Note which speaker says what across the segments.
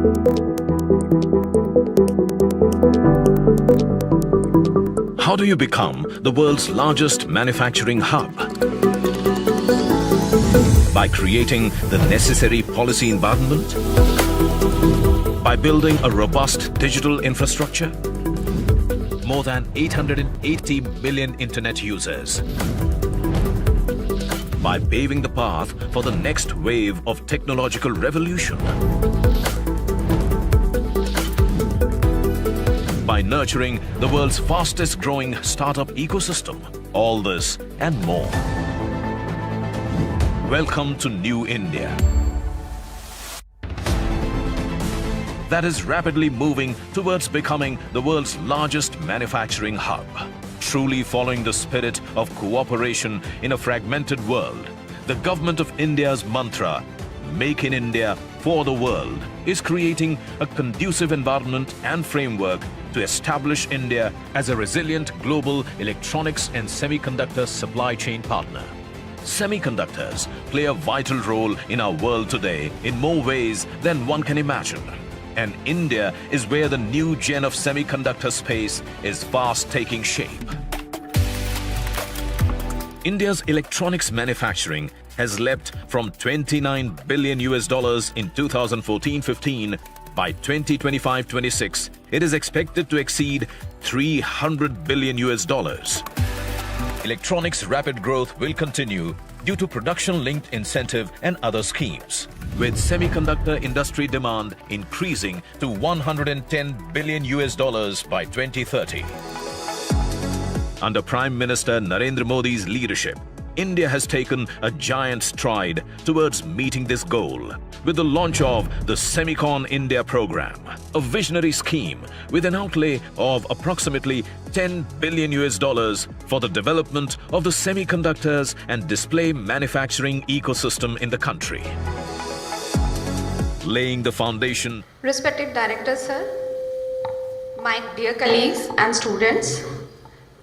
Speaker 1: How do you become the world's largest manufacturing hub? By creating the necessary policy environment? By building a robust digital infrastructure? More than 880 million internet users. By paving the path for the next wave of technological revolution. By nurturing the world's fastest growing startup ecosystem. All this and more. Welcome to New India. That is rapidly moving towards becoming the world's largest manufacturing hub. Truly following the spirit of cooperation in a fragmented world, the Government of India's mantra, Make in India for the world, is creating a conducive environment and framework to establish India as a resilient global electronics and semiconductor supply chain partner. Semiconductors play a vital role in our world today in more ways than one can imagine. And India is where the new gen of semiconductor space is fast taking shape. India's electronics manufacturing has leapt from $29 billion in 2014-15. By 2025-26, it is expected to exceed $300 billion. Electronics rapid growth will continue due to production-linked incentive and other schemes, with semiconductor industry demand increasing to $110 billion by 2030. Under Prime Minister Narendra Modi's leadership, India has taken a giant stride towards meeting this goal with the launch of the Semicon India program, a visionary scheme with an outlay of approximately $10 billion for the development of the semiconductors and display manufacturing ecosystem in the country. Laying the foundation.
Speaker 2: Respected Director Sir, my dear colleagues and students,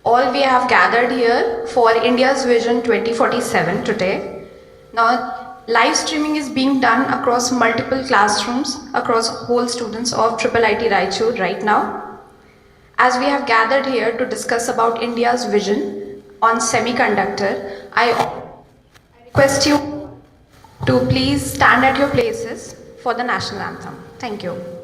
Speaker 2: all we have gathered here for India's Vision 2047 today. Now, live streaming is being done across multiple classrooms, across whole students of IIIT Raichur right now. As we have gathered here to discuss about India's vision on semiconductor, I request you to please stand at your places for the national anthem. Thank you.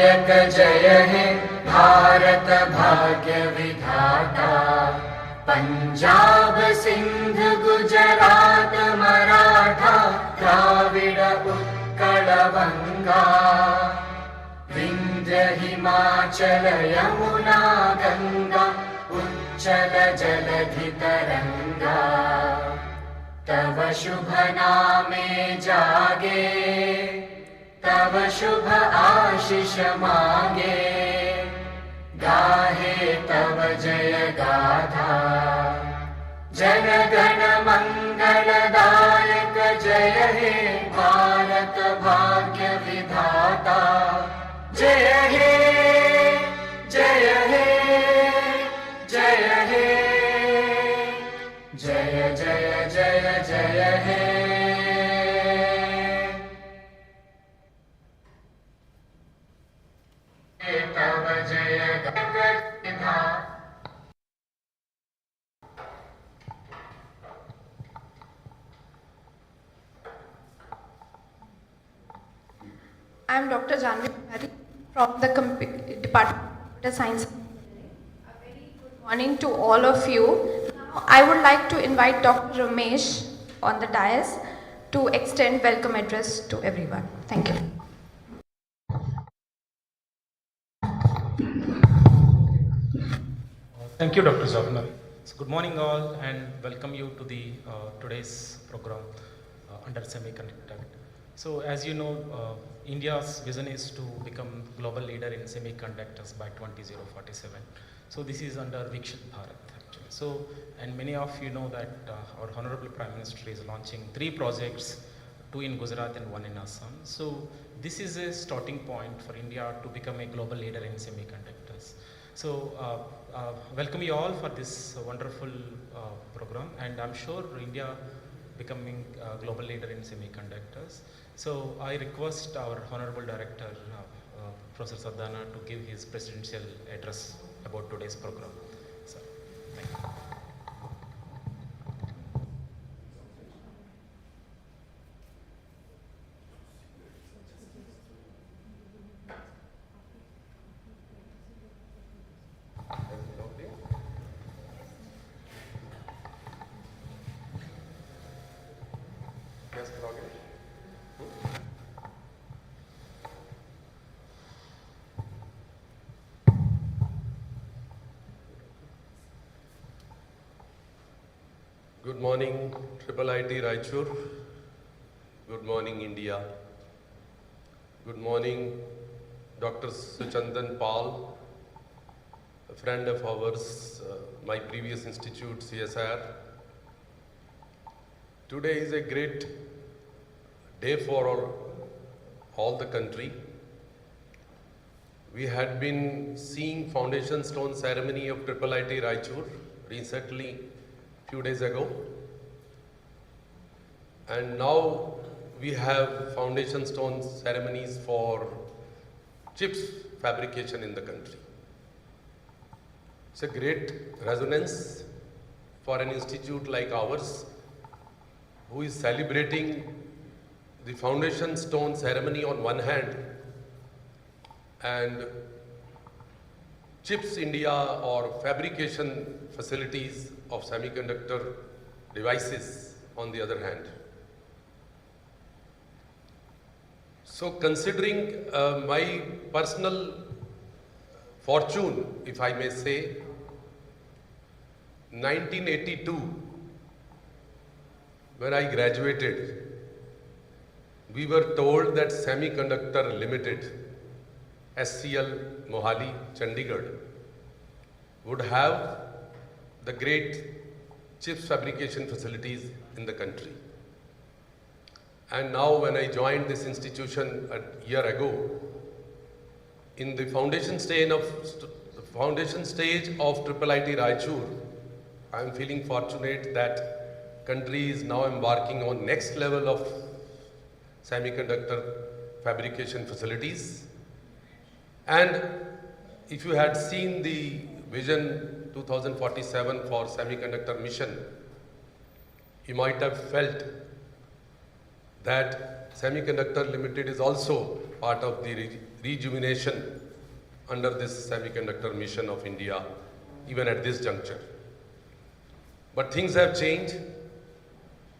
Speaker 3: नायक जय हे भारत भाग्य विधाता पंजाब सिंध गुजरात मराठा द्राविड उत्कल बंगा विंध्य हिमाचल यमुना गंगा उच्चल जलधि तरंगा तव शुभ नामे जागे तव शुभ आशीष मांगे गाहे तव जय गाथा जन गण मंगलदायक जय हे भारत भाग्य विधाता जय हे जय हे जय हे जय जय जय जय हे
Speaker 2: I am Dr. Janvi Bihari from the Department of Computer Science. A very good morning to all of you. Now, I would like to invite Dr. Ramesh on the dais to extend welcome address to everyone. Thank you.
Speaker 4: Thank you, Dr. Javna. So good morning all and welcome you to the today's program under Semiconductor. So as you know, India's vision is to become global leader in semiconductors by 2047. So this is under Vikshit Bharat actually. So, and many of you know that our Honourable Prime Minister is launching 3 projects, 2 in Gujarat and 1 in Assam. So this is a starting point for India to become a global leader in semiconductors. So welcome you all for this wonderful program, and I'm sure India becoming a global leader in semiconductors. So I request our Honourable Director, Professor Sadhana, to give his presidential address about today's program. So, thank you.
Speaker 5: Good morning, IIIT Raichur. Good morning, India. Good morning, Dr. Suchandan Pal, a friend of ours, my previous institute, CSR. Today is a great day for all the country. We had been seeing foundation stone ceremony of IIIT Raichur recently, few days ago, and now we have foundation stone ceremonies for chips fabrication in the country. It's a great resonance for an institute like ours, who is celebrating the foundation stone ceremony on one hand and Chips India or fabrication facilities of semiconductor devices on the other hand. So considering my personal fortune, if I may say, 1982, when I graduated, we were told that Semiconductor Limited, SCL Mohali, Chandigarh, would have the great chips fabrication facilities in the country. And now when I joined this institution a year ago, in the foundation stage of IIIT Raichur, I am feeling fortunate that country is now embarking on next level of semiconductor fabrication facilities. And if you had seen the Vision 2047 for Semiconductor Mission, you might have felt that Semiconductor Limited is also part of the rejuvenation under this Semiconductor Mission of India, even at this juncture. But things have changed,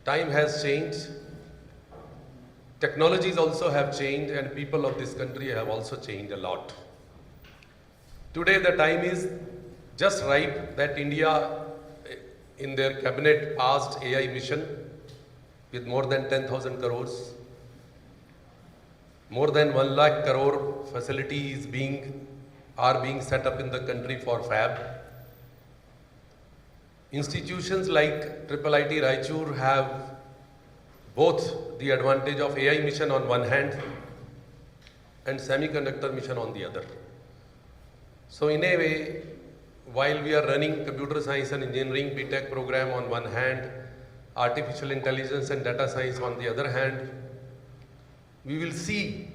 Speaker 5: time has changed, technologies also have changed, and people of this country have also changed a lot. Today the time is just right that India in their cabinet passed AI mission with more than 10,000 crores. More than 1 lakh crore facilities are being set up in the country for fab. Institutions like IIIT Raichur have both the advantage of AI mission on one hand and semiconductor mission on the other. So in a way, while we are running computer science and engineering BTech program on one hand, artificial intelligence and data science on the other hand, we will see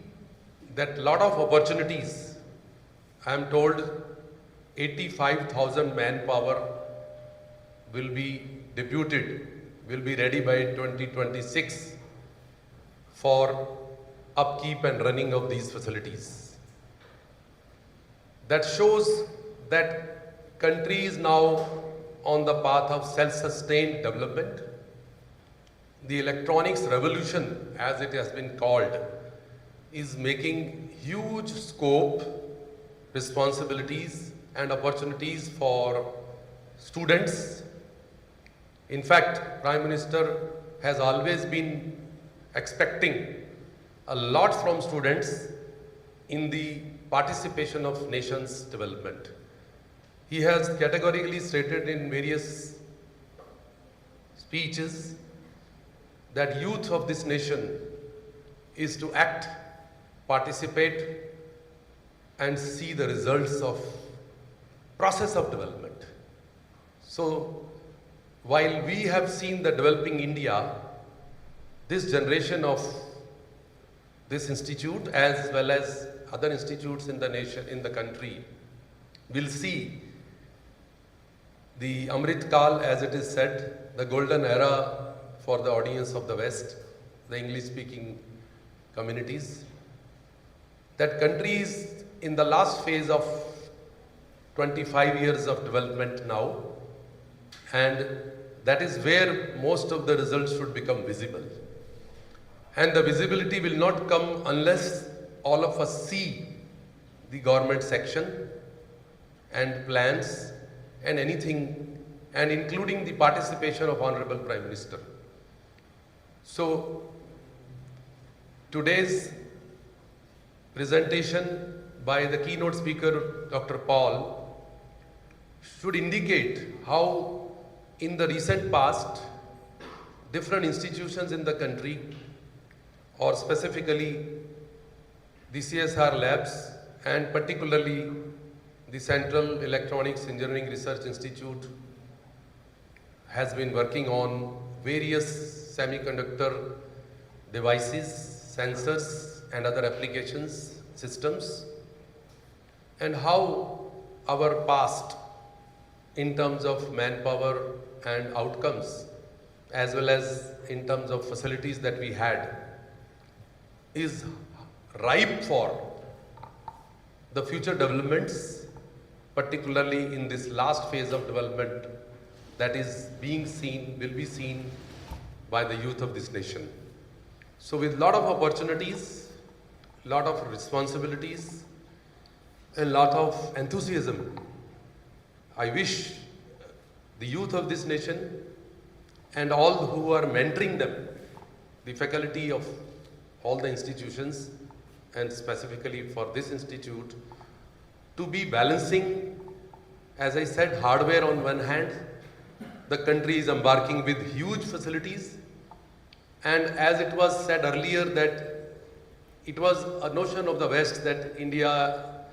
Speaker 5: that lot of opportunities. I am told 85,000 manpower will be deputed, will be ready by 2026 for upkeep and running of these facilities. That shows that country is now on the path of self-sustained development. The electronics revolution, as it has been called, is making huge scope, responsibilities and opportunities for students. In fact, Prime Minister has always been expecting a lot from students in the participation of nation's development. He has categorically stated in various speeches that youth of this nation is to act, participate and see the results of process of development. So while we have seen the developing India, this generation of this institute as well as other institutes in the nation, in the country, will see the Amrit Kal, as it is said, the golden era for the audience of the West, the English-speaking communities. That country is in the last phase of 25 years of development now, and that is where most of the results should become visible. And the visibility will not come unless all of us see the government section and plans and anything, and including the participation of Honorable Prime Minister. So today's presentation by the keynote speaker, Dr. Paul, should indicate how in the recent past, different institutions in the country, or specifically the CSR labs and particularly the Central Electronics Engineering Research Institute has been working on various semiconductor devices, sensors and other applications, systems, and how our past in terms of manpower and outcomes as well as in terms of facilities that we had is ripe for the future developments, particularly in this last phase of development that is being seen, will be seen by the youth of this nation. So with lot of opportunities, lot of responsibilities and lot of enthusiasm, I wish the youth of this nation and all who are mentoring them, the faculty of all the institutions and specifically for this institute, to be balancing, as I said, hardware on one hand. The country is embarking with huge facilities, and as it was said earlier that it was a notion of the West that India,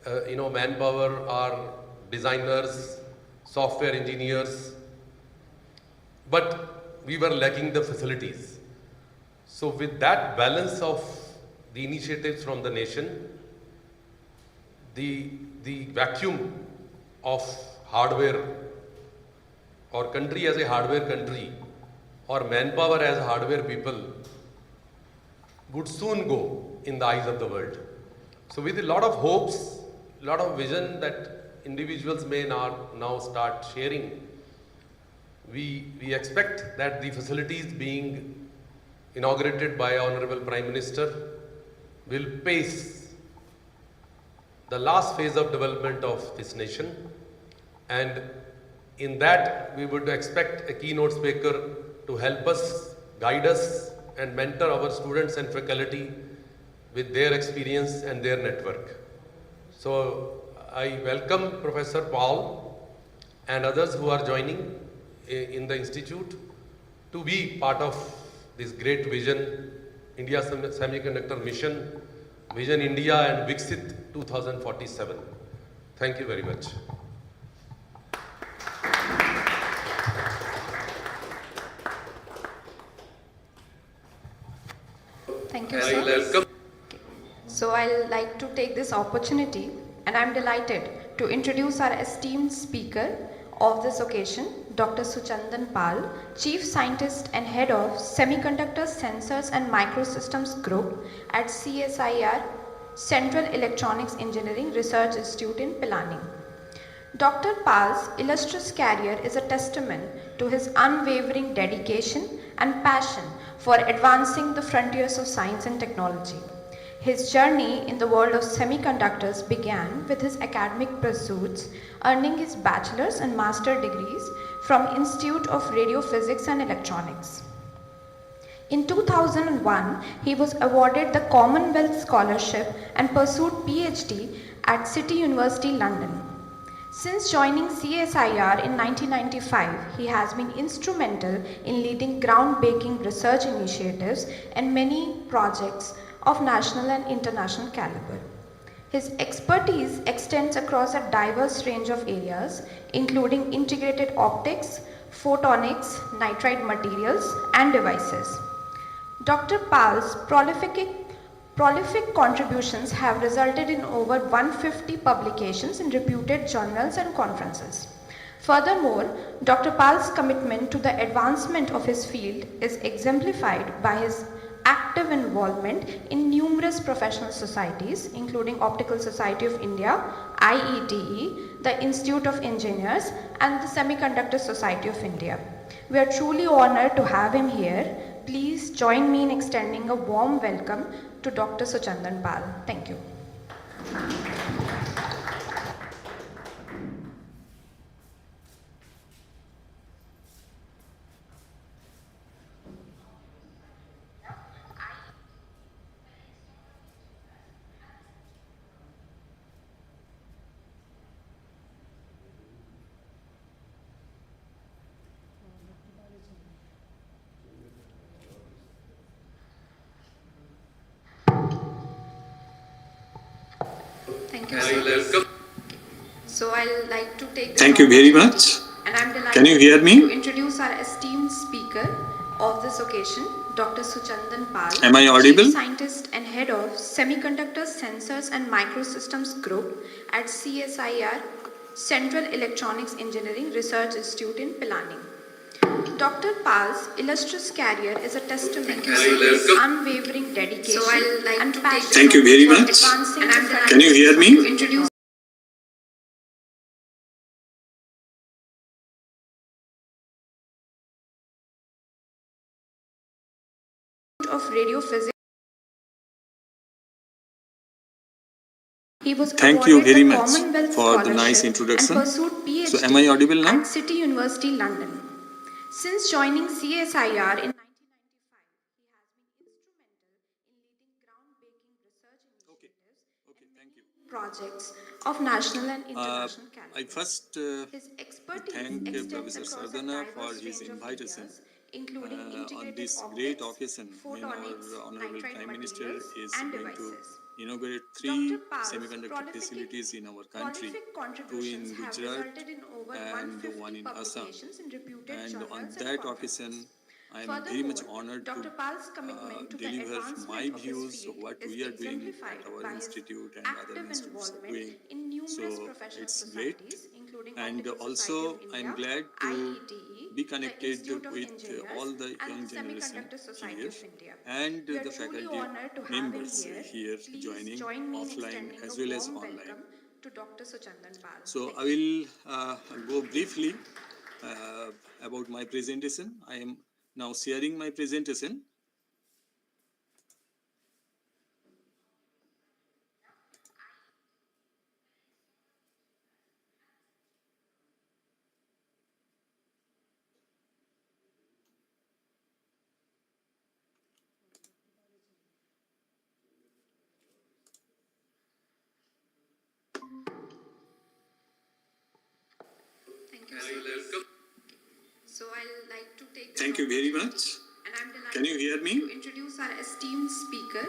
Speaker 5: manpower are designers, software engineers, but we were lacking the facilities. So with that balance of the initiatives from the nation, the vacuum of hardware, or country as a hardware country, or manpower as hardware people, would soon go in the eyes of the world. So with a lot of hopes, a lot of vision that individuals may now start sharing, we expect that the facilities being inaugurated by Honorable Prime Minister will pace the last phase of development of this nation, and in that we would expect a keynote speaker to help us, guide us and mentor our students and faculty with their experience and their network. So I welcome Professor Paul and others who are joining in the institute to be part of this great vision, India Semiconductor Mission, Vision India and Viksit 2047. Thank you very much.
Speaker 2: Thank you, sir. So I'll like to take this opportunity, and I'm delighted to introduce our esteemed speaker of this occasion, Dr. Suchandan Pal, Chief Scientist and Head of Semiconductor Sensors and Microsystems Group at CSIR, Central Electronics Engineering Research Institute in Pilani. Dr. Pal's illustrious career is a testament to his unwavering dedication and passion for advancing the frontiers of science and technology. His journey in the world of semiconductors began with his academic pursuits, earning his bachelor's and master's degrees from Institute of Radiophysics and Electronics. In 2001, he was awarded the Commonwealth Scholarship and pursued PhD at City University, London. Since joining CSIR in 1995, he has been instrumental in leading groundbreaking research initiatives and many projects of national and international caliber. His expertise extends across a diverse range of areas, including integrated optics, photonics, nitride materials, and devices. Dr. Pal's prolific contributions have resulted in over 150 publications in reputed journals and conferences. Furthermore, Dr. Pal's commitment to the advancement of his field is exemplified by his active involvement in numerous professional societies, including Optical Society of India, IIIT, the Institute of Engineers, and the Semiconductor Society of India. We are truly honored to have him here. Please join me in extending a warm welcome to Dr. Suchandan Pal. Thank you. Thank you, sir. So I'll like to take this
Speaker 6: Thank you very much.
Speaker 2: and I'm delighted
Speaker 6: Can you hear me?
Speaker 2: to introduce our esteemed speaker of this occasion, Dr. Suchandan Pal.
Speaker 6: Am I audible?
Speaker 2: Chief Scientist and Head of Semiconductor Sensors and Microsystems Group at CSIR, Central Electronics Engineering Research Institute in Pilani. Dr. Pal's illustrious career is a testament to his unwavering dedication and passion
Speaker 6: Thank you very
Speaker 2: for
Speaker 6: much.
Speaker 2: advancing the
Speaker 6: Can you hear me?
Speaker 2: to introduce of radiophysics. He was
Speaker 6: Thank you
Speaker 2: awarded
Speaker 6: very
Speaker 2: the
Speaker 6: much
Speaker 2: Commonwealth
Speaker 6: for the nice
Speaker 2: Scholarship
Speaker 6: introduction.
Speaker 2: and pursued PhD
Speaker 6: So am I audible now?
Speaker 2: at City University, London. Since joining CSIR in 1995, he has been instrumental in leading groundbreaking research initiatives
Speaker 6: Thank you.
Speaker 2: projects of national and international caliber.
Speaker 6: I first
Speaker 2: His expertise
Speaker 6: thank
Speaker 2: extends
Speaker 6: Professor
Speaker 2: across a
Speaker 6: Sardana for
Speaker 2: diverse
Speaker 6: his
Speaker 2: range of
Speaker 6: invitation
Speaker 2: areas, including
Speaker 6: on
Speaker 2: integrated
Speaker 6: this
Speaker 2: optics,
Speaker 6: great occasion when
Speaker 2: photonics,
Speaker 6: our Honourable
Speaker 2: nitride
Speaker 6: Prime Minister
Speaker 2: materials,
Speaker 6: is
Speaker 2: and
Speaker 6: going to
Speaker 2: devices.
Speaker 6: inaugurate
Speaker 2: Dr.
Speaker 6: 3
Speaker 2: Pal's
Speaker 6: semiconductor facilities in our country,
Speaker 2: prolific
Speaker 6: 2
Speaker 2: contributions
Speaker 6: in
Speaker 2: have
Speaker 6: Gujarat
Speaker 2: resulted in over
Speaker 6: and
Speaker 2: 150
Speaker 6: 1 in Assam.
Speaker 2: publications in reputed
Speaker 6: And on
Speaker 2: journals and
Speaker 6: that
Speaker 2: conferences.
Speaker 6: occasion, I am very much
Speaker 2: Furthermore,
Speaker 6: honored to
Speaker 2: Dr. Pal's commitment to the
Speaker 6: deliver my
Speaker 2: advancement of his
Speaker 6: views of
Speaker 2: field
Speaker 6: what
Speaker 2: is
Speaker 6: we are doing
Speaker 2: exemplified
Speaker 6: at our
Speaker 2: by his
Speaker 6: institute and other
Speaker 2: active
Speaker 6: institutes are
Speaker 2: involvement
Speaker 6: doing.
Speaker 2: in numerous
Speaker 6: So
Speaker 2: professional
Speaker 6: it's great.
Speaker 2: societies, including
Speaker 6: And
Speaker 2: Optical
Speaker 6: also,
Speaker 2: Society of India,
Speaker 6: I'm glad to
Speaker 2: IIIT,
Speaker 6: be
Speaker 2: the
Speaker 6: connected
Speaker 2: Institute of
Speaker 6: with
Speaker 2: Engineers,
Speaker 6: all the
Speaker 2: and
Speaker 6: young
Speaker 2: the
Speaker 6: generation
Speaker 2: Semiconductor Society
Speaker 6: here
Speaker 2: of India.
Speaker 6: and
Speaker 2: We are
Speaker 6: the
Speaker 2: truly
Speaker 6: faculty
Speaker 2: honored to have him
Speaker 6: members
Speaker 2: here. Please
Speaker 6: joining
Speaker 2: join me in
Speaker 6: offline
Speaker 2: extending
Speaker 6: as
Speaker 2: a
Speaker 6: well as
Speaker 2: warm
Speaker 6: online.
Speaker 2: welcome to Dr. Suchandan Pal.
Speaker 6: So
Speaker 2: Thank
Speaker 6: I
Speaker 2: you.
Speaker 6: will go briefly about my presentation. I am now sharing my presentation.
Speaker 2: Thank you, sir. So I'll like to take this
Speaker 6: Thank you very
Speaker 2: opportunity,
Speaker 6: much.
Speaker 2: and I'm delighted
Speaker 6: Can you hear me?
Speaker 2: to introduce our esteemed speaker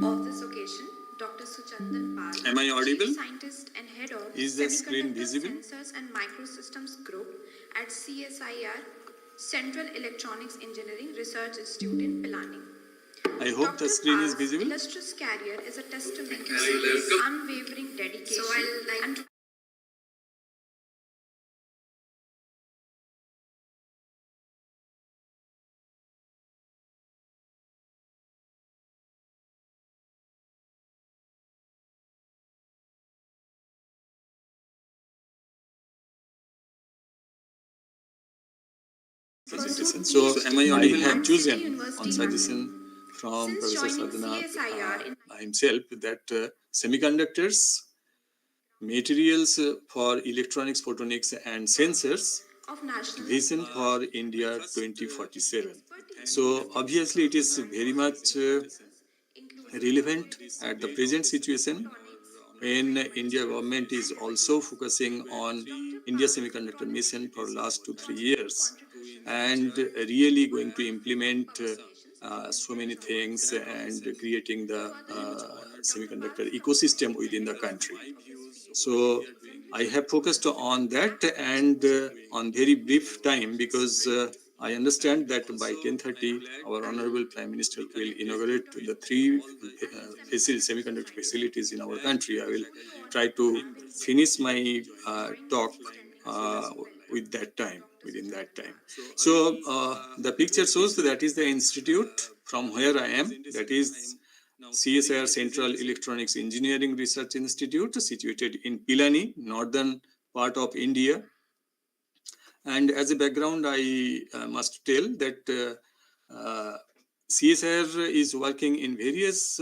Speaker 2: of this occasion, Dr. Suchandan Pal.
Speaker 6: Am I audible?
Speaker 2: Chief Scientist and Head of
Speaker 6: Is the screen
Speaker 2: Semiconductor
Speaker 6: visible?
Speaker 2: Sensors and Microsystems Group at CSIR, Central Electronics Engineering Research Institute in Pilani.
Speaker 6: I hope the screen is visible.
Speaker 2: Illustrious career is a testament to his unwavering dedication and
Speaker 6: presentation. So I have chosen on suggestion from Professor Sadhana himself that semiconductors, materials for electronics, photonics and sensors, vision for India 2047. So obviously it is very much relevant at the present situation when India government is also focusing on India Semiconductor mission for last 2-3 years and really going to implement so many things and creating the semiconductor ecosystem within the country. So I have focused on that and on very brief time because I understand that by 10:30 our Honourable Prime Minister will inaugurate the 3 semiconductor facilities in our country. I will try to finish my talk with that time, within that time. So the picture shows that is the institute from where I am, that is CSIR Central Electronics Engineering Research Institute, situated in Pilani, northern part of India. And as a background, I must tell that CSIR is working in various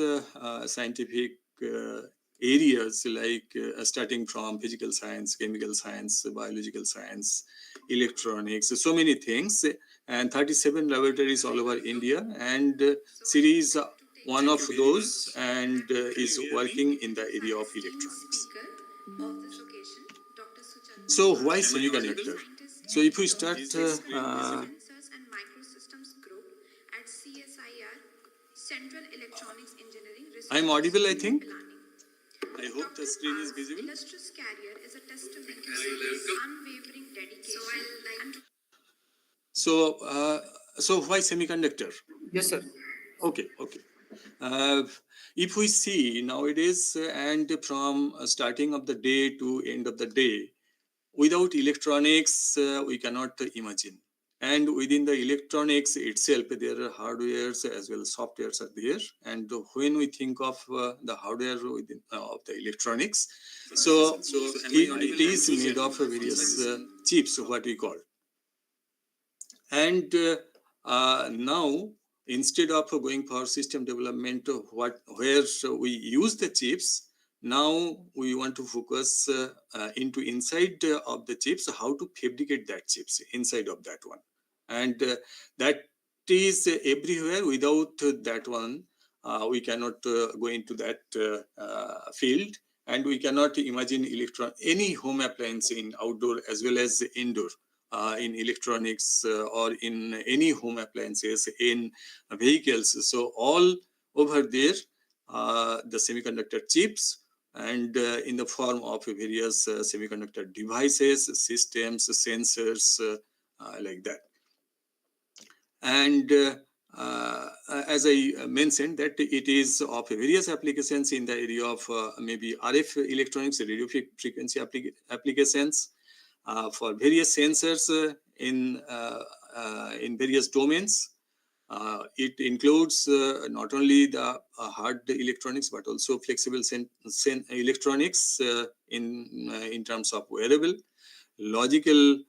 Speaker 6: scientific areas like starting from physical science, chemical science, biological science, electronics, so many things, and 37 laboratories all over India. And Shri is one of those and is working in the area of electronics. So why semiconductor? So if we start I'm audible, I think. I hope the screen is visible. So why semiconductor?
Speaker 3: Yes, sir.
Speaker 6: Okay. If we see nowadays and from starting of the day to end of the day, without electronics, we cannot imagine. And within the electronics itself, there are hardwares as well as softwares are there. And when we think of the hardware within of the electronics, so it is made of various chips, what we call. And now, instead of going for system development, where we use the chips, now we want to focus into inside of the chips, how to fabricate that chips inside of that one. And that is everywhere. Without that one, we cannot go into that field. And we cannot imagine any home appliance in outdoor as well as indoor. In electronics or in any home appliances, in vehicles. So all over there, the semiconductor chips and in the form of various semiconductor devices, systems, sensors, like that. And as I mentioned, that it is of various applications in the area of maybe RF electronics, radio frequency applications, for various sensors in various domains. It includes not only the hard electronics but also flexible electronics in terms of wearable, logical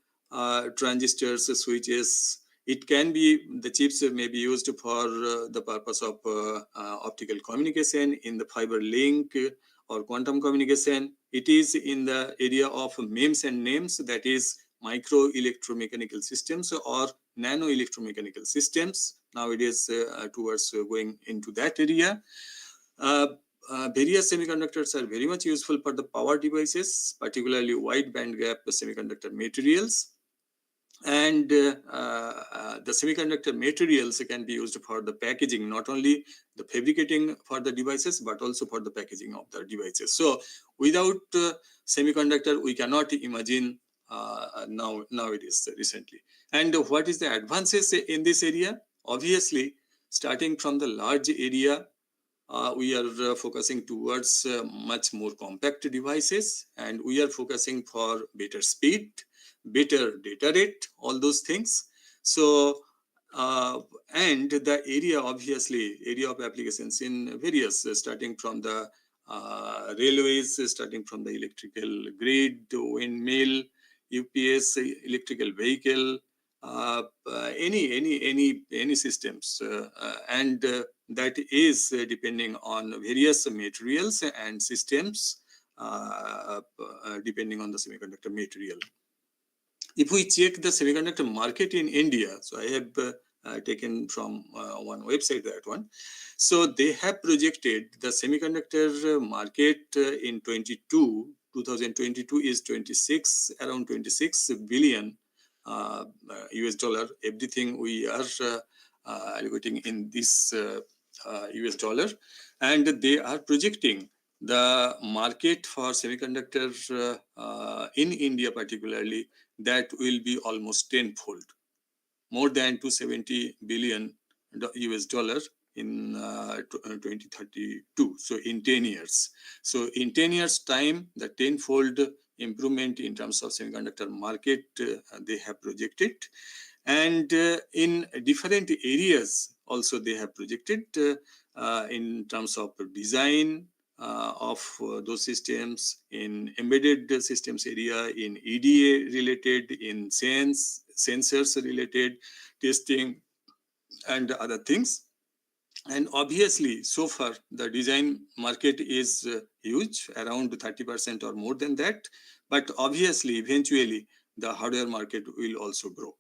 Speaker 6: transistors, switches. It can be, the chips may be used for the purpose of optical communication in the fiber link or quantum communication. It is in the area of MEMS and NEMS, that is micro electromechanical systems or nano electromechanical systems. Nowadays, towards going into that area. Various semiconductors are very much useful for the power devices, particularly wide bandgap semiconductor materials. And the semiconductor materials can be used for the packaging, not only the fabricating for the devices, but also for the packaging of the devices. So without semiconductor, we cannot imagine nowadays recently. And what is the advances in this area? Obviously, starting from the large area, we are focusing towards much more compact devices, and we are focusing for better speed, better data rate, all those things. So, and the area, obviously, area of applications in various, starting from the railways, starting from the electrical grid, windmill, UPS, electrical vehicle, any systems, and that is depending on various materials and systems depending on the semiconductor material. If we check the semiconductor market in India, so I have taken from one website that one. So they have projected the semiconductor market in 2022 is around 26 billion US dollar. Everything we are allocating in this US dollar, and they are projecting the market for semiconductors in India particularly, that will be almost tenfold, more than 270 billion US dollar in 2032. So in 10 years. So in 10 years time, the tenfold improvement in terms of semiconductor market they have projected. And in different areas also they have projected in terms of design of those systems, in embedded systems area, in EDA related, in sensors related, testing and other things. And obviously, so far, the design market is huge, around 30% or more than that. But obviously, eventually, the hardware market will also grow.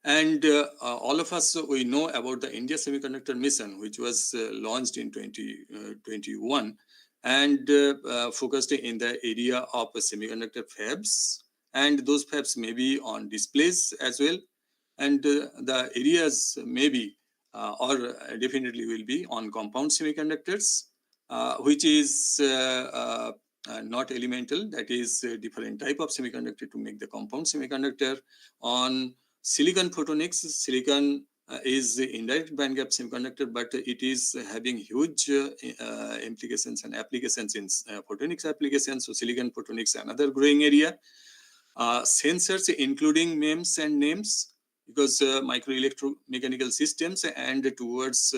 Speaker 6: And all of us, we know about the India Semiconductor Mission, which was launched in 2021 and focused in the area of semiconductor fabs. And those fabs may be on displays as well. And the areas maybe or definitely will be on compound semiconductors, which is not elemental, that is a different type of semiconductor to make the compound semiconductor. On silicon photonics, silicon is the indirect bandgap semiconductor, but it is having huge implications and applications in photonics applications. So silicon photonics, another growing area. Sensors, including MEMS and NEMS, because micro electromechanical systems and towards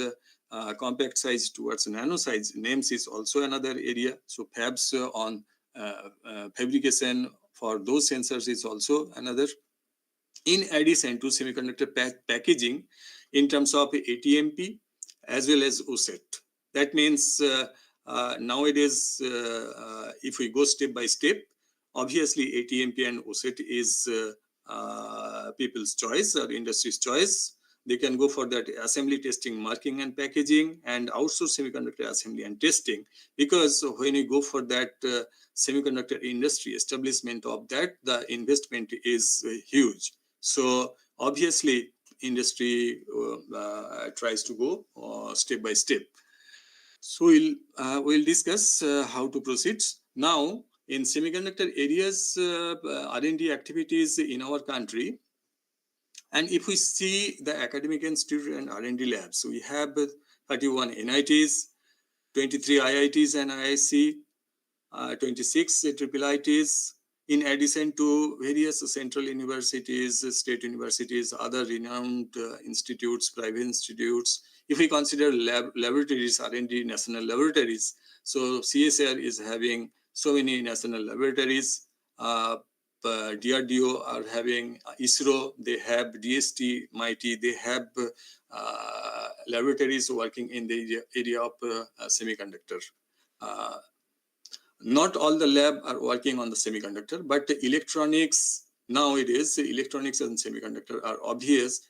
Speaker 6: compact size towards nano size, NEMS is also another area. So fabs on fabrication for those sensors is also another. In addition to semiconductor packaging in terms of ATMP as well as OSAT. That means nowadays, if we go step by step, obviously ATMP and OSAT is people's choice or industry's choice. They can go for that assembly, testing, marking and packaging, and outsource semiconductor assembly and testing, because when you go for that semiconductor industry establishment of that, the investment is huge. So obviously industry tries to go step by step. So we'll discuss how to proceed. Now, in semiconductor areas, R&D activities in our country, and if we see the academic institute and R&D labs, we have 31 NITs, 23 IITs and IIC, 26 IIITs, in addition to various central universities, state universities, other renowned institutes, private institutes. If we consider laboratories, R&D national laboratories, so CSR is having so many national laboratories. DRDO are having ISRO, they have DST, MIT, they have laboratories working in the area of semiconductor. Not all the lab are working on the semiconductor, but electronics, nowadays, electronics and semiconductor are obvious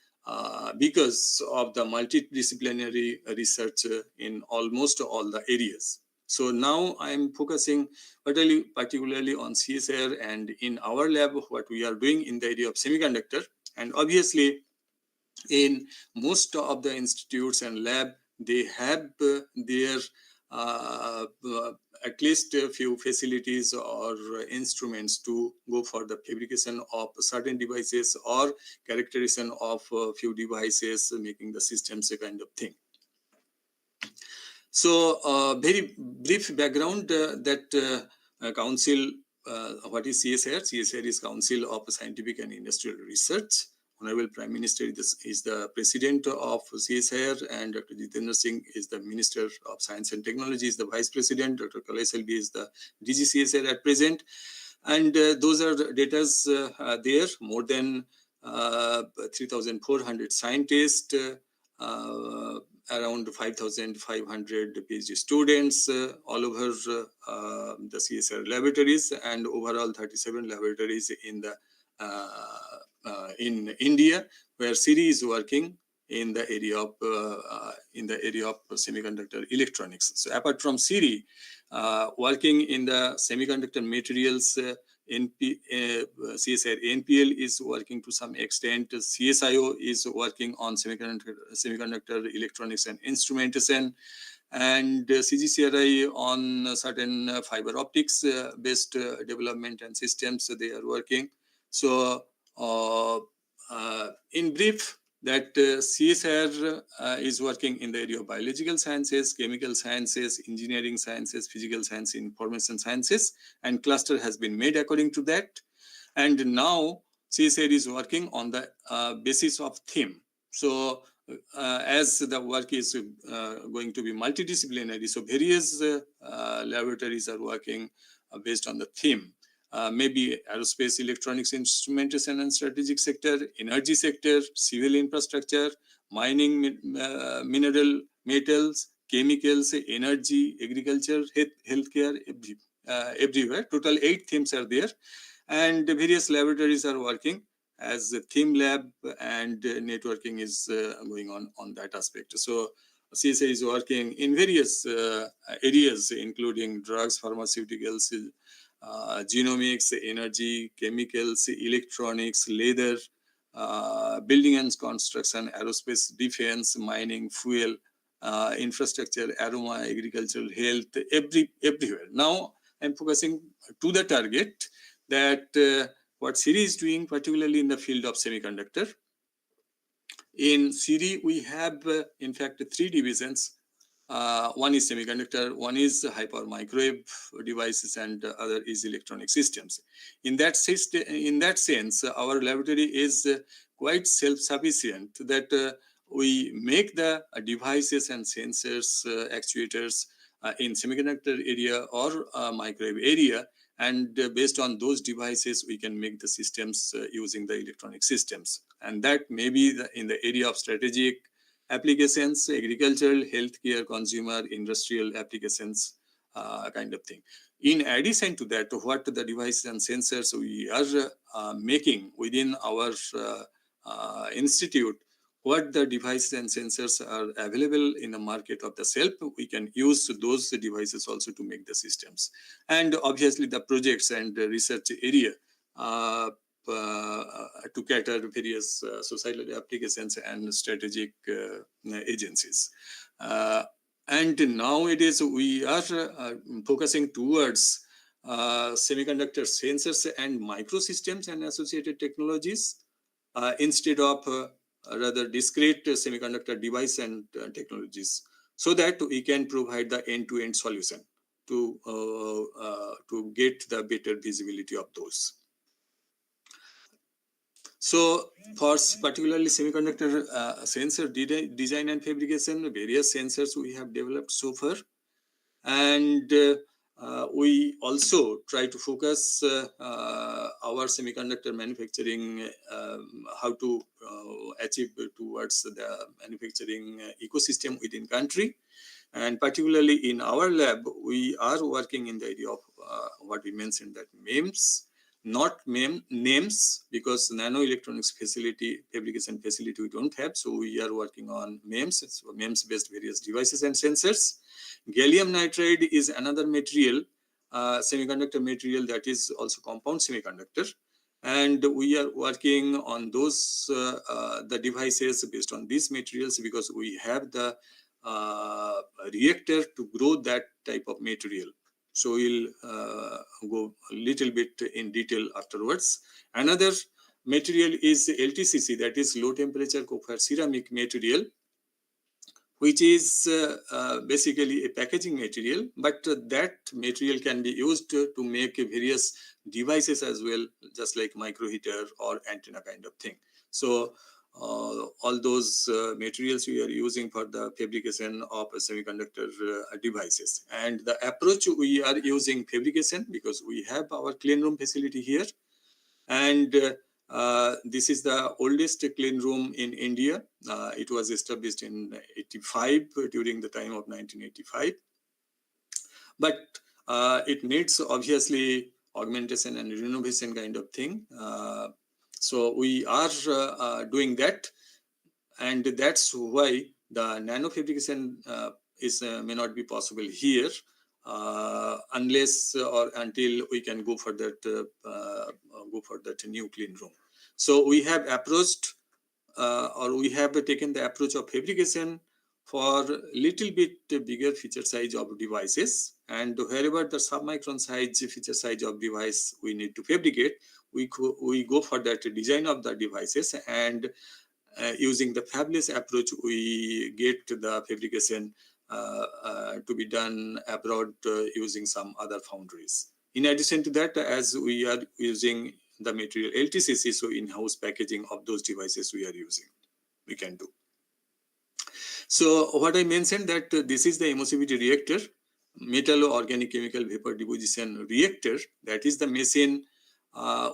Speaker 6: because of the multidisciplinary research in almost all the areas. So now I'm focusing particularly on CSR and in our lab, what we are doing in the area of semiconductor. And obviously, in most of the institutes and lab, they have their at least a few facilities or instruments to go for the fabrication of certain devices or characterization of a few devices, making the systems a kind of thing. So very brief background that council, what is CSR? CSR is Council of Scientific and Industrial Research. Honorable Prime Minister is the president of CSIR, and Dr. Jitendra Singh is the Minister of Science and Technology, is the vice president. Dr. Kalai Selvi is the DG CSIR at present. And those are data there, more than 3,400 scientists, around 5,500 PhD students all over the CSR laboratories, and overall 37 laboratories in the in India, where Shri is working in the area of semiconductor electronics. So apart from Shri, working in the semiconductor materials, CSR NPL is working to some extent. CSIO is working on semiconductor electronics and instrumentation, and CGCRI on certain fiber optics based development and systems they are working. So in brief, that CSR is working in the area of biological sciences, chemical sciences, engineering sciences, physical science, information sciences, and cluster has been made according to that. And now CSR is working on the basis of theme. So as the work is going to be multidisciplinary, so various laboratories are working based on the theme. Maybe aerospace, electronics, instrumentation and strategic sector, energy sector, civil infrastructure, mining, mineral, metals, chemicals, energy, agriculture, healthcare, everywhere. Total 8 themes are there, and various laboratories are working as a theme lab, and networking is going on that aspect. So CSA is working in various areas, including drugs, pharmaceuticals, genomics, energy, chemicals, electronics, leather, building and construction, aerospace, defense, mining, fuel, infrastructure, aroma, agricultural, health, everywhere. Now I'm focusing to the target that what Shri is doing, particularly in the field of semiconductor. In Shri, we have, in fact, 3 divisions. One is semiconductor, one is hyper microwave devices, and other is electronic systems. In that sense, our laboratory is quite self-sufficient, that we make the devices and sensors, actuators in semiconductor area or microwave area, and based on those devices we can make the systems using the electronic systems, and that may be in the area of strategic applications, agricultural, healthcare, consumer, industrial applications, kind of thing. In addition to that, what the devices and sensors we are making within our institute, what the devices and sensors are available in the market of the shelf, we can use those devices also to make the systems. And obviously the projects and research area to cater various societal applications and strategic agencies. And nowadays we are focusing towards semiconductor sensors and microsystems and associated technologies instead of rather discrete semiconductor device and technologies, so that we can provide the end-to-end solution to get the better visibility of those. So for particularly semiconductor sensor design and fabrication, various sensors we have developed so far, and we also try to focus our semiconductor manufacturing, how to achieve towards the manufacturing ecosystem within country. And particularly in our lab, we are working in the area of what we mentioned, that MEMS, not names, because nano electronics facility, fabrication facility we don't have. So we are working on MEMS, so MEMS based various devices and sensors. Gallium nitride is another material, semiconductor material, that is also compound semiconductor. And we are working on those, the devices based on these materials, because we have the reactor to grow that type of material. So we'll go a little bit in detail afterwards. Another material is LTCC, that is low temperature copper ceramic material, which is basically a packaging material, but that material can be used to make various devices as well, just like micro heater or antenna kind of thing. So all those materials we are using for the fabrication of semiconductor devices. And the approach we are using fabrication, because we have our clean room facility here, and this is the oldest clean room in India. It was established in 85, during the time of 1985. But it needs obviously augmentation and renovation kind of thing. So we are doing that, and that's why the nano fabrication may not be possible here, unless or until we can go for that new clean room. So we have approached, or we have taken the approach of fabrication for little bit bigger feature size of devices, and wherever the submicron size feature size of device we need to fabricate, we go for that design of the devices, and using the fabless approach, we get the fabrication to be done abroad using some other foundries. In addition to that, as we are using the material LTCC, so in-house packaging of those devices we can do. So what I mentioned, that this is the emissivity reactor, metallo-organic chemical vapor deposition reactor. That is the machine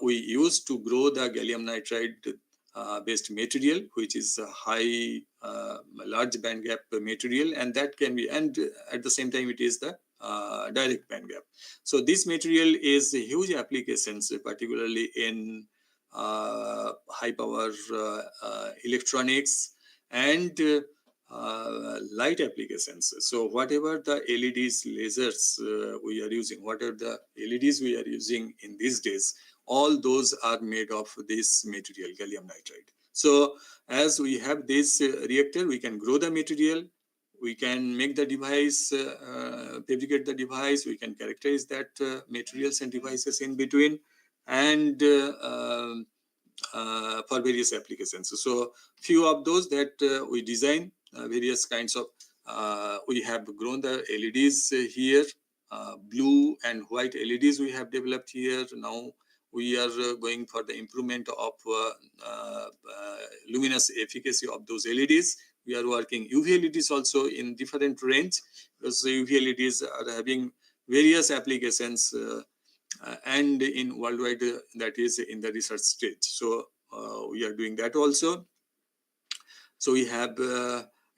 Speaker 6: we use to grow the gallium nitride based material, which is a high large band gap material, and that can be, and at the same time it is the direct band gap. So this material is huge applications, particularly in high power electronics and light applications. So whatever the LEDs, lasers we are using, whatever the LEDs we are using in these days, all those are made of this material, gallium nitride. So as we have this reactor, we can grow the material, we can make the device, fabricate the device, we can characterize that materials and devices in between, and for various applications. So few of those that we design, various kinds of, we have grown the LEDs here, blue and white LEDs we have developed here. Now we are going for the improvement of luminous efficacy of those LEDs. We are working UV LEDs also in different range, because UV LEDs are having various applications and in worldwide, that is in the research stage. So we are doing that also. So we have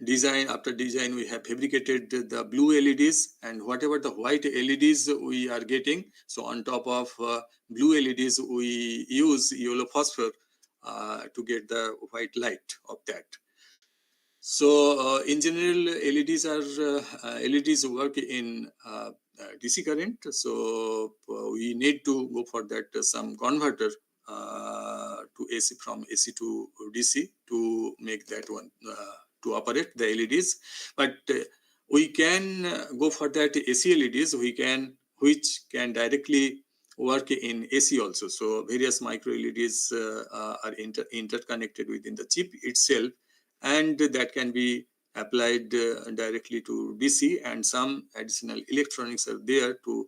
Speaker 6: design, after design we have fabricated the blue LEDs, and whatever the white LEDs we are getting, so on top of blue LEDs we use yellow phosphor to get the white light of that. So in general, LEDs work in DC current, so we need to go for that some converter to AC, from AC to DC, to make that one to operate the LEDs. But we can go for that AC LEDs, which can directly work in AC also. So various micro LEDs are interconnected within the chip itself, and that can be applied directly to DC, and some additional electronics are there to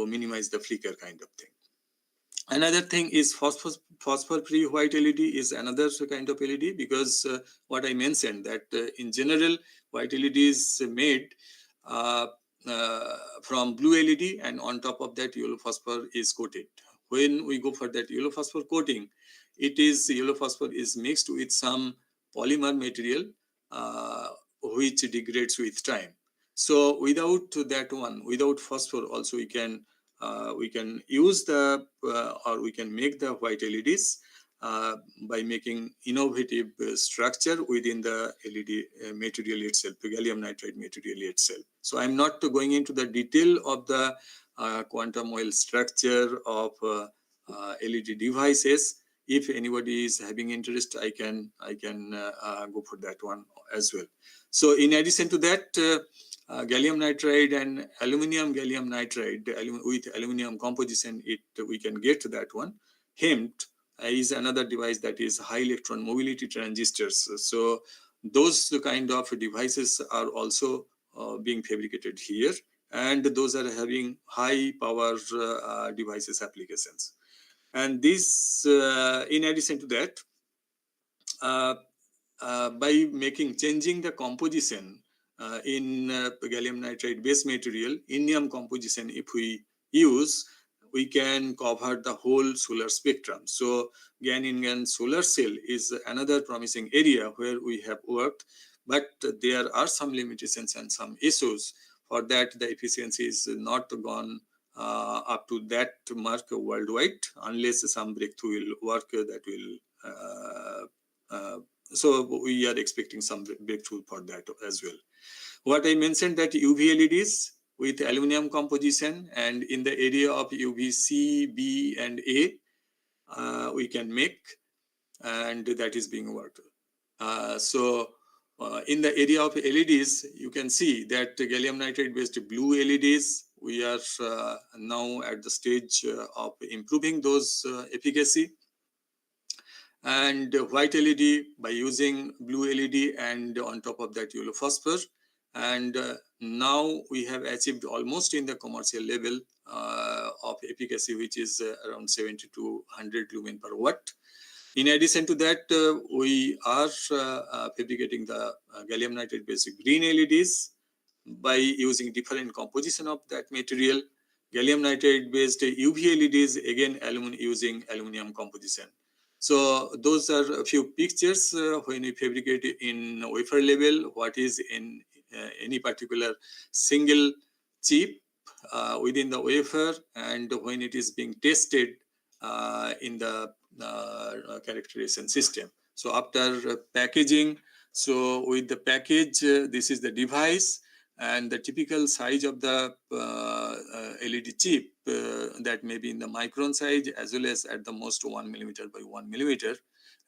Speaker 6: minimize the flicker kind of thing. Another thing is phosphor-free white LED is another kind of LED, because what I mentioned, that in general white LED is made from blue LED, and on top of that yellow phosphor is coated. When we go for that yellow phosphor coating, yellow phosphor is mixed with some polymer material which degrades with time. So without that one, without phosphor also, we can use the or we can make the white LEDs by making innovative structure within the LED material itself, the gallium nitride material itself. So I'm not going into the detail of the quantum well structure of LED devices. If anybody is having interest, I can go for that one as well. So in addition to that, gallium nitride and aluminum gallium nitride with aluminum composition, we can get to that one. HEMT is another device, that is high electron mobility transistors. So those kind of devices are also being fabricated here, and those are having high power devices applications. And this, in addition to that, by changing the composition in gallium nitride base material, indium composition, if we use, we can cover the whole solar spectrum. So GaN-in-GaN solar cell is another promising area where we have worked, but there are some limitations and some issues. For that, the efficiency is not gone up to that mark worldwide, unless some breakthrough will work that will. So we are expecting some breakthrough for that as well. What I mentioned, that UV LEDs with aluminum composition, and in the area of UVC, B and A, we can make, and that is being worked. In the area of LEDs, you can see that gallium nitride based blue LEDs, we are now at the stage of improving those efficacy. And white LED by using blue LED, and on top of that yellow phosphor. And now we have achieved almost in the commercial level of efficacy, which is around 70 to 100 lumen per watt. In addition to that, we are fabricating the gallium nitride based green LEDs by using different composition of that material. Gallium nitride based UV LEDs, again using aluminum composition. So those are a few pictures when we fabricate in wafer level, what is in any particular single chip within the wafer, and when it is being tested in the characterization system. So after packaging, so with the package, this is the device, and the typical size of the LED chip that may be in the micron size, as well as at the most 1 millimeter by 1 millimeter,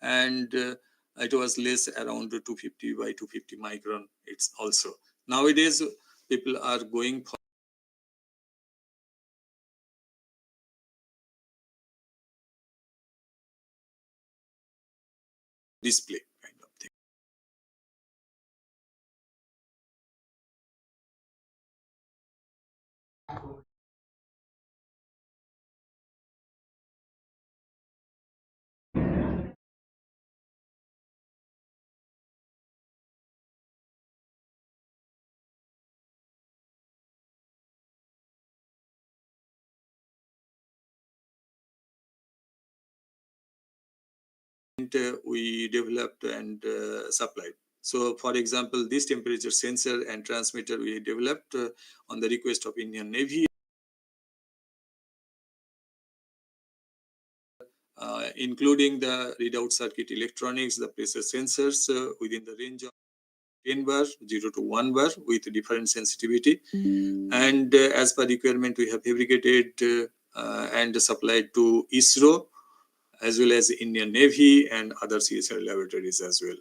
Speaker 6: and it was less around 250 by 250 micron. It's also nowadays people are going for display kind of thing. We developed and supplied. So, for example, this temperature sensor and transmitter we developed on the request of Indian Navy, including the readout circuit electronics, the pressure sensors within the range of 10 bar, 0 to 1 bar with different sensitivity. And as per requirement, we have fabricated and supplied to ISRO, as well as Indian Navy and other CSR laboratories as well.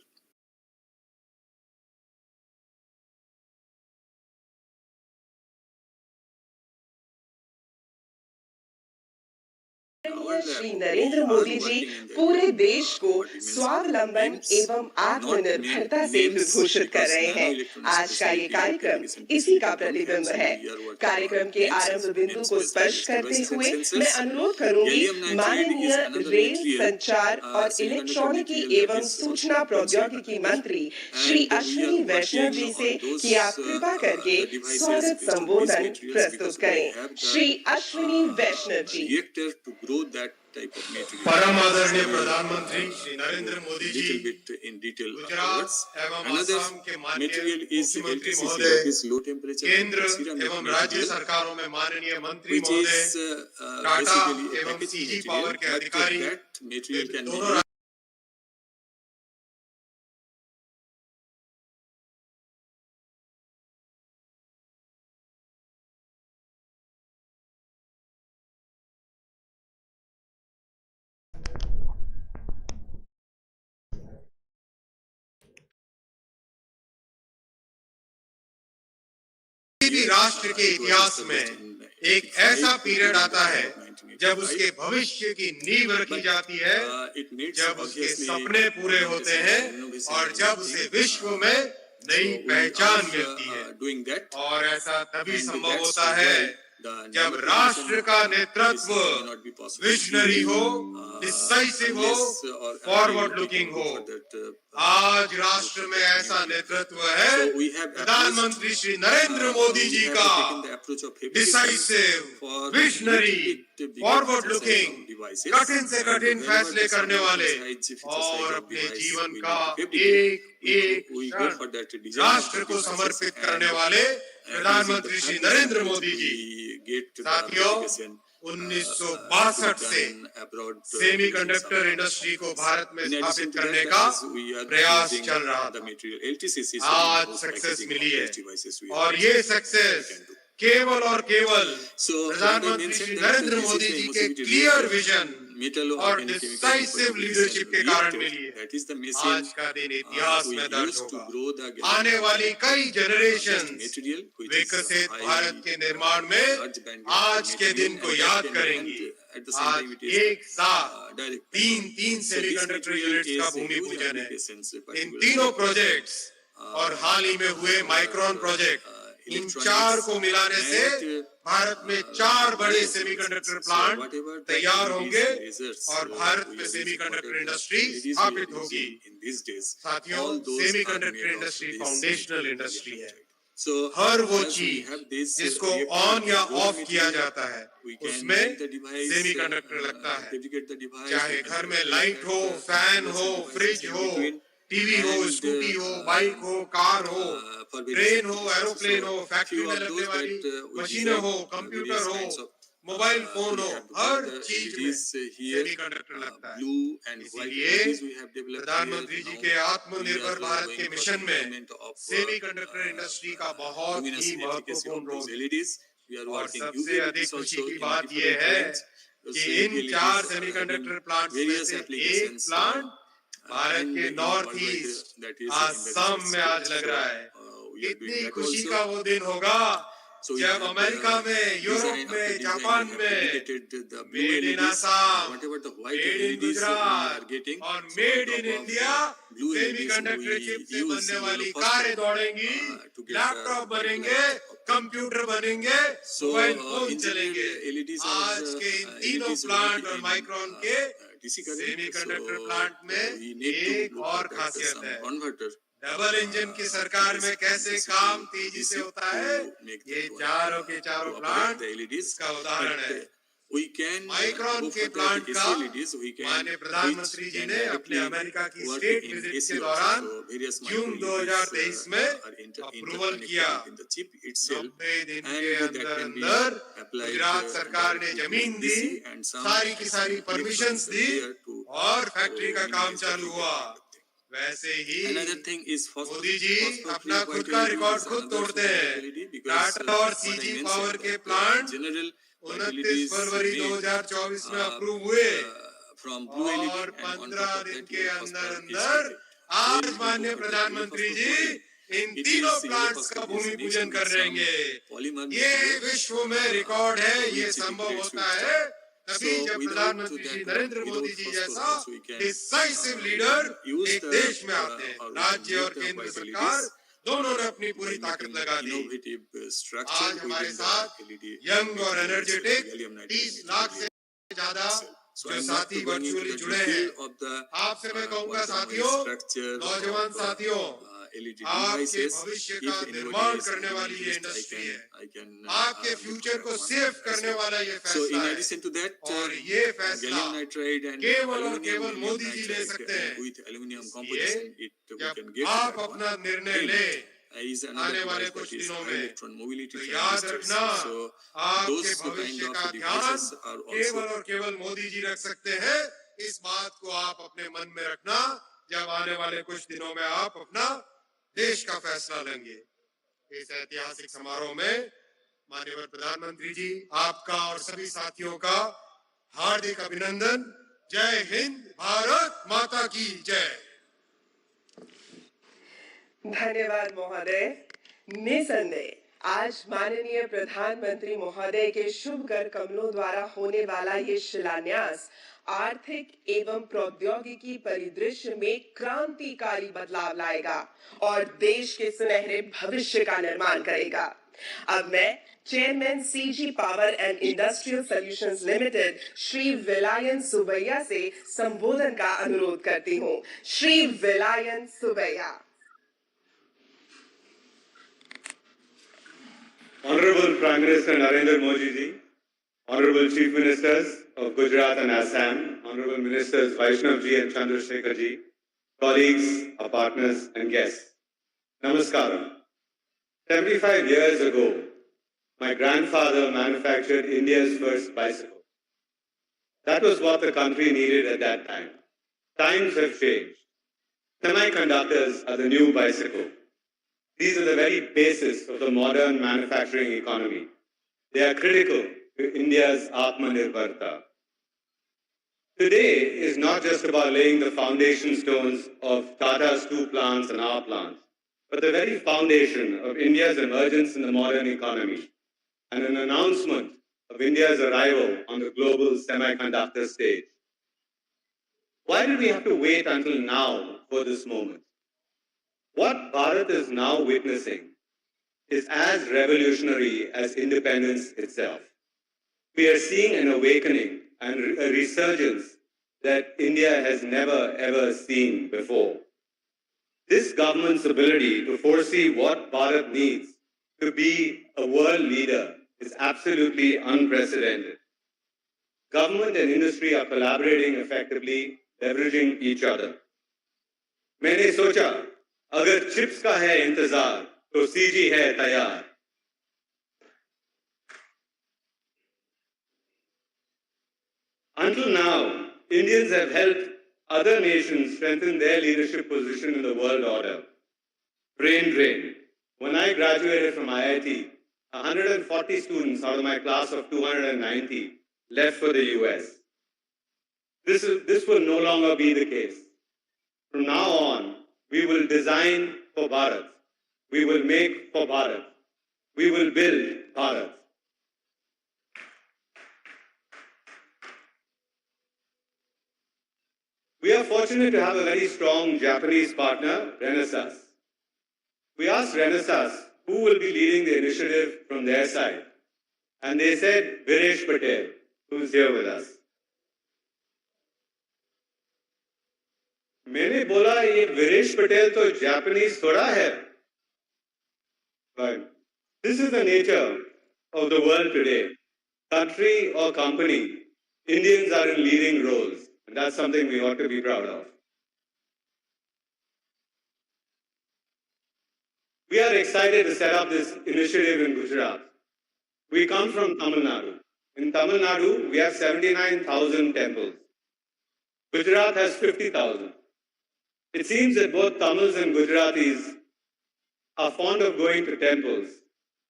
Speaker 7: Shri Narendra Modi जी पूरे देश को स्वावलंबन एवं आत्मनिर्भरता से विभूषित कर रहे हैं। आज का ये कार्यक्रम इसी का प्रतिबिंब है। कार्यक्रम के आरंभ बिंदु को स्पर्श करते हुए मैं अनुरोध करूंगी माननीय रेल, संचार और इलेक्ट्रॉनिकी एवं सूचना प्रौद्योगिकी मंत्री श्री अश्विनी वैष्णव जी से कि आप कृपा करके स्वागत संबोधन प्रस्तुत करें। श्री अश्विनी वैष्णव जी।
Speaker 8: परम आदरणीय प्रधानमंत्री श्री नरेंद्र मोदी जी,
Speaker 6: गुजरात
Speaker 8: एवं असम के माननीय मुख्यमंत्री महोदय, केंद्र एवं राज्य सरकारों में माननीय मंत्री महोदय, टाटा एवं सीजी पावर के अधिकारी, दोनों भी राष्ट्र के इतिहास में एक ऐसा पीरियड आता है जब उसके भविष्य की नींव रखी जाती है, जब उसके सपने पूरे होते हैं और जब उसे विश्व में नई पहचान मिलती है। और ऐसा तभी संभव होता है जब राष्ट्र का नेतृत्व विजनरी हो, डिसाइसिव हो, फॉरवर्ड लुकिंग हो। आज राष्ट्र में ऐसा नेतृत्व है प्रधानमंत्री श्री नरेंद्र मोदी जी का, डिसाइसिव, विजनरी, फॉरवर्ड लुकिंग, कठिन से कठिन फैसले करने वाले और अपने जीवन का एक एक क्षण राष्ट्र को समर्पित करने वाले प्रधानमंत्री श्री नरेंद्र मोदी जी। साथियों, 1962 से सेमीकंडक्टर इंडस्ट्री को भारत में स्थापित करने का प्रयास चल रहा था। आज सक्सेस मिली है और ये सक्सेस केवल और केवल प्रधानमंत्री श्री नरेंद्र मोदी जी के क्लियर विजन और डिसाइसिव लीडरशिप के कारण मिली है। आज का दिन इतिहास में दर्ज होगा। आने वाली कई जनरेशन विकसित भारत के निर्माण में आज के दिन को याद करेंगी। आज एक साथ तीन सेमीकंडक्टर यूनिट्स का भूमि पूजन है। इन तीनों प्रोजेक्ट्स और हाल ही में हुए माइक्रोन प्रोजेक्ट, इन चार को मिलाने से भारत में 4 बड़े सेमीकंडक्टर प्लांट तैयार होंगे और भारत में सेमीकंडक्टर इंडस्ट्री स्थापित होगी। साथियों, सेमीकंडक्टर इंडस्ट्री फाउंडेशनल इंडस्ट्री है। हर वो चीज जिसको ऑन या ऑफ किया जाता है उसमें सेमीकंडक्टर लगता है। चाहे घर में लाइट हो, फैन हो, फ्रिज हो, टीवी हो, स्कूटी हो, बाइक हो, कार हो, ट्रेन हो, एरोप्लेन हो, फैक्ट्री में लगने वाली मशीनें हो, कंप्यूटर हो, मोबाइल फोन हो, हर चीज में सेमीकंडक्टर लगता है। इसीलिए प्रधानमंत्री जी के आत्मनिर्भर भारत के मिशन में सेमीकंडक्टर इंडस्ट्री का बहुत ही महत्वपूर्ण रोल है। और सबसे अधिक खुशी की बात यह है कि इन 4 सेमीकंडक्टर प्लांट में से एक प्लांट भारत के नॉर्थ ईस्ट असम में आज लग रहा है। इतनी खुशी का वो दिन होगा जब अमेरिका में, यूरोप में, जापान में made in Assam, made in Gujarat और made in India semiconductor chip से बनने वाली कारें दौड़ेंगी, लैपटॉप बनेंगे, कंप्यूटर बनेंगे, मोबाइल फोन चलेंगे। आज के इन तीनों प्लांट और माइक्रोन के सेमीकंडक्टर प्लांट में एक और खासियत है। डबल इंजन की सरकार में कैसे काम तेजी से होता है, ये चारों के चारों प्लांट इसका उदाहरण है। माइक्रोन के प्लांट का माननीय प्रधानमंत्री जी ने अपने अमेरिका की स्टेट विजिट के दौरान जून 2023 में अप्रूवल किया। 90 दिन के अंदर गुजरात सरकार ने जमीन दी, सारी की सारी परमिशंस दी और फैक्ट्री का काम चालू हुआ। वैसे ही मोदी जी अपना खुद का रिकॉर्ड खुद तोड़ते हैं। टाटा और सीजी पावर के प्लांट 29 फरवरी 2024 में अप्रूव हुए और 15 दिन के अंदर अंदर आज माननीय प्रधानमंत्री जी इन तीनों प्लांट्स का भूमि पूजन कर रहेंगे। ये विश्व में रिकॉर्ड है। ये संभव होता है तभी जब प्रधानमंत्री श्री नरेंद्र मोदी जी जैसा डिसाइसिव लीडर एक देश में आते हैं। राज्य और केंद्र सरकार दोनों ने अपनी पूरी ताकत लगा दी। आज हमारे साथ यंग और एनर्जेटिक 30 लाख से ज्यादा जो साथी वर्चुअली जुड़े हैं। आपसे मैं कहूँगा साथियों, नौजवान साथियों, आपके भविष्य का निर्माण करने वाली ये इंडस्ट्री है। आपके फ्यूचर को सेव करने वाला ये फैसला है और ये फैसला केवल और केवल मोदी जी ले सकते हैं। जब आप अपना निर्णय ले आने वाले कुछ दिनों में, तो याद रखना आपके भविष्य का ध्यान केवल और केवल मोदी जी रख सकते हैं। इस बात को आप अपने मन में रखना जब आने वाले कुछ दिनों में आप अपना देश का फैसला लेंगे। इस ऐतिहासिक समारोह में माननीय प्रधानमंत्री जी, आपका और सभी साथियों का हार्दिक अभिनंदन। जय हिंद, भारत माता की जय।
Speaker 7: धन्यवाद महोदय। निसंदेह आज माननीय प्रधानमंत्री महोदय के शुभ कर कमलों द्वारा होने वाला ये शिलान्यास आर्थिक एवं प्रौद्योगिकी परिदृश्य में क्रांतिकारी बदलाव लाएगा और देश के सुनहरे भविष्य का निर्माण करेगा। अब मैं chairman CG power and industrial solutions limited Shri Vellayan Subbiah से संबोधन का अनुरोध करती हूँ। Shri Vellayan Subbaiah.
Speaker 9: Honourable Prime Minister Narendra Modi ji, Honourable Chief Ministers of Gujarat and Assam, Honourable Ministers Vaishnav ji and Chandrasekhar ji, colleagues, our partners and guests, Namaskaram. 75 years ago, my grandfather manufactured India's first bicycle. That was what the country needed at that time. Times have changed. Semiconductors are the new bicycle. These are the very basis of the modern manufacturing economy. They are critical to India's Atmanirbharta. Today is not just about laying the foundation stones of Tata's 2 plants and our plants, but the very foundation of India's emergence in the modern economy and an announcement of India's arrival on the global semiconductor stage. Why did we have to wait until now for this moment? What Bharat is now witnessing is as revolutionary as independence itself. We are seeing an awakening and a resurgence that India has never ever seen before. This government's ability to foresee what Bharat needs to be a world leader is absolutely unprecedented. Government and industry are collaborating effectively, leveraging each other. मैंने सोचा अगर chips का है इंतजार तो CG है तैयार. Until now, Indians have helped other nations strengthen their leadership position in the world order. Brain drain. When I graduated from IIT, 140 students out of my class of 290 left for the US. This will no longer be the case. From now on, we will design for Bharat. We will make for Bharat. We will build Bharat. We are fortunate to have a very strong Japanese partner, Renesas. We asked Renesas who will be leading the initiative from their side. And they said Viresh Patel, who is here with us. मैंने बोला ये विरेश पटेल तो Japanese थोड़ा है. But this is the nature of the world today. Country or company, Indians are in leading roles. And that's something we ought to be proud of. We are excited to set up this initiative in Gujarat. We come from Tamil Nadu. In Tamil Nadu, we have 79,000 temples. Gujarat has 50,000. It seems that both Tamils and Gujaratis are fond of going to temples.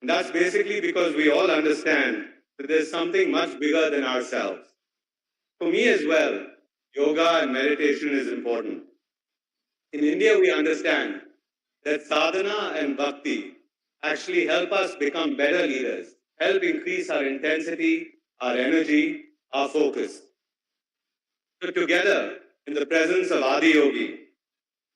Speaker 9: And that's basically because we all understand that there's something much bigger than ourselves. For me as well, yoga and meditation is important. In India, we understand that sadhana and bhakti actually help us become better leaders, help increase our intensity, our energy, our focus. So together, in the presence of Adi Yogi,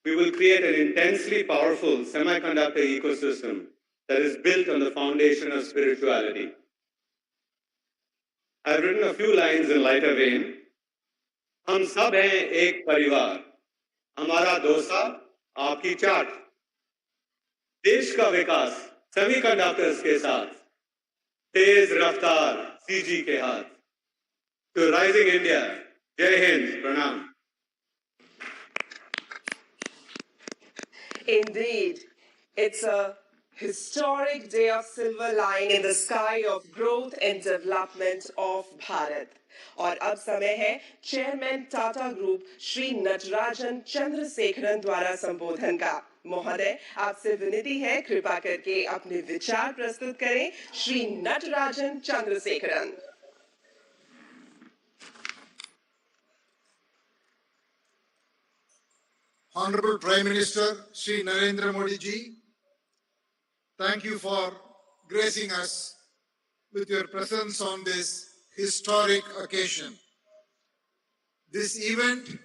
Speaker 9: we will create an intensely powerful semiconductor ecosystem that is built on the foundation of spirituality. I've written a few lines in lighter vein. हम सब हैं एक परिवार, हमारा डोसा आपकी चाट. देश का विकास semiconductors के साथ, तेज रफ्तार सीजी के हाथ. To rising India, जय हिंद, प्रणाम.
Speaker 7: Indeed, it's a historic day of silver line in the sky of growth and development of Bharat. और अब समय है चेयरमैन टाटा ग्रुप श्री नटराजन चंद्रशेखरन द्वारा संबोधन का. महोदय, आपसे विनती है कृपा करके अपने विचार प्रस्तुत करें. Shri Natarajan Chandrasekaran.
Speaker 10: Honourable Prime Minister Shri Narendra Modi ji, thank you for gracing us with your presence on this historic occasion. This event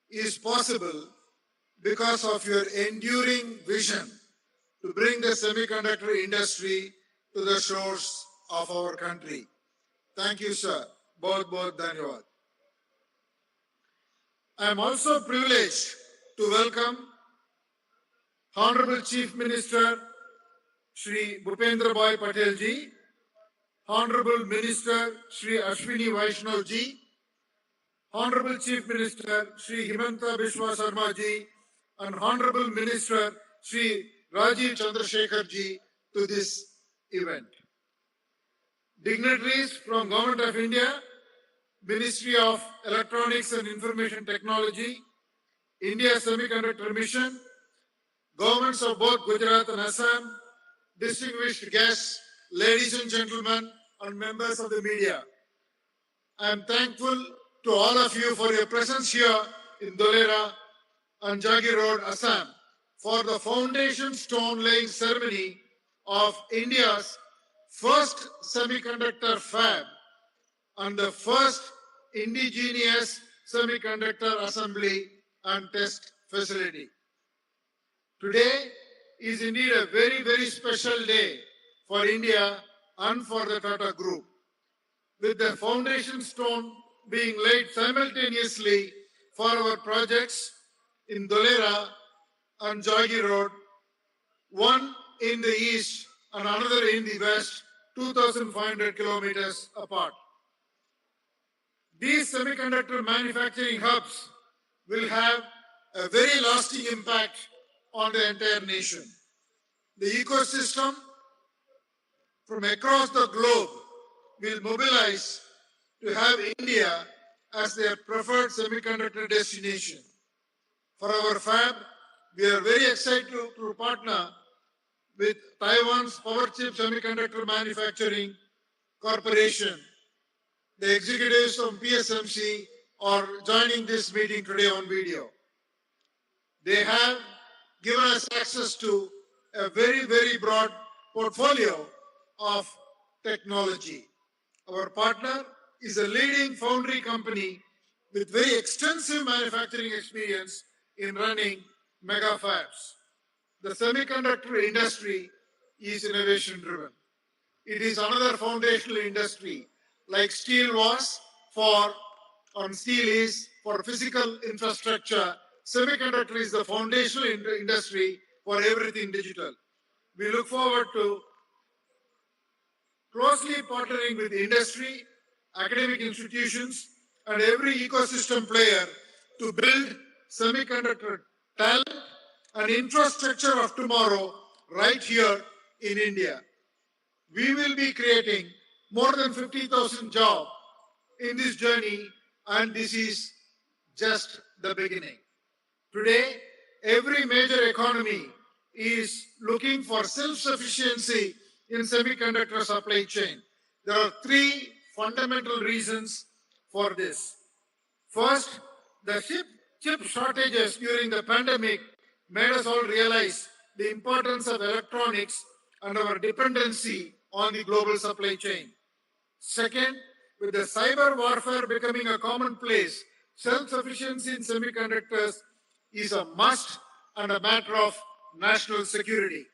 Speaker 10: is possible because of your enduring vision to bring the semiconductor industry to the shores of our country. Thank you, sir. Bahut dhanyawad. I am also privileged to welcome Honorable Chief Minister Shri Bhupendra Bhai Patel ji, Honorable Minister Shri Ashwini Vaishnav ji, Honorable Chief Minister Shri Himanta Biswa Sarma ji, and Honorable Minister Shri Rajiv Chandrasekhar ji to this event. Dignitaries from Government of India, Ministry of Electronics and Information Technology, India Semiconductor Mission, governments of both Gujarat and Assam, distinguished guests, ladies and gentlemen, and members of the media. I am thankful to all of you for your presence here in Dholera and Jagi Road, Assam, for the foundation stone laying ceremony of India's first semiconductor fab and the first indigenous semiconductor assembly and test facility. Today is indeed a very, very special day for India and for the Tata Group, with the foundation stone being laid simultaneously for our projects in Dholera and Jagi Road, one in the east and another in the west, 2,500 kilometers apart. These semiconductor manufacturing hubs will have a very lasting impact on the entire nation. The ecosystem from across the globe will mobilize to have India as their preferred semiconductor destination. For our fab, we are very excited to partner with Taiwan's Power Chip Semiconductor Manufacturing Corporation. The executives from PSMC are joining this meeting today on video. They have given us access to a very, very broad portfolio of technology. Our partner is a leading foundry company with very extensive manufacturing experience in running mega fabs. The semiconductor industry is innovation driven. It is another foundational industry, like steel was for, and steel is for physical infrastructure. Semiconductor is the foundational industry for everything digital. We look forward to closely partnering with industry, academic institutions, and every ecosystem player to build semiconductor talent and infrastructure of tomorrow right here in India. We will be creating more than 50,000 jobs in this journey, and this is just the beginning. Today, every major economy is looking for self-sufficiency in semiconductor supply chain. There are three fundamental reasons for this. First, the chip shortages during the pandemic made us all realize the importance of electronics and our dependency on the global supply chain. Second, with the cyber warfare becoming a commonplace, self-sufficiency in semiconductors is a must and a matter of national security.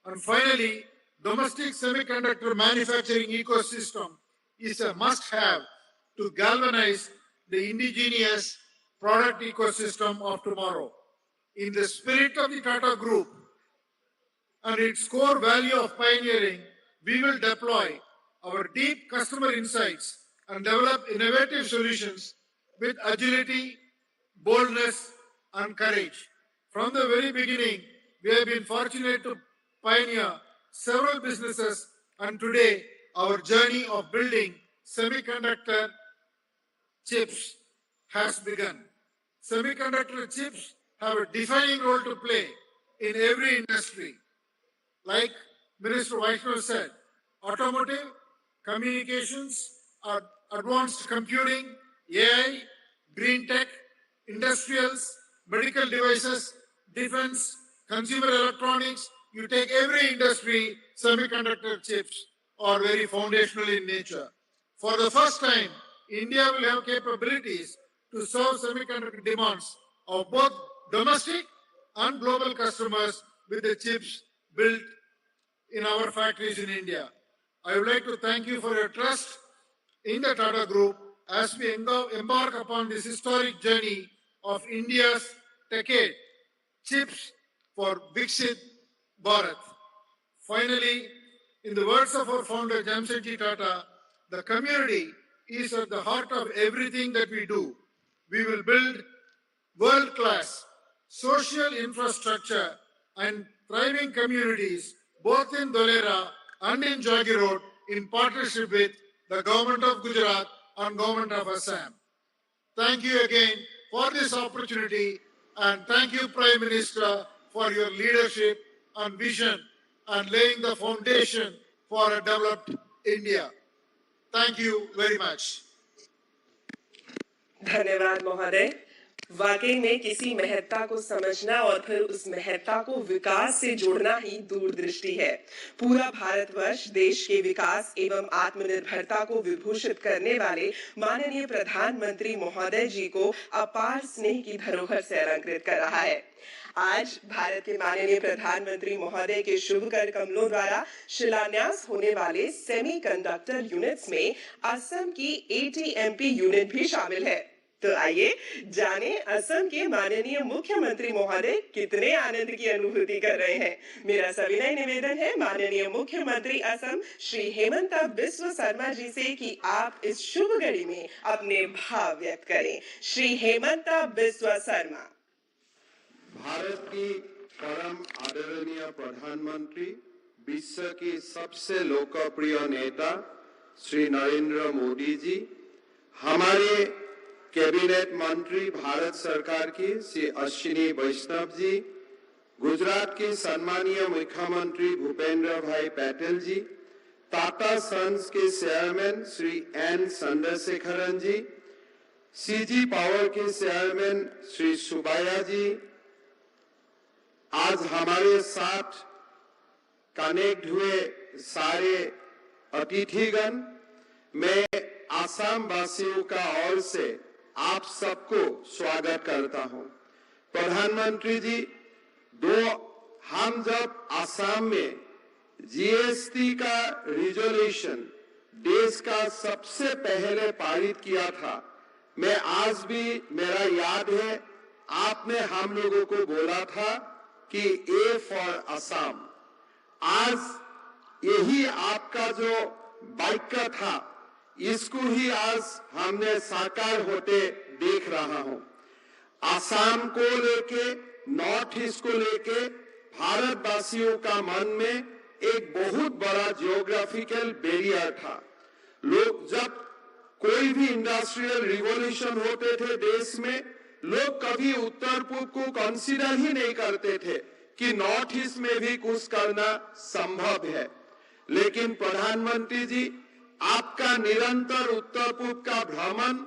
Speaker 10: And finally, domestic semiconductor manufacturing ecosystem is a must-have to galvanize the indigenous product ecosystem of tomorrow. In the spirit of the Tata Group and its core value of pioneering, we will deploy our deep customer insights and develop innovative solutions with agility, boldness, and courage. From the very beginning, we have been fortunate to pioneer several businesses, and today our journey of building semiconductor chips has begun. Semiconductor chips have a defining role to play in every industry. Like Minister Vaishnav said, automotive, communications, advanced computing, AI, green tech, industrials, medical devices, defense, consumer electronics, you take every industry, semiconductor chips are very foundational in nature. For the first time, India will have capabilities to serve semiconductor demands of both domestic and global customers with the chips built in our factories in India. I would like to thank you for your trust in the Tata Group as we embark upon this historic journey of India's decade, Chips for Viksit Bharat. Finally, in the words of our founder Jamsetji Tata, the community is at the heart of everything that we do. We will build world-class social infrastructure and thriving communities both in Dholera and in Jagi Road in partnership with the Government of Gujarat and Government of Assam. Thank you again for this opportunity and thank you Prime Minister for your leadership and vision and laying the foundation for a developed India. Thank you very much.
Speaker 7: धन्यवाद महोदय। वाकई में किसी महत्ता को समझना और फिर उस महत्ता को विकास से जोड़ना ही दूरदृष्टि है। पूरा भारतवर्ष देश के विकास एवं आत्मनिर्भरता को विभूषित करने वाले माननीय प्रधानमंत्री महोदय जी को अपार स्नेह की धरोहर से अलंकृत कर रहा है। आज भारत के माननीय प्रधानमंत्री महोदय के शुभ कर कमलों द्वारा शिलान्यास होने वाले सेमी कंडक्टर यूनिट्स में असम की ATMP यूनिट भी शामिल है। तो आइए जाने असम के माननीय मुख्यमंत्री महोदय कितने आनंद की अनुभूति कर रहे हैं। मेरा सविनय निवेदन है माननीय मुख्यमंत्री असम श्री हेमंता बिस्वा शर्मा जी से कि आप इस शुभ घड़ी में अपने भाव व्यक्त करें। श्री हेमंता बिस्वा शर्मा।
Speaker 11: भारत की परम आदरणीय प्रधानमंत्री, विश्व के सबसे लोकप्रिय नेता श्री नरेंद्र मोदी जी, हमारे कैबिनेट मंत्री भारत सरकार की श्री अश्विनी वैष्णव जी, गुजरात के सम्मानीय मुख्यमंत्री भूपेंद्र भाई पटेल जी, टाटा सन्स के चेयरमैन श्री एन चंद्रशेखरन जी, CG पावर के चेयरमैन श्री सुबाया जी, आज हमारे साथ कनेक्ट हुए सारे अतिथिगण, मैं आसाम वासियों का ओर से आप सबको स्वागत करता हूं। प्रधानमंत्री जी, हम जब आसाम में GST का रिजोल्यूशन देश का सबसे पहले पारित किया था, मैं आज भी मेरा याद है आपने हम लोगों को बोला था कि A फॉर असम। आज यही आपका जो वाक्य था, इसको ही आज हमने साकार होते देख रहा हूं। असम को लेके, नॉर्थ ईस्ट को लेके भारतवासियों का मन में एक बहुत बड़ा जियोग्राफिकल बैरियर था। लोग जब कोई भी इंडस्ट्रियल रिवॉल्यूशन होते थे देश में, लोग कभी उत्तर पूर्व को कंसीडर ही नहीं करते थे कि नॉर्थ ईस्ट में भी कुछ करना संभव है। लेकिन प्रधानमंत्री जी, आपका निरंतर उत्तर पूर्व का भ्रमण,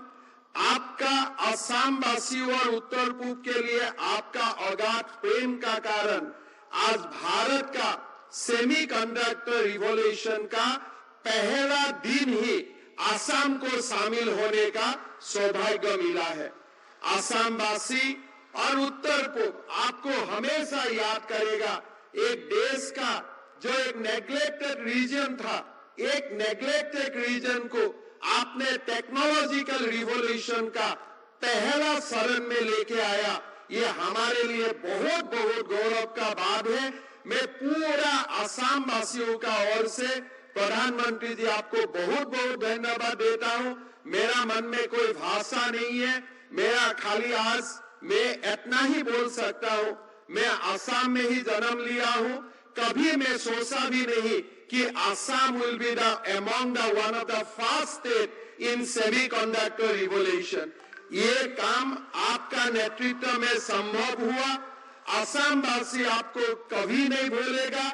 Speaker 11: आपका असम वासियों और उत्तर पूर्व के लिए आपका अगाध प्रेम का कारण आज भारत का सेमी कंडक्टर रिवॉल्यूशन का पहला दिन ही असम को शामिल होने का सौभाग्य मिला है। असम वासी और उत्तर पूर्व आपको हमेशा याद करेगा। एक देश का जो एक नेग्लेक्टेड रीजन था, एक नेग्लेक्टेड रीजन को आपने टेक्नोलॉजिकल रिवॉल्यूशन का पहला शरण में लेके आया। ये हमारे लिए बहुत बहुत गौरव का बात है। मैं पूरा असम वासियों का ओर से प्रधानमंत्री जी आपको बहुत बहुत धन्यवाद देता हूं। मेरा मन में कोई भाषा नहीं है, मेरा खाली आज मैं इतना ही बोल सकता हूं। मैं असम में ही जन्म लिया हूं, कभी मैं सोचा भी नहीं कि Assam will be the among the one of the first state in semiconductor revolution. ये काम आपका नेतृत्व में संभव हुआ। असम वासी आपको कभी नहीं भूलेगा।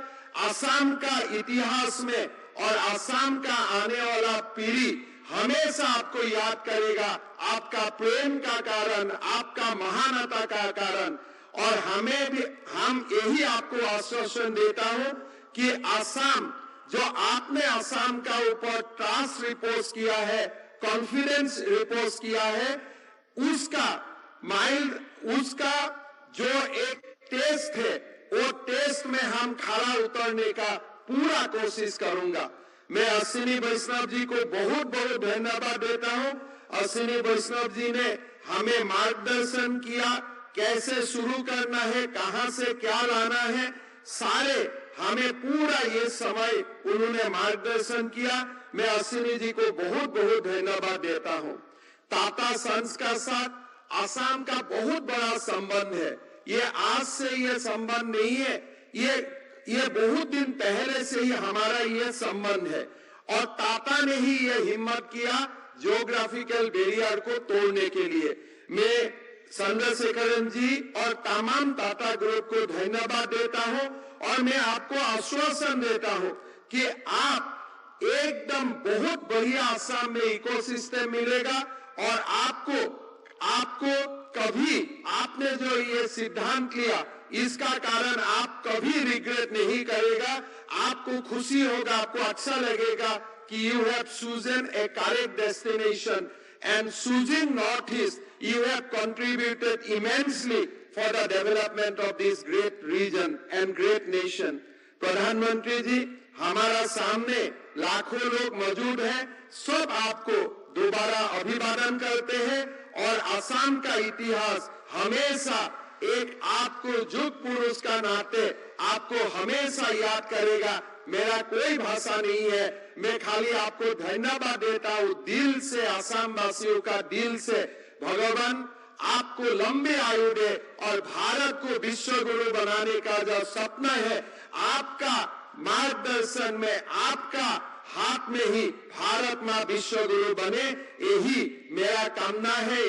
Speaker 11: असम का इतिहास में और असम का आने वाला पीढ़ी हमेशा आपको याद करेगा, आपका प्रेम का कारण, आपका महानता का कारण। और हमें भी, हम यही आपको आश्वासन देता हूं कि असम, जो आपने असम का ऊपर ट्रस्ट रिपोर्ट किया है, कॉन्फिडेंस रिपोर्ट किया है, उसका जो एक टेस्ट है, वो टेस्ट में हम खरा उतरने का पूरा कोशिश करूंगा। मैं अश्विनी वैष्णव जी को बहुत बहुत धन्यवाद देता हूं। अश्विनी वैष्णव जी ने हमें मार्गदर्शन किया, कैसे शुरू करना है, कहां से क्या लाना है, सारे हमें पूरा ये समय उन्होंने मार्गदर्शन किया। मैं अश्विनी जी को बहुत बहुत धन्यवाद देता हूं। टाटा सन्स का साथ आसाम का बहुत बड़ा संबंध है। ये आज से ये संबंध नहीं है, ये बहुत दिन पहले से ही हमारा ये संबंध है। और टाटा ने ही ये हिम्मत किया ज्योग्राफिकल बैरियर को तोड़ने के लिए। मैं चंद्रशेखरन जी और तमाम टाटा ग्रुप को धन्यवाद देता हूं और मैं आपको आश्वासन देता हूं कि आप एकदम बहुत बढ़िया आसाम में इकोसिस्टम मिलेगा और आपको कभी आपने जो ये सिद्धांत लिया इसका कारण आप कभी रिग्रेट नहीं करेगा। आपको खुशी होगा, आपको अच्छा लगेगा कि you have chosen A correct destination and choosing Northeast, you have contributed immensely for the development of this great region and great nation. प्रधानमंत्री जी, हमारा सामने लाखों लोग मौजूद हैं, सब आपको दोबारा अभिवादन करते हैं और असम का इतिहास हमेशा एक आपको युग पुरुष का नाते आपको हमेशा याद करेगा। मेरा कोई भाषा नहीं है, मैं खाली आपको धन्यवाद देता हूं दिल से, असम वासियों का दिल से। भगवान आपको लंबे आयु दे और भारत को विश्व गुरु बनाने का जो सपना है, आपका मार्गदर्शन में, आपका हाथ में ही भारत मां विश्व गुरु बने, यही मेरा कामना है,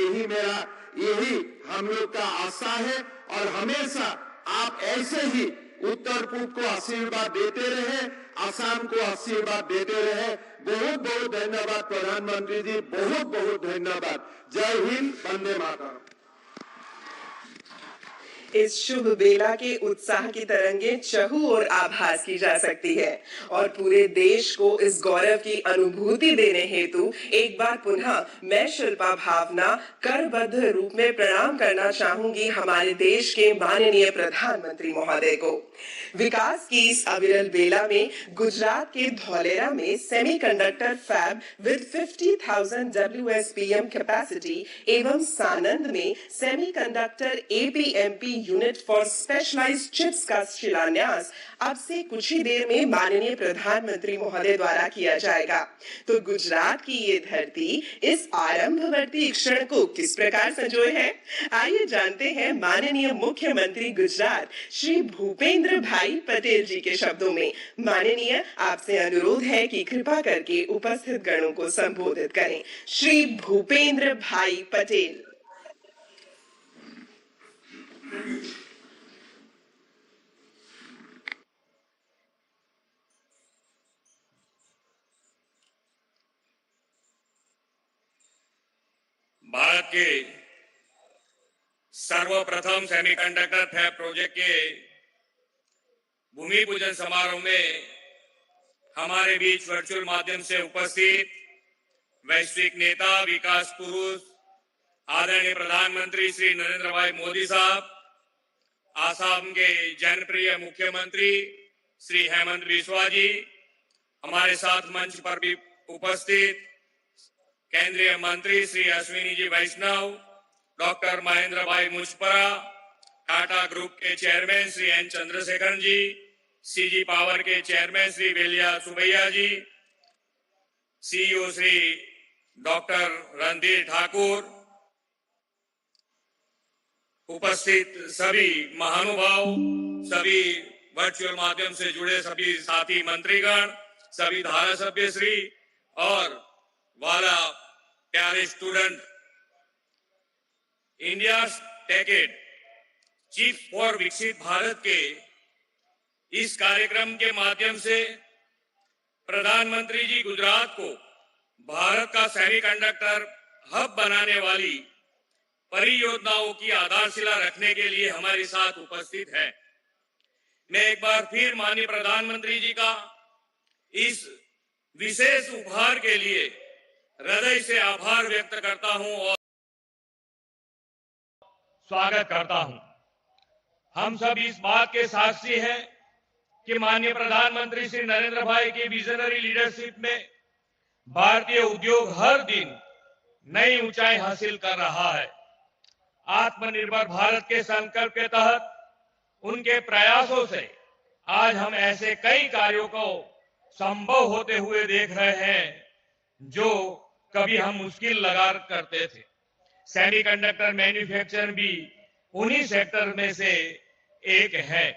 Speaker 11: यही हम लोग का आशा है। और हमेशा आप ऐसे ही उत्तर पूर्व को आशीर्वाद देते रहे, असम को आशीर्वाद देते रहे। बहुत बहुत धन्यवाद प्रधानमंत्री जी, बहुत बहुत धन्यवाद। जय हिंद, वंदे मातरम।
Speaker 7: इस शुभ बेला के उत्साह की तरंगे चहु और आभास की जा सकती है और पूरे देश को इस गौरव की अनुभूति देने हेतु एक बार पुनः मैं शिल्पा भावना करबद्ध रूप में प्रणाम करना चाहूंगी हमारे देश के माननीय प्रधानमंत्री महोदय को। विकास की इस अविरल बेला में गुजरात के धौलेरा में semiconductor fab with 50,000 WSPM capacity एवं सानंद में semiconductor APMP unit for specialised chips का शिलान्यास अब से कुछ ही देर में माननीय प्रधानमंत्री महोदय द्वारा किया जाएगा। तो गुजरात की ये धरती इस आरंभवर्ती क्षण को किस प्रकार संजोए है, आइए जानते हैं माननीय मुख्यमंत्री गुजरात श्री भूपेंद्र भाई पटेल जी के शब्दों में। माननीय, आपसे अनुरोध है कि कृपा करके उपस्थित गणों को संबोधित करें। श्री भूपेंद्र भाई पटेल।
Speaker 12: भारत के सर्वप्रथम सेमीकंडक्टर फैब प्रोजेक्ट के भूमि पूजन समारोह में हमारे बीच वर्चुअल माध्यम से उपस्थित वैश्विक नेता, विकास पुरुष, आदरणीय प्रधानमंत्री श्री नरेंद्र भाई मोदी साहब, आसाम के जनप्रिय मुख्यमंत्री श्री हेमंत बिस्वा जी, हमारे साथ मंच पर भी उपस्थित केंद्रीय मंत्री श्री अश्विनी जी वैष्णव, डॉक्टर महेंद्र भाई मुजपरा, टाटा ग्रुप के चेयरमैन श्री एन चंद्रशेखरन जी, सीजी पावर के चेयरमैन श्री वेलिया सुबैया जी, सीईओ श्री डॉक्टर रणधीर ठाकुर, उपस्थित सभी महानुभाव, सभी वर्चुअल माध्यम से जुड़े सभी साथी मंत्रीगण, सभी धारा सभ्य श्री और वाला प्यारे स्टूडेंट, इंडिया टेकेड चीफ फॉर विकसित भारत के इस कार्यक्रम के माध्यम से प्रधानमंत्री जी गुजरात को भारत का सेमीकंडक्टर हब बनाने वाली परियोजनाओं की आधारशिला रखने के लिए हमारे साथ उपस्थित है। मैं एक बार फिर माननीय प्रधानमंत्री जी का इस विशेष उपहार के लिए हृदय से आभार व्यक्त करता हूं और स्वागत करता हूं। हम सब इस बात के साक्षी हैं कि माननीय प्रधानमंत्री श्री नरेंद्र भाई की विजनरी लीडरशिप में भारतीय उद्योग हर दिन नई ऊंचाई हासिल कर रहा है। आत्मनिर्भर भारत के संकल्प के तहत उनके प्रयासों से आज हम ऐसे कई कार्यों को संभव होते हुए देख रहे हैं जो कभी हम मुश्किल लगा करते थे। सेमीकंडक्टर मैन्युफैक्चर भी उन्हीं सेक्टर में से एक है।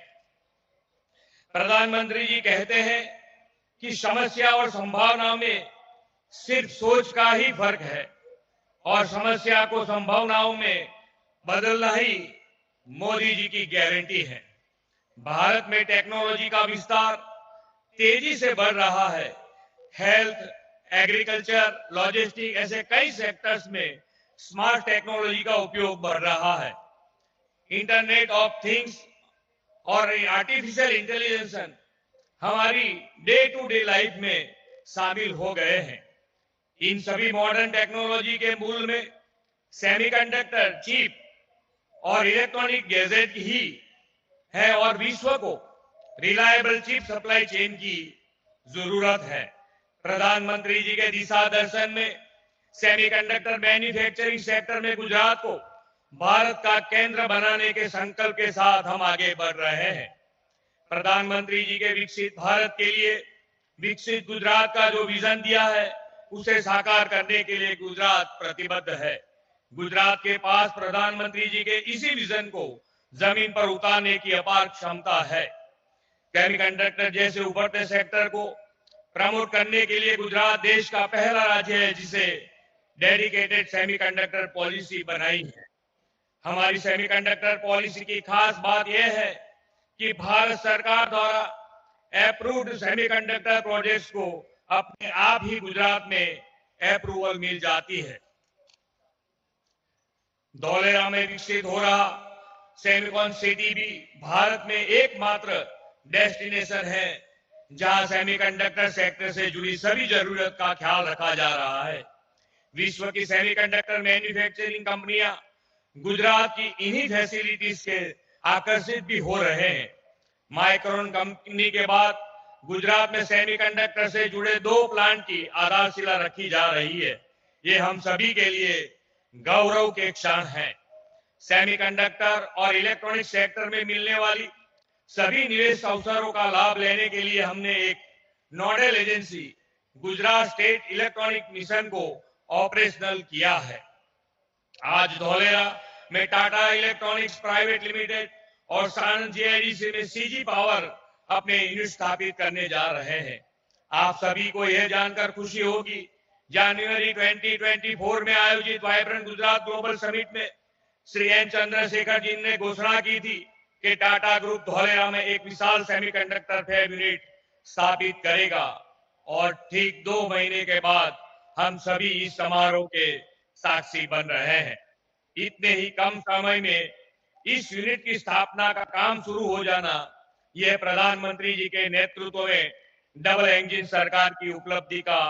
Speaker 12: प्रधानमंत्री जी कहते हैं कि समस्या और संभावना में सिर्फ सोच का ही फर्क है और समस्या को संभावनाओं में बदलना ही मोदी जी की गारंटी है। भारत में टेक्नोलॉजी का विस्तार तेजी से बढ़ रहा है। हेल्थ, एग्रीकल्चर, लॉजिस्टिक ऐसे कई सेक्टर्स में स्मार्ट टेक्नोलॉजी का उपयोग बढ़ रहा है। इंटरनेट ऑफ थिंग्स और आर्टिफिशियल इंटेलिजेंस हमारी डे टू डे लाइफ में शामिल हो गए हैं। इन सभी मॉडर्न टेक्नोलॉजी के मूल में सेमीकंडक्टर चिप और इलेक्ट्रॉनिक गैजेट ही है और विश्व को रिलायबल चिप सप्लाई चेन की जरूरत है। प्रधानमंत्री जी के दिशा दर्शन में सेमीकंडक्टर मैन्युफैक्चरिंग सेक्टर में गुजरात को भारत का केंद्र बनाने के संकल्प के साथ हम आगे बढ़ रहे हैं। प्रधानमंत्री जी के विकसित भारत के लिए विकसित गुजरात का जो विजन दिया है उसे साकार करने के लिए गुजरात प्रतिबद्ध है। गुजरात के पास प्रधानमंत्री जी के इसी विजन को जमीन पर उतारने की अपार क्षमता है। सेमीकंडक्टर जैसे उभरते सेक्टर को प्रमोट करने के लिए गुजरात देश का पहला राज्य है जिसे डेडिकेटेड सेमीकंडक्टर पॉलिसी बनाई है। हमारी सेमीकंडक्टर पॉलिसी की खास बात यह है कि भारत सरकार द्वारा अप्रूव्ड सेमीकंडक्टर प्रोजेक्ट्स को अपने आप ही गुजरात में अप्रूवल मिल जाती है। धौलेरा में विकसित हो रहा सेमीकॉन सिटी भी भारत में एकमात्र डेस्टिनेशन है जहां सेमीकंडक्टर सेक्टर से जुड़ी सभी जरूरत का ख्याल रखा जा रहा है। विश्व की सेमीकंडक्टर मैन्युफैक्चरिंग कंपनियां गुजरात की इन्हीं फैसिलिटीज से आकर्षित भी हो रहे हैं। माइक्रोन कंपनी के बाद गुजरात में सेमीकंडक्टर से जुड़े 2 प्लांट की आधारशिला रखी जा रही है। ये हम सभी के लिए गौरव के क्षण है। सेमीकंडक्टर और इलेक्ट्रॉनिक सेक्टर में मिलने वाली सभी निवेश अवसरों का लाभ लेने के लिए हमने एक nodal agency Gujarat state electronic mission को ऑपरेशनल किया है। आज धौलेरा में टाटा इलेक्ट्रॉनिक्स प्राइवेट लिमिटेड और सानंद जीआईडीसी में सीजी पावर अपने यूनिट स्थापित करने जा रहे हैं। आप सभी को यह जानकर खुशी होगी, जनवरी 2024 में आयोजित वाइब्रेंट गुजरात ग्लोबल समिट में श्री एन चंद्रशेखर जी ने घोषणा की थी कि टाटा ग्रुप धौलेरा में एक विशाल सेमीकंडक्टर फैब यूनिट स्थापित करेगा और ठीक 2 महीने के बाद हम सभी इस समारोह के साक्षी बन रहे हैं। इतने ही कम समय में इस यूनिट की स्थापना का काम शुरू हो जाना यह प्रधानमंत्री जी के नेतृत्व में डबल इंजन सरकार की उपलब्धि का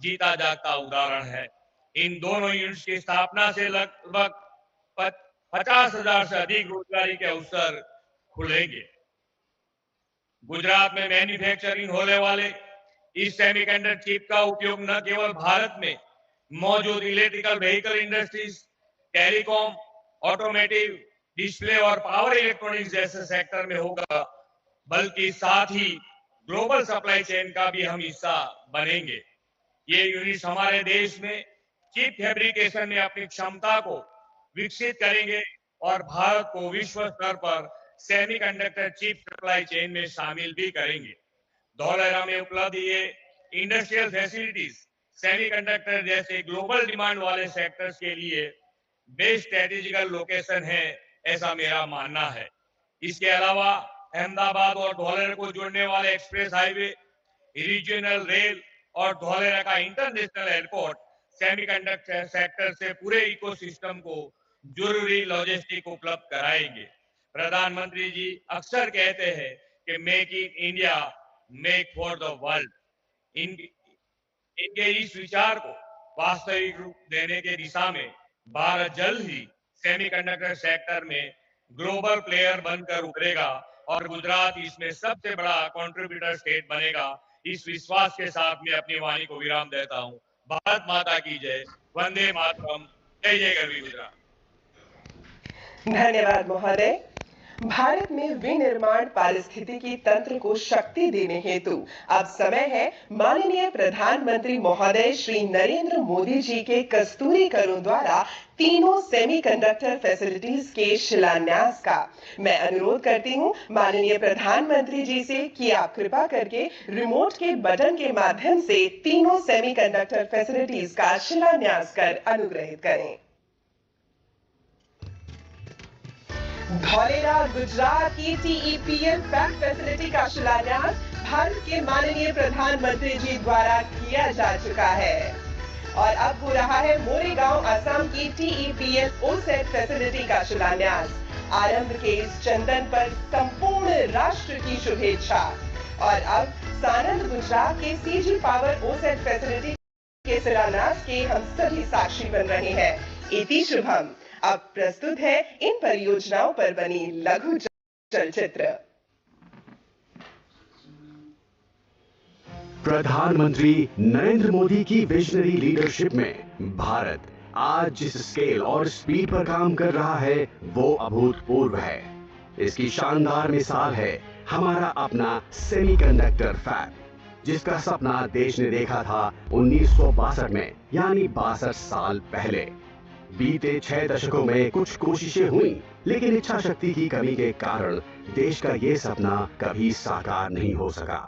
Speaker 12: जीता जागता उदाहरण है। इन दोनों यूनिट्स की स्थापना से लगभग 50,000 से अधिक रोजगारी के अवसर खुलेंगे। गुजरात में मैन्युफैक्चरिंग होने वाले इस सेमीकंडक्टर चिप का उपयोग न केवल भारत में मौजूद electrical vehicle industries, telecom, automotive, display और पावर इलेक्ट्रॉनिक्स जैसे सेक्टर में होगा, बल्कि साथ ही ग्लोबल सप्लाई चेन का भी हम हिस्सा बनेंगे। ये यूनिट्स हमारे देश में चिप फैब्रिकेशन में अपनी क्षमता को विकसित करेंगे और भारत को विश्व स्तर पर सेमीकंडक्टर चिप सप्लाई चेन में शामिल भी करेंगे। धौलेरा में उपलब्ध ये इंडस्ट्रियल फैसिलिटीज सेमीकंडक्टर जैसे ग्लोबल डिमांड वाले सेक्टर्स के लिए बेस्ट स्ट्रेटेजिकल लोकेशन है, ऐसा मेरा मानना है। इसके अलावा अहमदाबाद और धौलेरा को जोड़ने वाले एक्सप्रेस हाईवे, रीजनल रेल और धौलेरा का इंटरनेशनल एयरपोर्ट सेमीकंडक्टर सेक्टर से पूरे इकोसिस्टम को जरूरी लॉजिस्टिक उपलब्ध कराएंगे। प्रधानमंत्री जी अक्सर कहते हैं कि make in India, make for the world. इनके इस विचार को वास्तविक रूप देने के दिशा में भारत जल्द ही सेमीकंडक्टर सेक्टर में ग्लोबल प्लेयर बनकर उभरेगा, और गुजरात इसमें सबसे बड़ा कंट्रीब्यूटर स्टेट बनेगा। इस विश्वास के साथ मैं अपनी वाणी को विराम देता हूँ। भारत माता की जय, वंदे मातरम, जय जय गरवी गुजरात।
Speaker 7: धन्यवाद महोदय। भारत में विनिर्माण पारिस्थितिकी तंत्र को शक्ति देने हेतु अब समय है माननीय प्रधानमंत्री महोदय श्री नरेंद्र मोदी जी के कस्तूरी करों द्वारा तीनों सेमीकंडक्टर फैसिलिटीज के शिलान्यास का। मैं अनुरोध करती हूं माननीय प्रधानमंत्री जी से कि आप कृपा करके रिमोट के बटन के माध्यम से तीनों सेमीकंडक्टर फैसिलिटीज का शिलान्यास कर अनुग्रहित करें। धौलेरा गुजरात की टीईपीएल फैक्ट फैसिलिटी का शिलान्यास भारत के माननीय प्रधानमंत्री जी द्वारा किया जा चुका है और अब हो रहा है मोरेगांव असम की टीईपीएल ओसेट फैसिलिटी का शिलान्यास। आरंभ के इस चंदन पर संपूर्ण राष्ट्र की शुभेच्छा। और अब सानंद गुजरात के सीजी पावर ओसेट फैसिलिटी के शिलान्यास के हम सभी साक्षी बन रहे हैं। इति शुभम। अब प्रस्तुत है इन परियोजनाओं पर बनी लघु चलचित्र।
Speaker 13: प्रधानमंत्री नरेंद्र मोदी की विजनरी लीडरशिप में भारत आज जिस स्केल और स्पीड पर काम कर रहा है वो अभूतपूर्व है। इसकी शानदार मिसाल है हमारा अपना सेमीकंडक्टर फैब, जिसका सपना देश ने देखा था 1962 में, यानी 62 साल पहले। बीते 6 दशकों में कुछ कोशिशें हुई, लेकिन इच्छा शक्ति की कमी के कारण देश का ये सपना कभी साकार नहीं हो सका।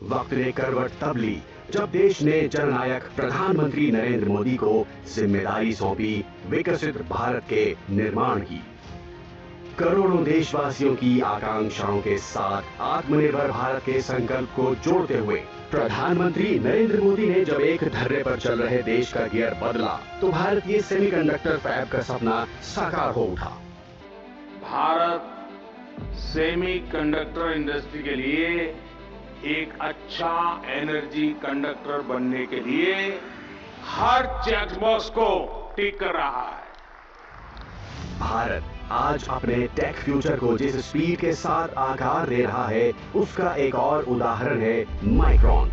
Speaker 13: वक्त ने करवट तब ली जब देश ने जननायक प्रधानमंत्री नरेंद्र मोदी को जिम्मेदारी सौंपी विकसित भारत के निर्माण की। करोड़ों देशवासियों की आकांक्षाओं के साथ आत्मनिर्भर भारत के संकल्प को जोड़ते हुए प्रधानमंत्री नरेंद्र मोदी ने जब एक धर्रे पर चल रहे देश का गियर बदला तो भारतीय सेमीकंडक्टर फैब का सपना साकार हो उठा।
Speaker 11: भारत सेमीकंडक्टर इंडस्ट्री के लिए एक अच्छा एनर्जी कंडक्टर बनने के लिए हर चेकबॉक्स को टिक कर रहा है।
Speaker 13: भारत आज अपने टेक फ्यूचर को जिस स्पीड के साथ आकार दे रहा है उसका एक और उदाहरण है माइक्रोन।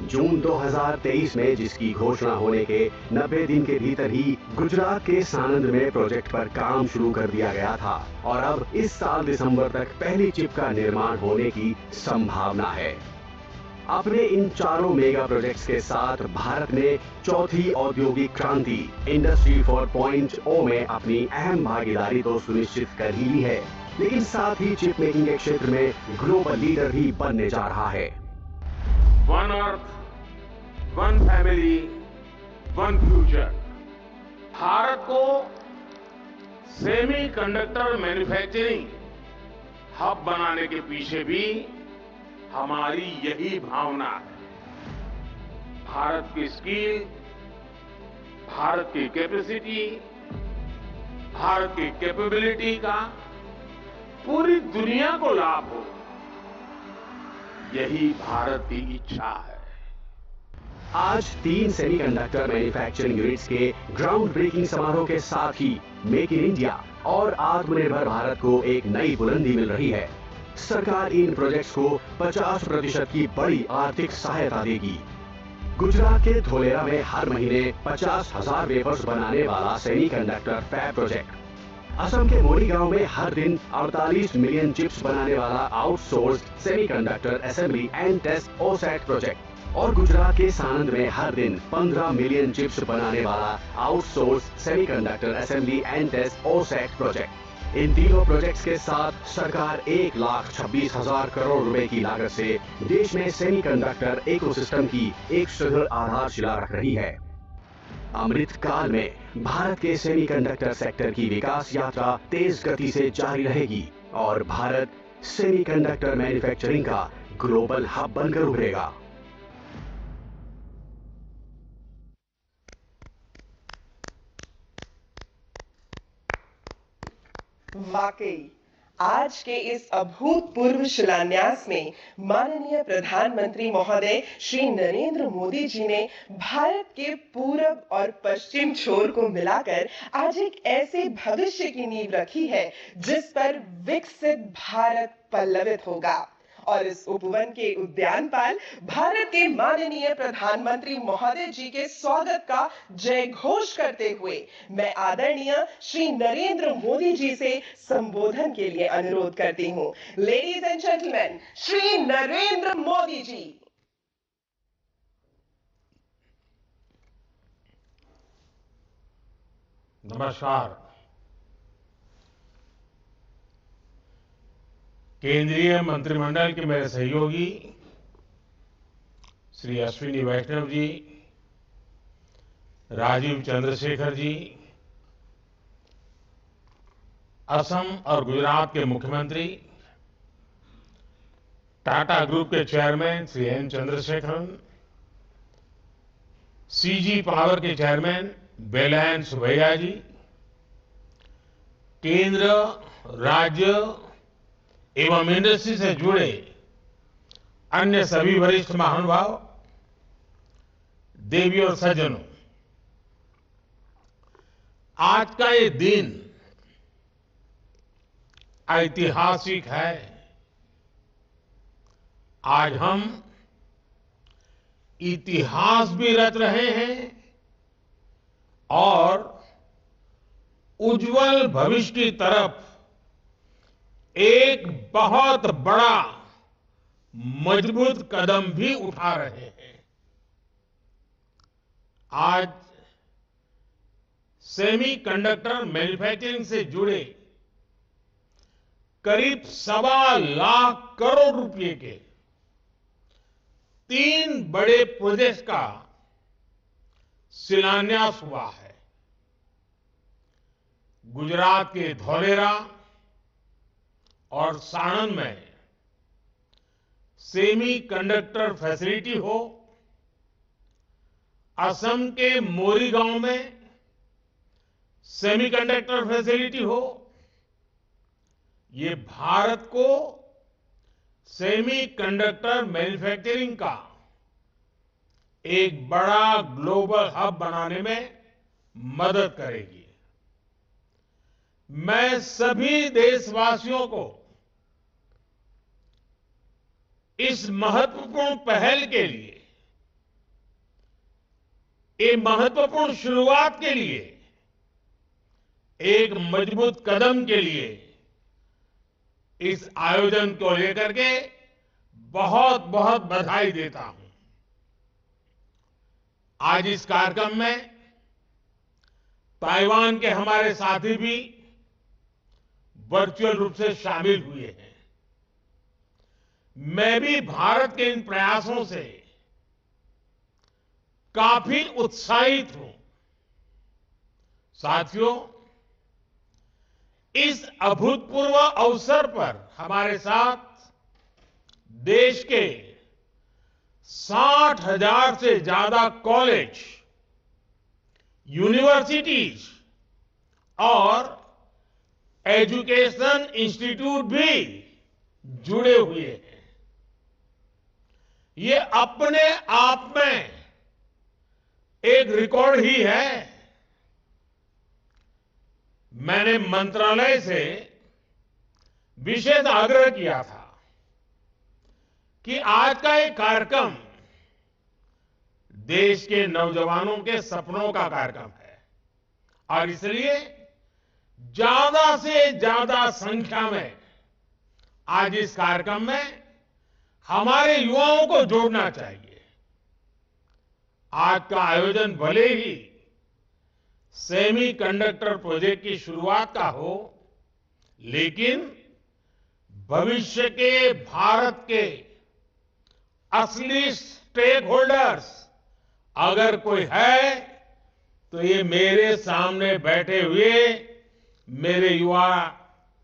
Speaker 13: जून 2023 में जिसकी घोषणा होने के 90 दिन के भीतर ही गुजरात के सानंद में प्रोजेक्ट पर काम शुरू कर दिया गया था और अब इस साल दिसंबर तक पहली चिप का निर्माण होने की संभावना है। अपने इन चारों मेगा प्रोजेक्ट्स के साथ भारत ने चौथी औद्योगिक क्रांति इंडस्ट्री 4.0 में अपनी अहम भागीदारी तो सुनिश्चित कर ही ली है, लेकिन साथ ही चिप मेकिंग के क्षेत्र में ग्लोबल लीडर भी बनने जा रहा है।
Speaker 11: One earth, one family, one future. Bharat को सेमीकंडक्टर मैन्युफैक्चरिंग हब बनाने के पीछे भी हमारी यही भावना है। भारत की स्किल, भारत की कैपेसिटी, भारत की कैपेबिलिटी का पूरी दुनिया को लाभ हो, यही भारत की इच्छा है।
Speaker 13: आज 3 सेमीकंडक्टर मैन्युफैक्चरिंग यूनिट्स के ग्राउंड ब्रेकिंग समारोह के साथ ही मेक इन इंडिया और आत्मनिर्भर भारत को एक नई बुलंदी मिल रही है। सरकार इन प्रोजेक्ट्स को 50% की बड़ी आर्थिक सहायता देगी। गुजरात के धोलेरा में हर महीने 50,000 वेफर्स बनाने वाला सेमीकंडक्टर फैब प्रोजेक्ट, असम के मोरीगांव में हर दिन 48 मिलियन चिप्स बनाने वाला outsourced semiconductor assembly and test OSAT project और गुजरात के सानंद में हर दिन 15 मिलियन चिप्स बनाने वाला outsourced semiconductor assembly and test OSAT project. इन तीनों प्रोजेक्ट्स के साथ सरकार 1,26,000 करोड़ रुपए की लागत से देश में सेमीकंडक्टर इकोसिस्टम की एक सुदृढ़ आधारशिला रख रही है। अमृत काल में भारत के सेमीकंडक्टर सेक्टर की विकास यात्रा तेज गति से जारी रहेगी और भारत सेमीकंडक्टर मैन्युफैक्चरिंग का ग्लोबल हब बनकर उभरेगा।
Speaker 7: वाकई आज के इस अभूतपूर्व शिलान्यास में माननीय प्रधानमंत्री महोदय श्री नरेंद्र मोदी जी ने भारत के पूरब और पश्चिम छोर को मिलाकर आज एक ऐसे भविष्य की नींव रखी है जिस पर विकसित भारत पल्लवित होगा। और इस उपवन के उद्यानपाल भारत के माननीय प्रधानमंत्री महोदय जी के स्वागत का जय घोष करते हुए मैं आदरणीय श्री नरेंद्र मोदी जी से संबोधन के लिए अनुरोध करती हूं। Ladies and gentleman, Shri Narendra Modi ji.
Speaker 14: नमस्कार। केंद्रीय मंत्रिमंडल के मेरे सहयोगी श्री अश्विनी वैष्णव जी, राजीव चंद्रशेखर जी, असम और गुजरात के मुख्यमंत्री, टाटा ग्रुप के chairman Shri N Chandrasekaran, CG power के चेयरमैन बेलायन सुबैया जी, केंद्र, राज्य एवं इंडस्ट्री से जुड़े अन्य सभी वरिष्ठ महानुभाव, देवी और सज्जनों, आज का ये दिन ऐतिहासिक है। आज हम इतिहास भी रच रहे हैं और उज्जवल भविष्य की तरफ एक बहुत बड़ा मजबूत कदम भी उठा रहे हैं। आज सेमी कंडक्टर मैन्युफैक्चरिंग से जुड़े करीब 1.25 करोड़ रुपए के 3 बड़े प्रोजेक्ट्स का शिलान्यास हुआ है। गुजरात के धौलेरा और साणंद में सेमी कंडक्टर फैसिलिटी हो, असम के मोरीगांव में सेमीकंडक्टर फैसिलिटी हो, ये भारत को सेमीकंडक्टर मैन्युफैक्चरिंग का एक बड़ा ग्लोबल हब बनाने में मदद करेगी। मैं सभी देशवासियों को इस महत्वपूर्ण पहल के लिए, एक महत्वपूर्ण शुरुआत के लिए, एक मजबूत कदम के लिए इस आयोजन को लेकर के बहुत बहुत बधाई देता हूं। आज इस कार्यक्रम में ताइवान के हमारे साथी भी वर्चुअल रूप से शामिल हुए हैं। मैं भी भारत के इन प्रयासों से काफी उत्साहित हूं। साथियों, इस अभूतपूर्व अवसर पर हमारे साथ देश के 60,000 से ज्यादा कॉलेज, यूनिवर्सिटीज और एजुकेशन इंस्टीट्यूट भी जुड़े हुए हैं। ये अपने आप में एक रिकॉर्ड ही है। मैंने मंत्रालय से विशेष आग्रह किया था कि आज का ये कार्यक्रम देश के नौजवानों के सपनों का कार्यक्रम है और इसलिए ज्यादा से ज्यादा संख्या में आज इस कार्यक्रम में हमारे युवाओं को जोड़ना चाहिए। आज का आयोजन भले ही सेमी कंडक्टर प्रोजेक्ट की शुरुआत का हो, लेकिन भविष्य के भारत के असली स्टेक होल्डर्स अगर कोई है तो ये मेरे सामने बैठे हुए मेरे युवा,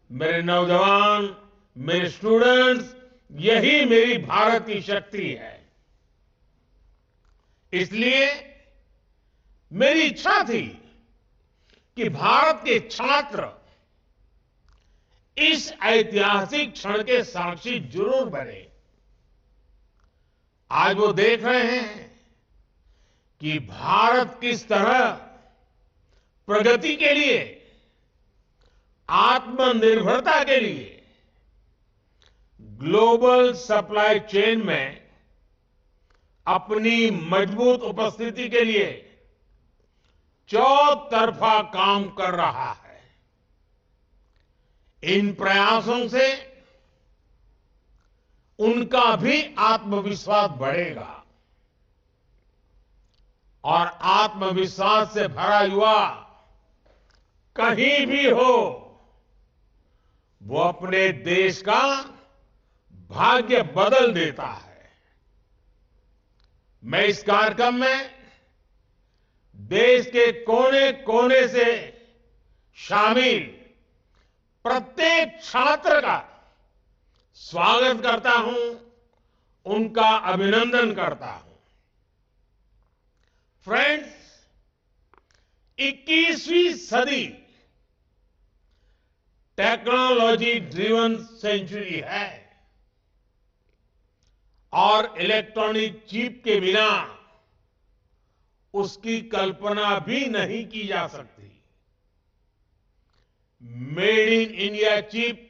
Speaker 14: मेरे नौजवान, मेरे स्टूडेंट्स, यही मेरी भारत की शक्ति है। इसलिए मेरी इच्छा थी कि भारत के छात्र इस ऐतिहासिक क्षण के साक्षी जरूर बने। आज वो देख रहे हैं कि भारत किस तरह प्रगति के लिए, आत्मनिर्भरता के लिए ग्लोबल सप्लाई चेन में अपनी मजबूत उपस्थिति के लिए चौतरफा काम कर रहा है। इन प्रयासों से उनका भी आत्मविश्वास बढ़ेगा और आत्मविश्वास से भरा युवा कहीं भी हो, वो अपने देश का भाग्य बदल देता है। मैं इस कार्यक्रम में देश के कोने कोने से शामिल प्रत्येक छात्र का स्वागत करता हूं, उनका अभिनंदन करता हूं। फ्रेंड्स, 21वीं सदी टेक्नोलॉजी ड्रिवन सेंचुरी है और इलेक्ट्रॉनिक चिप के बिना उसकी कल्पना भी नहीं की जा सकती। Made in India chip,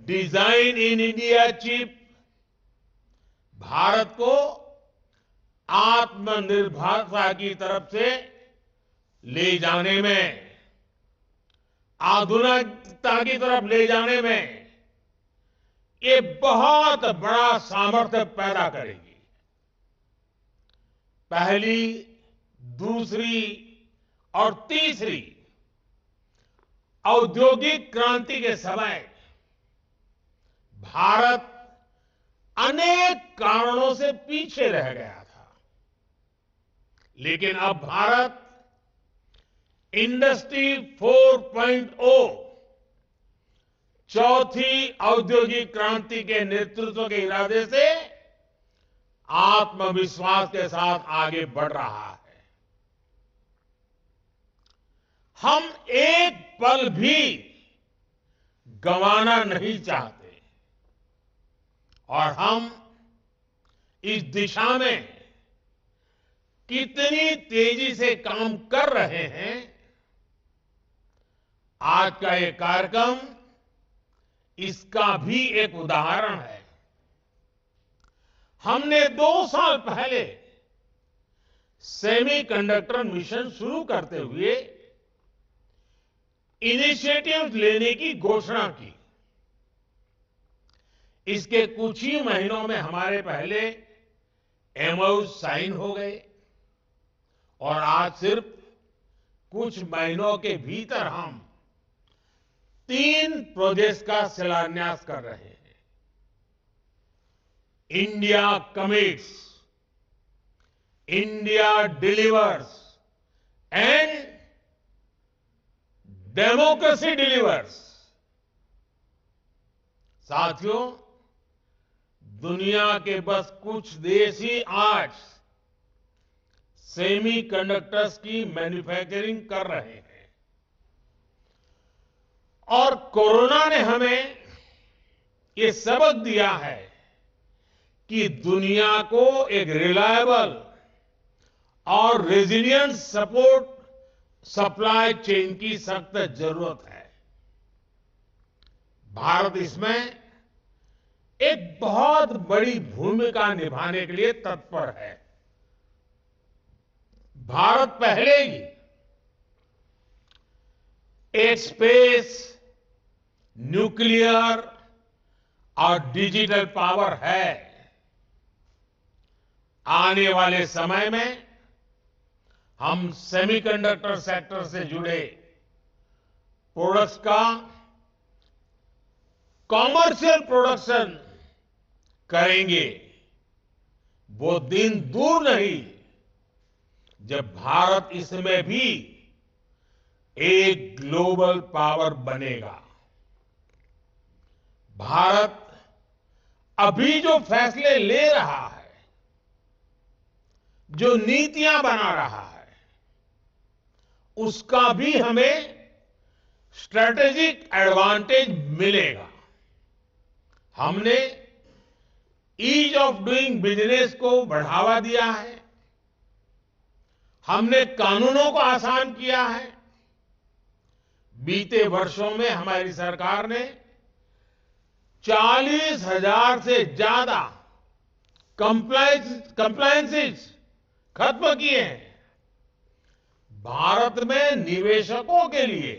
Speaker 14: design in India chip Bharat को आत्मनिर्भरता की तरफ से ले जाने में, आधुनिकता की तरफ ले जाने में ये बहुत बड़ा सामर्थ्य पैदा करेगी। पहली, दूसरी और तीसरी औद्योगिक क्रांति के समय भारत अनेक कारणों से पीछे रह गया था, लेकिन अब भारत इंडस्ट्री 4.0 चौथी औद्योगिक क्रांति के नेतृत्व के इरादे से आत्मविश्वास के साथ आगे बढ़ रहा है। हम एक पल भी गंवाना नहीं चाहते और हम इस दिशा में कितनी तेजी से काम कर रहे हैं, आज का ये कार्यक्रम इसका भी एक उदाहरण है। हमने 2 साल पहले सेमीकंडक्टर मिशन शुरू करते हुए इनिशिएटिव लेने की घोषणा की। इसके कुछ ही महीनों में हमारे पहले एमओयू साइन हो गए और आज सिर्फ कुछ महीनों के भीतर हम 3 प्रोजेक्ट्स का शिलान्यास कर रहे हैं। India commits, India delivers and democracy delivers. साथियों, दुनिया के बस कुछ देश ही आज सेमीकंडक्टर्स की मैन्युफैक्चरिंग कर रहे हैं और कोरोना ने हमें ये सबक दिया है कि दुनिया को एक रिलायबल और रेजिलियंट सपोर्ट सप्लाई चेन की सख्त जरूरत है। भारत इसमें एक बहुत बड़ी भूमिका निभाने के लिए तत्पर है। भारत पहले ही एक स्पेस, न्यूक्लियर और डिजिटल पावर है। आने वाले समय में हम सेमीकंडक्टर सेक्टर से जुड़े प्रोडक्ट्स का कॉमर्शियल प्रोडक्शन करेंगे। वो दिन दूर नहीं जब भारत इसमें भी एक ग्लोबल पावर बनेगा। भारत अभी जो फैसले ले रहा है, जो नीतियां बना रहा है, उसका भी हमें स्ट्रेटेजिक एडवांटेज मिलेगा। हमने ईज ऑफ डूइंग बिजनेस को बढ़ावा दिया है, हमने कानूनों को आसान किया है। बीते वर्षों में हमारी सरकार ने 40,000 से ज्यादा कंप्लायंसेस खत्म किए हैं। भारत में निवेशकों के लिए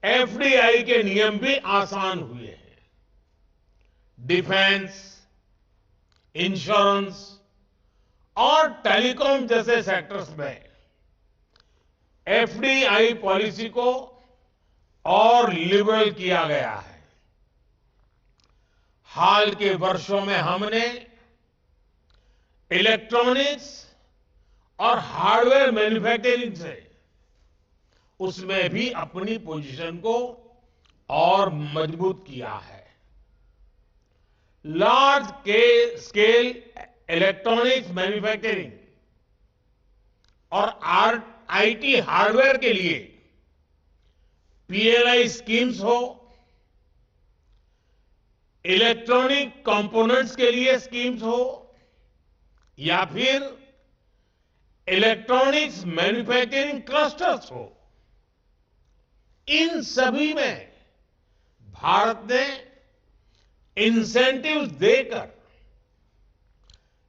Speaker 14: एफडीआई के नियम भी आसान हुए हैं। डिफेंस, इंश्योरेंस और टेलीकॉम जैसे सेक्टर्स में एफडीआई पॉलिसी को और लिबरल किया गया है। हाल के वर्षों में हमने इलेक्ट्रॉनिक्स और हार्डवेयर मैन्युफैक्चरिंग से उसमें भी अपनी पोजीशन को और मजबूत किया है। लार्ज स्केल इलेक्ट्रॉनिक्स मैन्युफैक्चरिंग और आईटी हार्डवेयर के लिए पीएलआई स्कीम्स हो, इलेक्ट्रॉनिक कंपोनेंट्स के लिए स्कीम्स हो, या फिर इलेक्ट्रॉनिक्स मैन्युफैक्चरिंग क्लस्टर्स हो, इन सभी में भारत ने इंसेंटिव्स देकर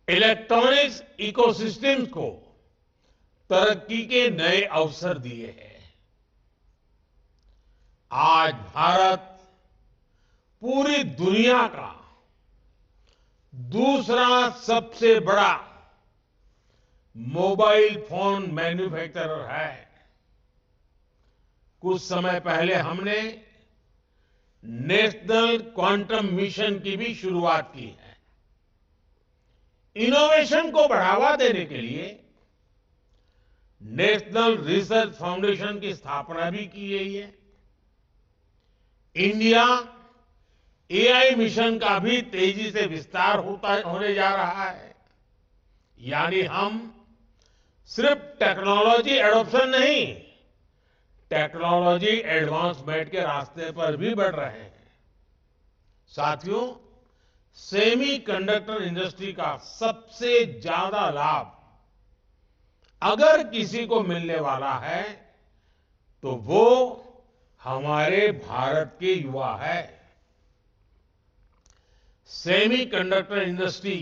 Speaker 14: इलेक्ट्रॉनिक्स इकोसिस्टम्स को तरक्की के नए अवसर दिए हैं। आज भारत पूरी दुनिया का दूसरा सबसे बड़ा मोबाइल फोन मैन्युफैक्चरर है। कुछ समय पहले हमने नेशनल क्वांटम मिशन की भी शुरुआत की है। इनोवेशन को बढ़ावा देने के लिए नेशनल रिसर्च फाउंडेशन की स्थापना भी की गई है। इंडिया एआई मिशन का भी तेजी से विस्तार होने जा रहा है। यानी हम सिर्फ टेक्नोलॉजी एडॉप्शन नहीं, टेक्नोलॉजी एडवांसमेंट के रास्ते पर भी बढ़ रहे हैं। साथियों, सेमीकंडक्टर इंडस्ट्री का सबसे ज्यादा लाभ अगर किसी को मिलने वाला है तो वो हमारे भारत के युवा है। सेमीकंडक्टर इंडस्ट्री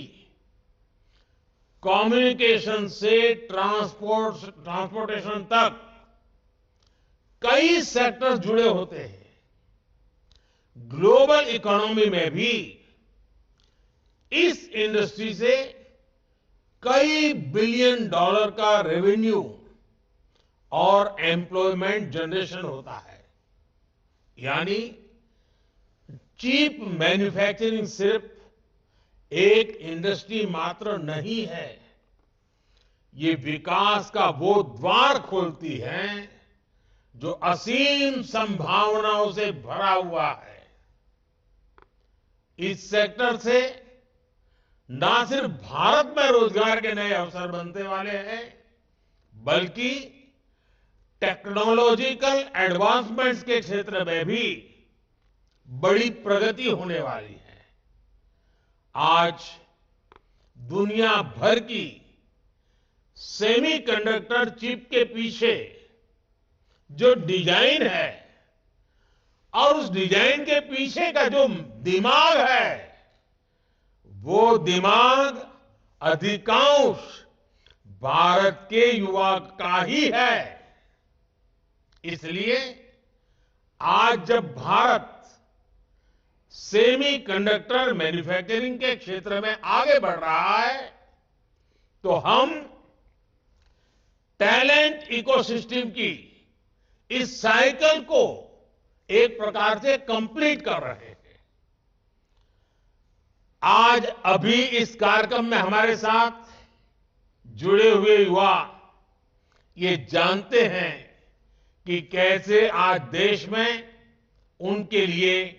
Speaker 14: कम्युनिकेशन से ट्रांसपोर्टेशन तक कई सेक्टर्स जुड़े होते हैं। ग्लोबल इकोनॉमी में भी इस इंडस्ट्री से कई बिलियन डॉलर का रेवेन्यू और एम्प्लॉयमेंट जनरेशन होता है। यानी चीप मैन्युफैक्चरिंग सिर्फ एक इंडस्ट्री मात्र नहीं है, ये विकास का वो द्वार खोलती है जो असीम संभावनाओं से भरा हुआ है। इस सेक्टर से ना सिर्फ भारत में रोजगार के नए अवसर बनने वाले हैं, बल्कि टेक्नोलॉजिकल एडवांसमेंट्स के क्षेत्र में भी बड़ी प्रगति होने वाली है। आज दुनिया भर की सेमीकंडक्टर चिप के पीछे जो डिजाइन है और उस डिजाइन के पीछे का जो दिमाग है, वो दिमाग अधिकांश भारत के युवा का ही है। इसलिए आज जब भारत सेमीकंडक्टर मैन्युफैक्चरिंग के क्षेत्र में आगे बढ़ रहा है, तो हम टैलेंट इकोसिस्टम की इस साइकिल को एक प्रकार से कंप्लीट कर रहे हैं। आज अभी इस कार्यक्रम में हमारे साथ जुड़े हुए युवा ये जानते हैं कि कैसे आज देश में उनके लिए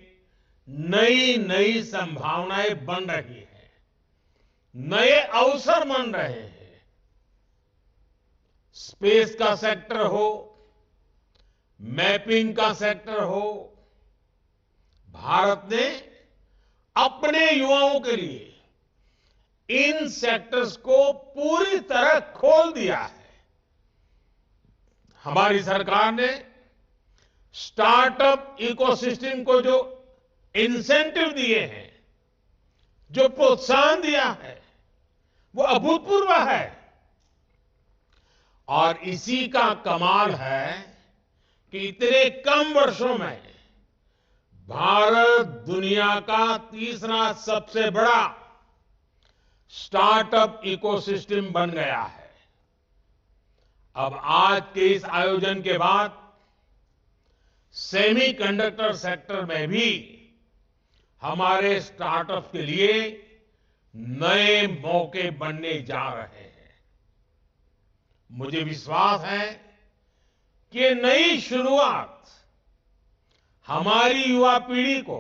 Speaker 14: नई नई संभावनाएं बन रही हैं, नए अवसर बन रहे हैं। स्पेस का सेक्टर हो, मैपिंग का सेक्टर हो, भारत ने अपने युवाओं के लिए इन सेक्टर्स को पूरी तरह खोल दिया है। हमारी सरकार ने स्टार्टअप इकोसिस्टम को जो इंसेंटिव दिए हैं, जो प्रोत्साहन दिया है, वो अभूतपूर्व है। और इसी का कमाल है कि इतने कम वर्षों में भारत दुनिया का तीसरा सबसे बड़ा स्टार्टअप इकोसिस्टम बन गया है। अब आज के इस आयोजन के बाद सेमीकंडक्टर सेक्टर में भी हमारे स्टार्टअप के लिए नए मौके बनने जा रहे हैं। मुझे विश्वास है कि ये नई शुरुआत हमारी युवा पीढ़ी को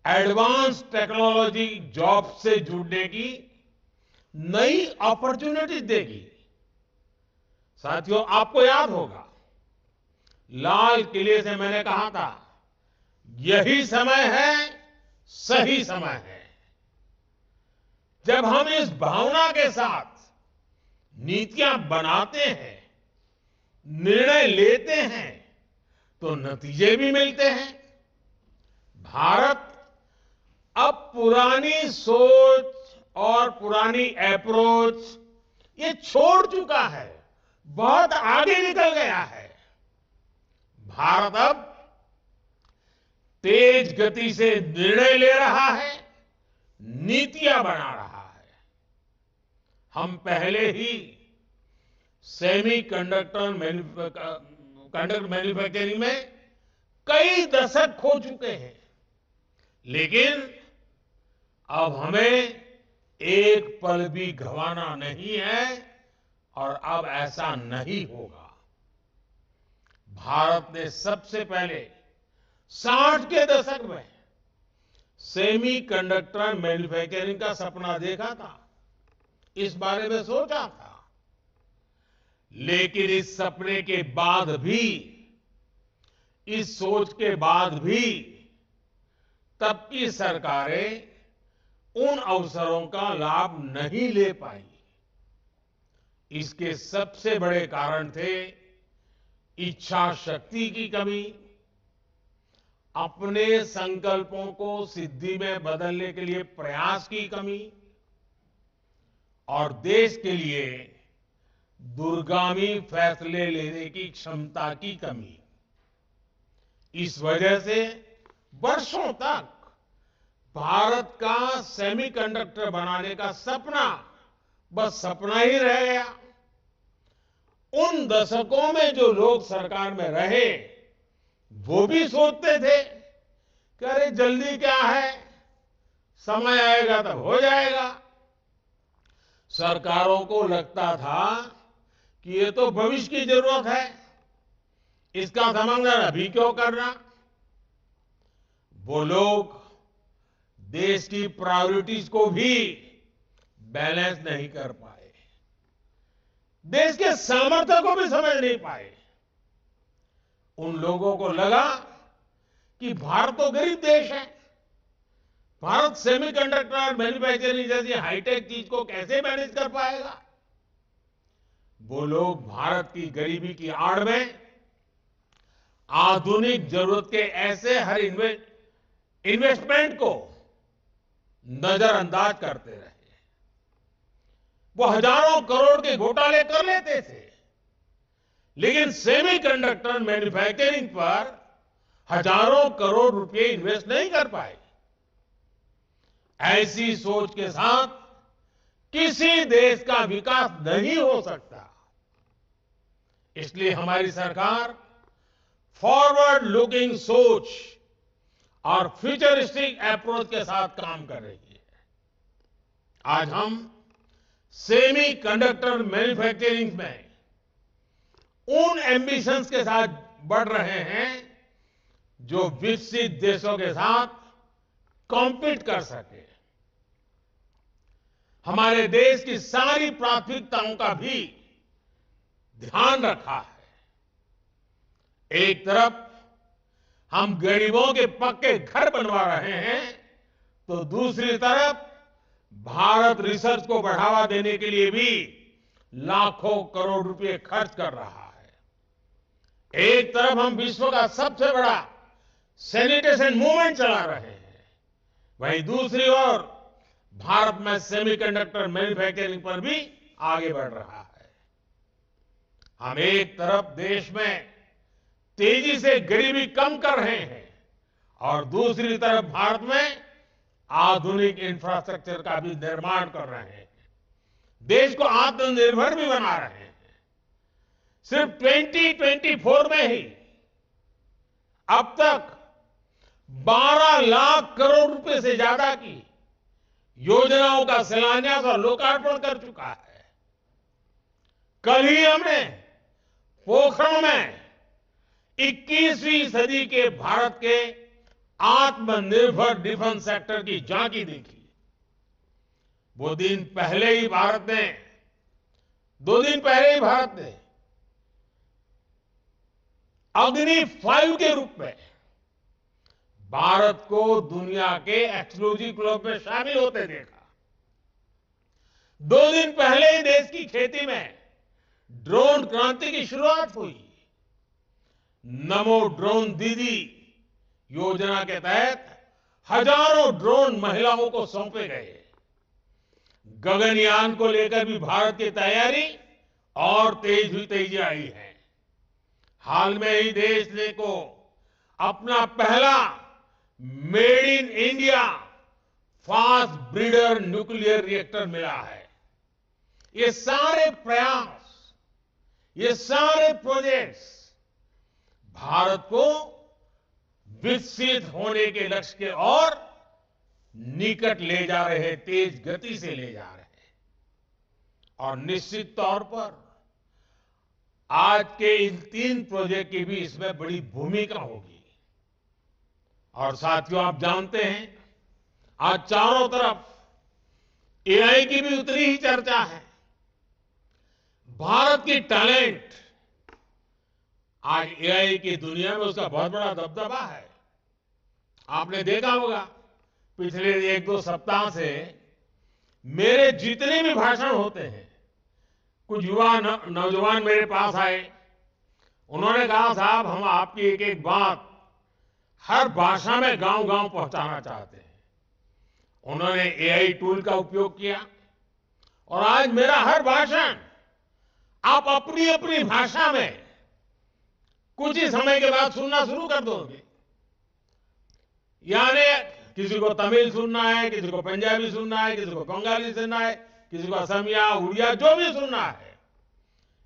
Speaker 14: एडवांस टेक्नोलॉजी जॉब से जुड़ने की नई अपॉर्चुनिटी देगी। साथियों, आपको याद होगा, लाल किले से मैंने कहा था, यही समय है, सही समय है। जब हम इस भावना के साथ नीतियां बनाते हैं, निर्णय लेते हैं, तो नतीजे भी मिलते हैं। भारत अब पुरानी सोच और पुरानी अप्रोच ये छोड़ चुका है, बहुत आगे निकल गया है। भारत अब तेज गति से निर्णय ले रहा है, नीतियां बना रहा है। हम पहले ही सेमीकंडक्टर मैन्युफैक्चरिंग में कई दशक खो चुके हैं, लेकिन अब हमें एक पल भी गंवाना नहीं है और अब ऐसा नहीं होगा। भारत ने सबसे पहले 60 के दशक में सेमीकंडक्टर मैन्युफैक्चरिंग का सपना देखा था, इस बारे में सोचा था। लेकिन इस सपने के बाद भी, इस सोच के बाद भी तब की सरकारें उन अवसरों का लाभ नहीं ले पाई। इसके सबसे बड़े कारण थे इच्छा शक्ति की कमी, अपने संकल्पों को सिद्धि में बदलने के लिए प्रयास की कमी और देश के लिए दूरगामी फैसले लेने की क्षमता की कमी। इस वजह से वर्षों तक भारत का सेमीकंडक्टर बनाने का सपना बस सपना ही रह गया। उन दशकों में जो लोग सरकार में रहे, वो भी सोचते थे कि अरे जल्दी क्या है, समय आएगा तब हो जाएगा। सरकारों को लगता था कि ये तो भविष्य की जरूरत है, इसका समाधान अभी क्यों करना। वो लोग देश की प्रायोरिटीज को भी बैलेंस नहीं कर पाए, देश के सामर्थ्य को भी समझ नहीं पाए। उन लोगों को लगा कि भारत तो गरीब देश है, भारत सेमीकंडक्टर मैन्युफैक्चरिंग जैसी हाईटेक चीज को कैसे मैनेज कर पाएगा। वो लोग भारत की गरीबी की आड़ में आधुनिक जरूरत के ऐसे हर इन्वेस्टमेंट को नजरअंदाज करते रहे। वो हजारों करोड़ के घोटाले कर लेते थे, लेकिन सेमीकंडक्टर मैन्युफैक्चरिंग पर हजारों करोड़ रुपए इन्वेस्ट नहीं कर पाए। ऐसी सोच के साथ किसी देश का विकास नहीं हो सकता। इसलिए हमारी सरकार फॉरवर्ड लुकिंग सोच और फ्यूचरिस्टिक अप्रोच के साथ काम कर रही है। आज हम सेमीकंडक्टर मैन्युफैक्चरिंग में उन एम्बिशंस के साथ बढ़ रहे हैं जो विकसित देशों के साथ कॉम्पीट कर सके। हमारे देश की सारी प्राथमिकताओं का भी ध्यान रखा है। एक तरफ हम गरीबों के पक्के घर बनवा रहे हैं, तो दूसरी तरफ भारत रिसर्च को बढ़ावा देने के लिए भी लाखों करोड़ रुपए खर्च कर रहा है। एक तरफ हम विश्व का सबसे बड़ा सैनिटेशन मूवमेंट चला रहे हैं, वहीं दूसरी ओर भारत में सेमीकंडक्टर मैन्युफैक्चरिंग पर भी आगे बढ़ रहा है। हम एक तरफ देश में तेजी से गरीबी कम कर रहे हैं और दूसरी तरफ भारत में आधुनिक इंफ्रास्ट्रक्चर का भी निर्माण कर रहे हैं, देश को आत्मनिर्भर भी बना रहे हैं। सिर्फ 2024 में ही अब तक 12 लाख करोड़ रुपए से ज्यादा की योजनाओं का शिलान्यास और लोकार्पण कर चुका है। कल ही हमने पोखरण में 21वीं सदी के भारत के आत्मनिर्भर डिफेंस सेक्टर की झांकी देखी। वो दिन पहले ही भारत ने 2 दिन पहले ही भारत ने अग्नि 5 के रूप में भारत को दुनिया के एक्सक्लूसिव क्लब में शामिल होते देखा। 2 दिन पहले ही देश की खेती में ड्रोन क्रांति की शुरुआत हुई। नमो ड्रोन दीदी योजना के तहत हजारों ड्रोन महिलाओं को सौंपे गए। गगनयान को लेकर भी भारत की तैयारी और तेजी आई है। हाल में ही देश ने को अपना पहला made in India fast breeder nuclear reactor मिला है। ये सारे प्रयास, ये सारे प्रोजेक्ट्स भारत को विकसित होने के लक्ष्य के और निकट ले जा रहे हैं, तेज गति से ले जा रहे हैं। और निश्चित तौर पर आज के इन 3 प्रोजेक्ट की भी इसमें बड़ी भूमिका होगी। और साथियों, आप जानते हैं आज चारों तरफ एआई की भी उतनी ही चर्चा है। भारत की टैलेंट आज एआई की दुनिया में उसका बहुत बड़ा दबदबा है। आपने देखा होगा पिछले 1-2 सप्ताह से मेरे जितने भी भाषण होते हैं, कुछ युवा नौजवान मेरे पास आए। उन्होंने कहा, साहब हम आपकी एक एक बात हर भाषा में गांव-गांव पहुंचाना चाहते हैं। उन्होंने एआई टूल का उपयोग किया और आज मेरा हर भाषण आप अपनी अपनी भाषा में कुछ ही समय के बाद सुनना शुरू कर दोगे। यानी किसी को तमिल सुनना है, किसी को पंजाबी सुनना है, किसी को बंगाली सुनना है, किसी को असमिया, उड़िया, जो भी सुनना है।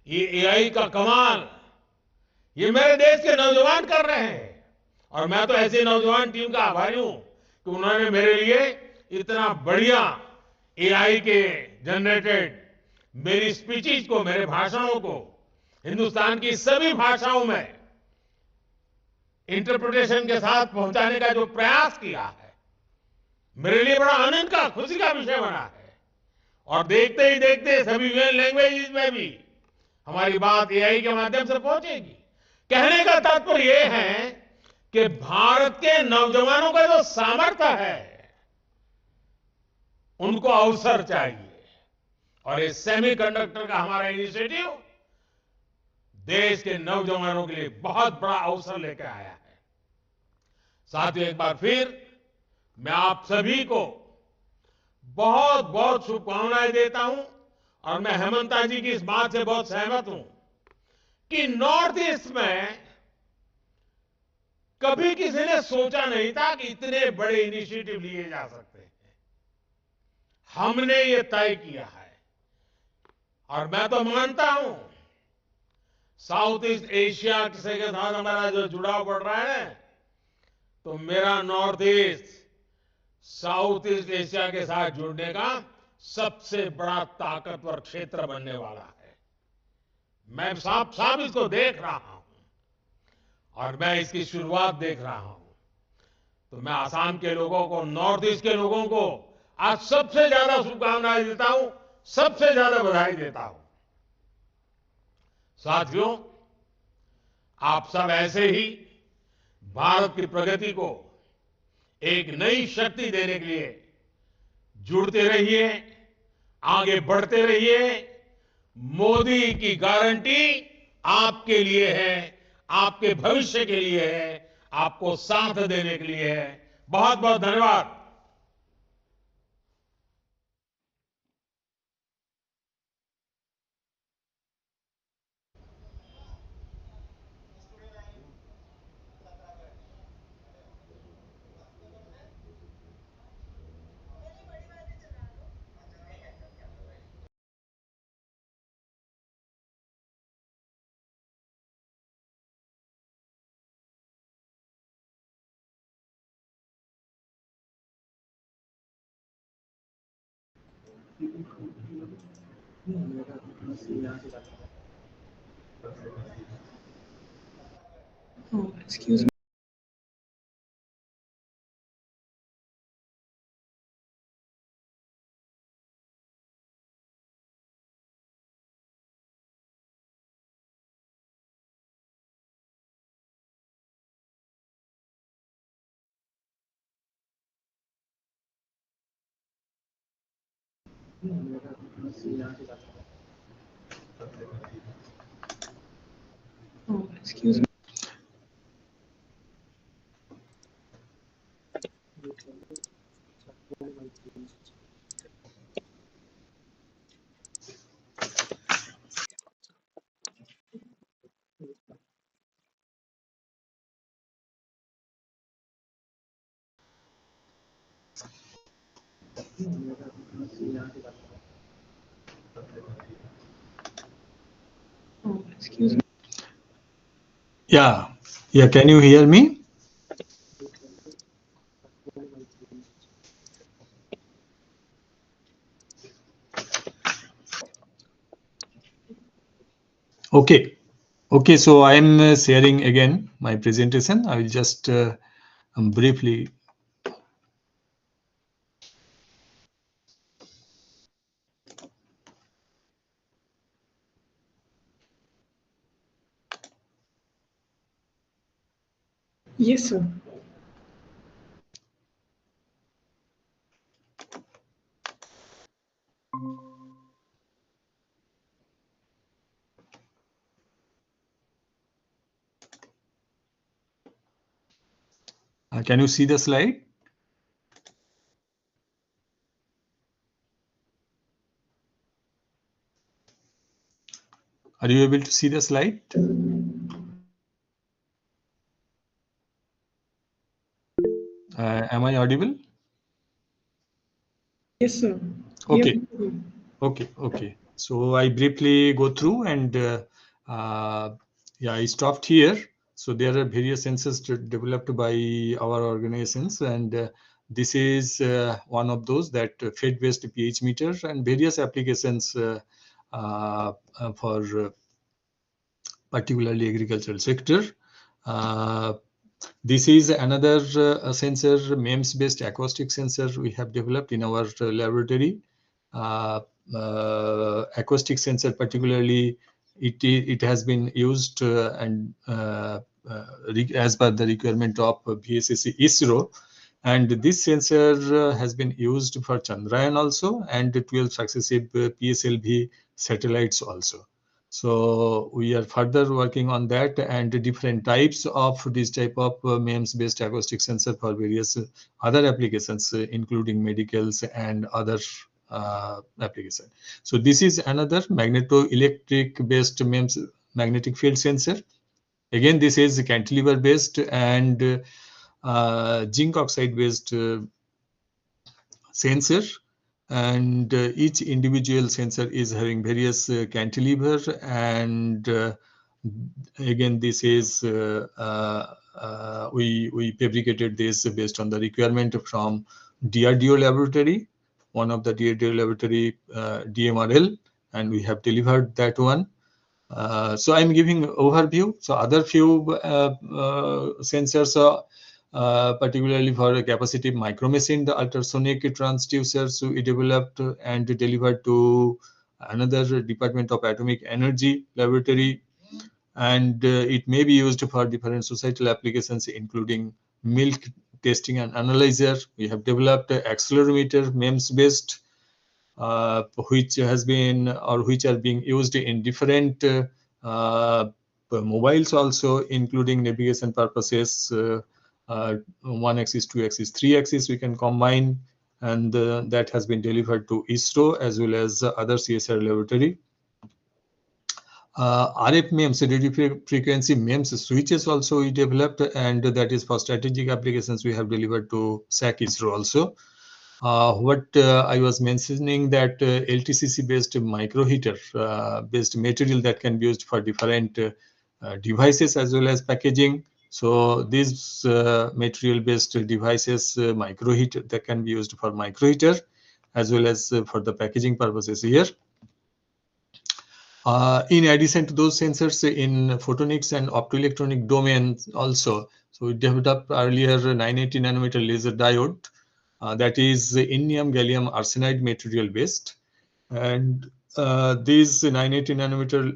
Speaker 14: ये एआई का कमाल ये मेरे देश के नौजवान कर रहे हैं और मैं तो ऐसी नौजवान टीम का आभारी हूं कि उन्होंने मेरे लिए इतना बढ़िया एआई के जनरेटेड मेरी स्पीचेस को, मेरे भाषणों को हिंदुस्तान की सभी भाषाओं में इंटरप्रिटेशन के साथ पहुंचाने का जो प्रयास किया है, मेरे लिए बड़ा आनंद का, खुशी का विषय बना है। और देखते ही देखते सभी लैंग्वेजेस में भी हमारी बात एआई के माध्यम से पहुंचेगी। कहने का तात्पर्य यह है कि भारत के नौजवानों का जो सामर्थ्य है, उनको अवसर चाहिए। और ये सेमीकंडक्टर का हमारा इनिशिएटिव देश के नौजवानों के लिए बहुत बड़ा अवसर लेकर आया है। साथियों, एक बार फिर मैं आप सभी को बहुत बहुत शुभकामनाएं देता हूं और मैं हेमंता जी की इस बात से बहुत सहमत हूं कि नॉर्थ ईस्ट में कभी किसी ने सोचा नहीं था कि इतने बड़े इनिशिएटिव लिए जा सकते हैं। हमने ये तय किया है और मैं तो मानता हूं साउथ ईस्ट एशिया से के साथ हमारा जो जुड़ाव बढ़ रहा है, तो मेरा north east south east Asia के साथ जुड़ने का सबसे बड़ा ताकतवर क्षेत्र बनने वाला है। मैं साफ साफ इसको देख रहा हूं और मैं इसकी शुरुआत देख रहा हूं। तो मैं आसाम के लोगों को, नॉर्थ ईस्ट के लोगों को आज सबसे ज्यादा शुभकामनाएं देता हूं, सबसे ज्यादा बधाई देता हूं। साथियों, आप सब ऐसे ही भारत की प्रगति को एक नई शक्ति देने के लिए जुड़ते रहिए, आगे बढ़ते रहिए। मोदी की गारंटी आपके लिए है, आपके भविष्य के लिए है, आपको साथ देने के लिए है। बहुत बहुत धन्यवाद।
Speaker 15: Oh, excuse me. Oh, excuse me. Oh, excuse me.
Speaker 16: Yeah, yeah. Can you hear me? Okay, okay. So I am sharing again my presentation. I will just briefly.
Speaker 15: Yes, sir.
Speaker 16: Can you see the slide? Are you able to see the slide? Am I audible?
Speaker 15: Yes, sir.
Speaker 16: Okay.
Speaker 15: Yeah.
Speaker 16: Okay, okay. So I briefly go through and yeah, I stopped here. So there are various sensors developed by our organizations, and this is one of those, that Fed-based pH meter, and various applications for particularly agricultural sector. This is another sensor, MEMS-based acoustic sensor we have developed in our laboratory. Acoustic sensor particularly, it has been used and as per the requirement of VSSC ISRO, and this sensor has been used for Chandrayaan also, and 12 successive PSLV satellites also. So we are further working on that, and different types of this type of MEMS-based acoustic sensor for various other applications, including medicals and other application. So this is another magneto-electric based MEMS magnetic field sensor. Again, this is cantilever based and zinc oxide based sensor, and each individual sensor is having various cantilever, and again this is we fabricated this based on the requirement from DRDO laboratory, one of the DRDO laboratory DMRL, and we have delivered that one. So I'm giving overview. So other few sensors particularly for a capacitive micromachine, the ultrasonic transducers we developed and delivered to another Department of Atomic Energy laboratory. and it may be used for different societal applications, including milk testing and analyzer. We have developed an accelerometer, MEMS based, which has been or which are being used in different mobiles also, including navigation purposes. 1 axis, 2 axis, 3 axis we can combine, and that has been delivered to ISRO as well as other CSR laboratory. RF MEMS, radio frequency MEMS switches also we developed, and that is for strategic applications we have delivered to SAC ISRO also. What I was mentioning, that LTCC based micro heater based material that can be used for different devices as well as packaging. So these material based devices, micro heater, that can be used for micro heater as well as for the packaging purposes here. In addition to those sensors in photonics and optoelectronic domains also, so we developed earlier 980 nanometer laser diode, that is indium gallium arsenide material based, and these 980 nanometer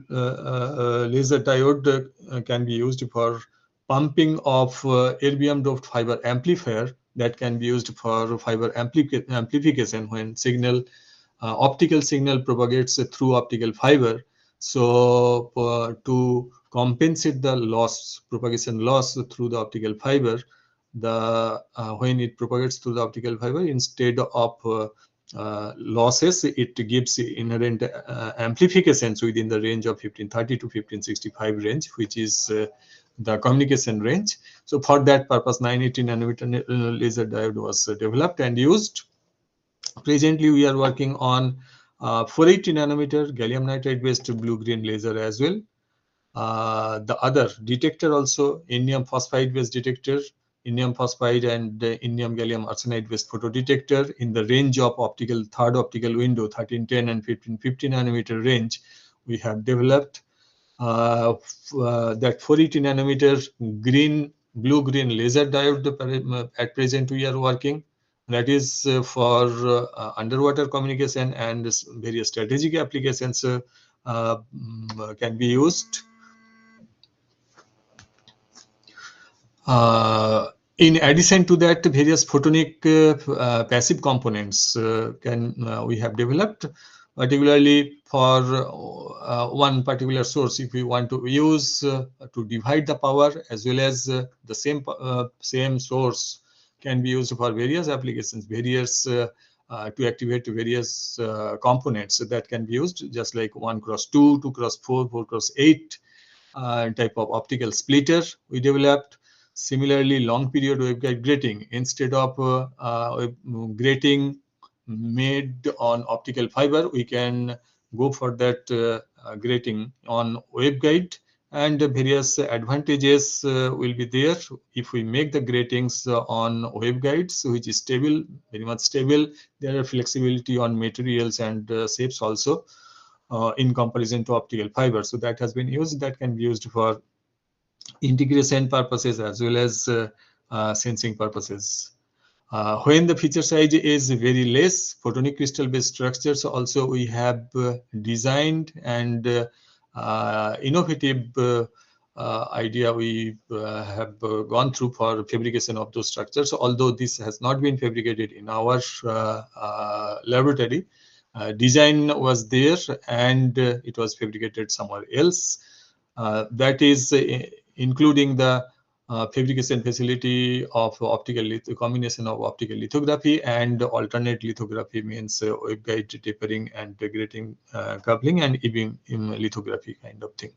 Speaker 16: laser diode can be used for pumping of erbium doped fiber amplifier that can be used for fiber amplification when signal optical signal propagates through optical fiber. So to compensate the loss, propagation loss through the optical fiber, the when it propagates through the optical fiber, instead of losses, it gives inherent amplifications within the range of 1530 to 1565 range, which is the communication range. So for that purpose, 980 nanometer laser diode was developed and used. Presently, we are working on 480 nanometer gallium nitride based blue-green laser as well. The other detector also, indium phosphide based detector, indium phosphide and indium gallium arsenide based photodetector in the range of third optical window 1310 and 1550 nanometer range. We have developed that 480 nanometer blue-green laser diode. At present, we are working. That is for underwater communication and various strategic applications can be used. In addition to that, various photonic passive components we have developed, particularly for one particular source. If we want to use to divide the power, as well as the same source can be used for various applications, to activate various components that can be used, just like 1x2, 2x4, 4x8 type of optical splitter we developed. Similarly, long period waveguide grating, instead of grating made on optical fiber, we can go for that grating on waveguide, and various advantages will be there if we make the gratings on waveguides, which is stable, very much stable. There are flexibility on materials and shapes also in comparison to optical fiber. So that has been used, that can be used for integration purposes as well as sensing purposes. When the feature size is very less, photonic crystal based structures also we have designed, and innovative idea we have gone through for fabrication of those structures. Although this has not been fabricated in our laboratory, design was there and it was fabricated somewhere else. That is including the fabrication facility of combination of optical lithography and alternate lithography, means waveguide tapering and grating coupling, and even lithography kind of thing.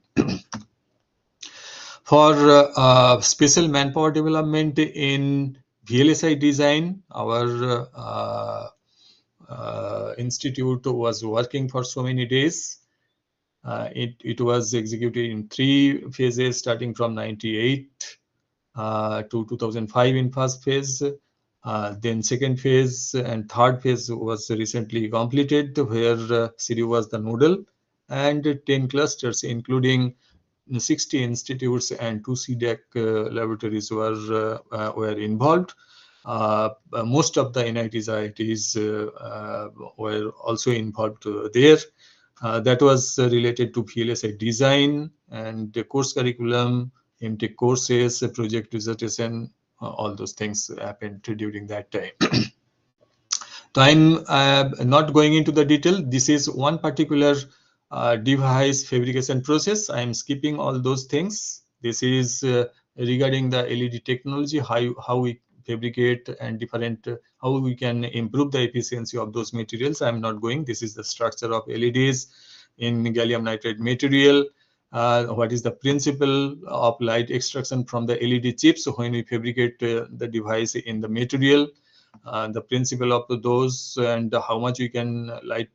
Speaker 16: For special manpower development in VLSI design, our institute was working for so many days. It was executed in 3 phases, starting from 98 to 2005 in first phase. Then second phase and third phase was recently completed, where Shri was the nodal, and 10 clusters, including 60 institutes and 2 CDAC laboratories were involved. Most of the NITs, IITs were also involved there. That was related to VLSI design and the course curriculum, MTech courses, project dissertation, all those things happened during that time. So I'm not going into the detail. This is one particular device fabrication process. I'm skipping all those things. This is regarding the LED technology, how we fabricate and different, how we can improve the efficiency of those materials. I'm not going. This is the structure of LEDs in gallium nitride material. What is the principle of light extraction from the LED chips when we fabricate the device in the material, the principle of those, and how much we can light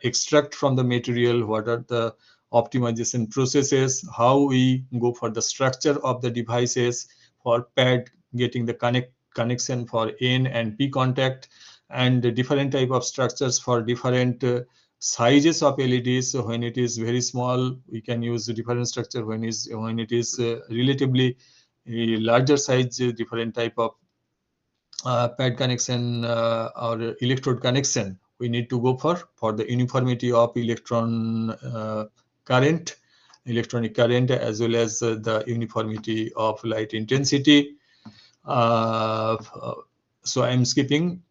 Speaker 16: extract from the material, what are the optimization processes, how we go for the structure of the devices for pad, getting the connection for N and P contact, and different type of structures for different sizes of LEDs. So when it is very small, we can use a different structure. When it is relatively a larger size, different type of pad connection or electrode connection we need to go for the uniformity of electronic current, as well as the uniformity of light intensity. So I'm skipping.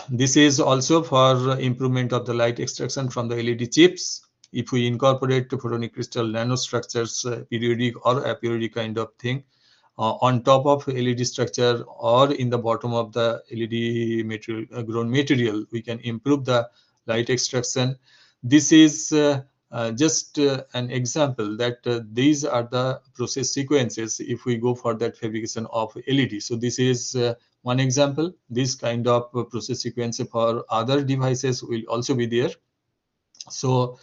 Speaker 16: This is also for improvement of the light extraction from the LED chips. If we incorporate photonic crystal nanostructures, periodic or aperiodic kind of thing, on top of LED structure or in the bottom of the LED material, grown material, we can improve the light extraction. This is just an example that these are the process sequences if we go for that fabrication of LED. So this is one example. This kind of process sequence for other devices will also be there. So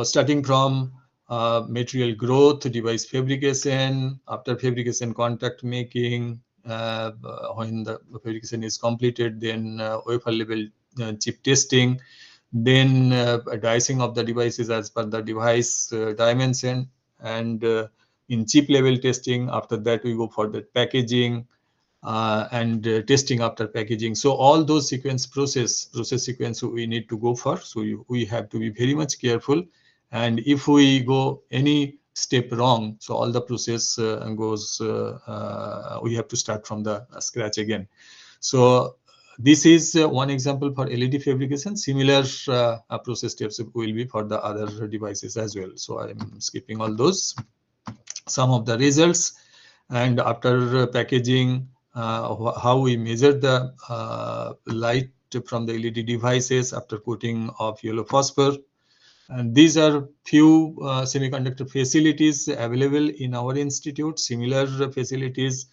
Speaker 16: starting from material growth, device fabrication, after fabrication contact making, when the fabrication is completed, then wafer level chip testing, then dicing of the devices as per the device dimension, and in chip level testing. After that we go for the packaging and testing after packaging. So all those process sequence we need to go for. So we have to be very much careful, and if we go any step wrong, so all the process goes, we have to start from the scratch again. So this is one example for LED fabrication. Similar process steps will be for the other devices as well. So I'm skipping all those. Some of the results, and after packaging, how we measure the light from the LED devices after coating of yellow phosphor. And these are few semiconductor facilities available in our institute. Similar facilities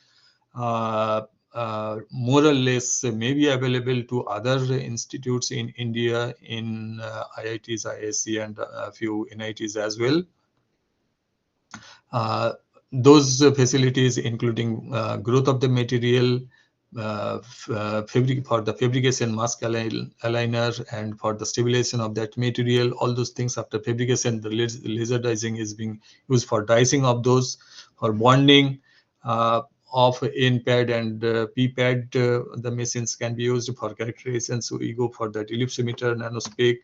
Speaker 16: more or less may be available to other institutes in India, in IITs, ISC, and a few NITs as well. Those facilities including growth of the material, for the fabrication mask aligner, and for the stabilization of that material. All those things after fabrication, the laser dicing is being used for dicing of those, for bonding of N pad and P pad. The machines can be used for characterization. So we go for that ellipsometer, nanospec.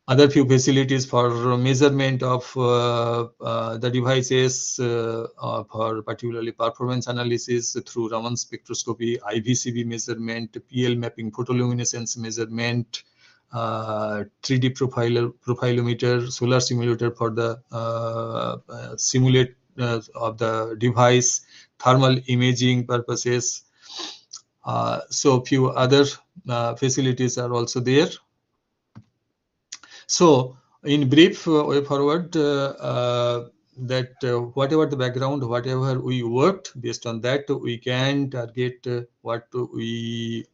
Speaker 16: Other few facilities for measurement of the devices, for particularly performance analysis through Raman spectroscopy, IVCB measurement, PL mapping, photoluminescence measurement, 3D profilometer, solar simulator for the simulate of the device, thermal imaging purposes. So few other facilities are also there. So in brief, way forward, that whatever the background, whatever we worked, based on that we can target what we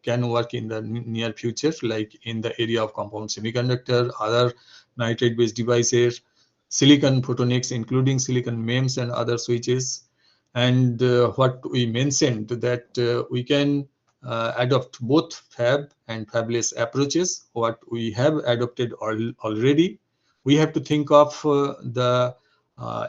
Speaker 16: can work in the near future, like in the area of compound semiconductor, other nitride based devices, silicon photonics, including silicon MEMS and other switches. And what we mentioned, that we can adopt both fab and fabless approaches. What we have adopted already, we have to think of the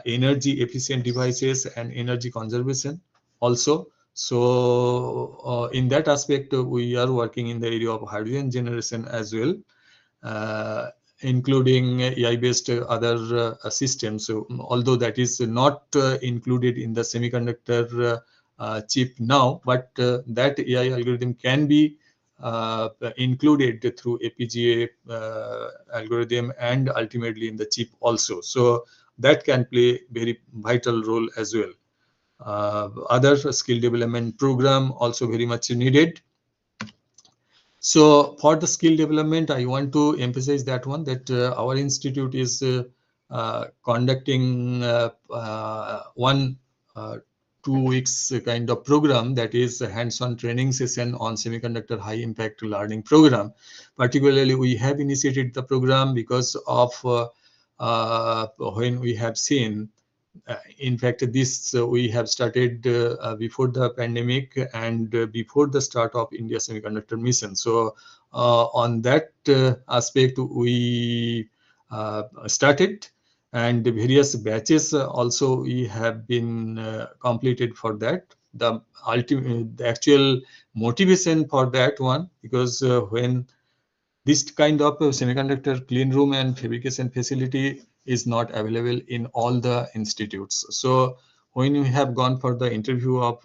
Speaker 16: energy efficient devices and energy conservation also. So in that aspect, we are working in the area of hydrogen generation as well. including AI-based other systems. So, although that is not included in the semiconductor chip now, but that AI algorithm can be included through FPGA algorithm and ultimately in the chip also. So that can play very vital role as well. Other skill development program also very much needed. So for the skill development, I want to emphasize that one, that our institute is conducting 2 weeks kind of program, that is a hands-on training session on semiconductor high impact learning program. Particularly, we have initiated the program because of when we have seen in fact, this we have started before the pandemic and before the start of India Semiconductor Mission. So on that aspect, we started, and various batches also we have been completed for that. The actual motivation for that one, because when this kind of semiconductor clean room and fabrication facility is not available in all the institutes. So when we have gone for the interview of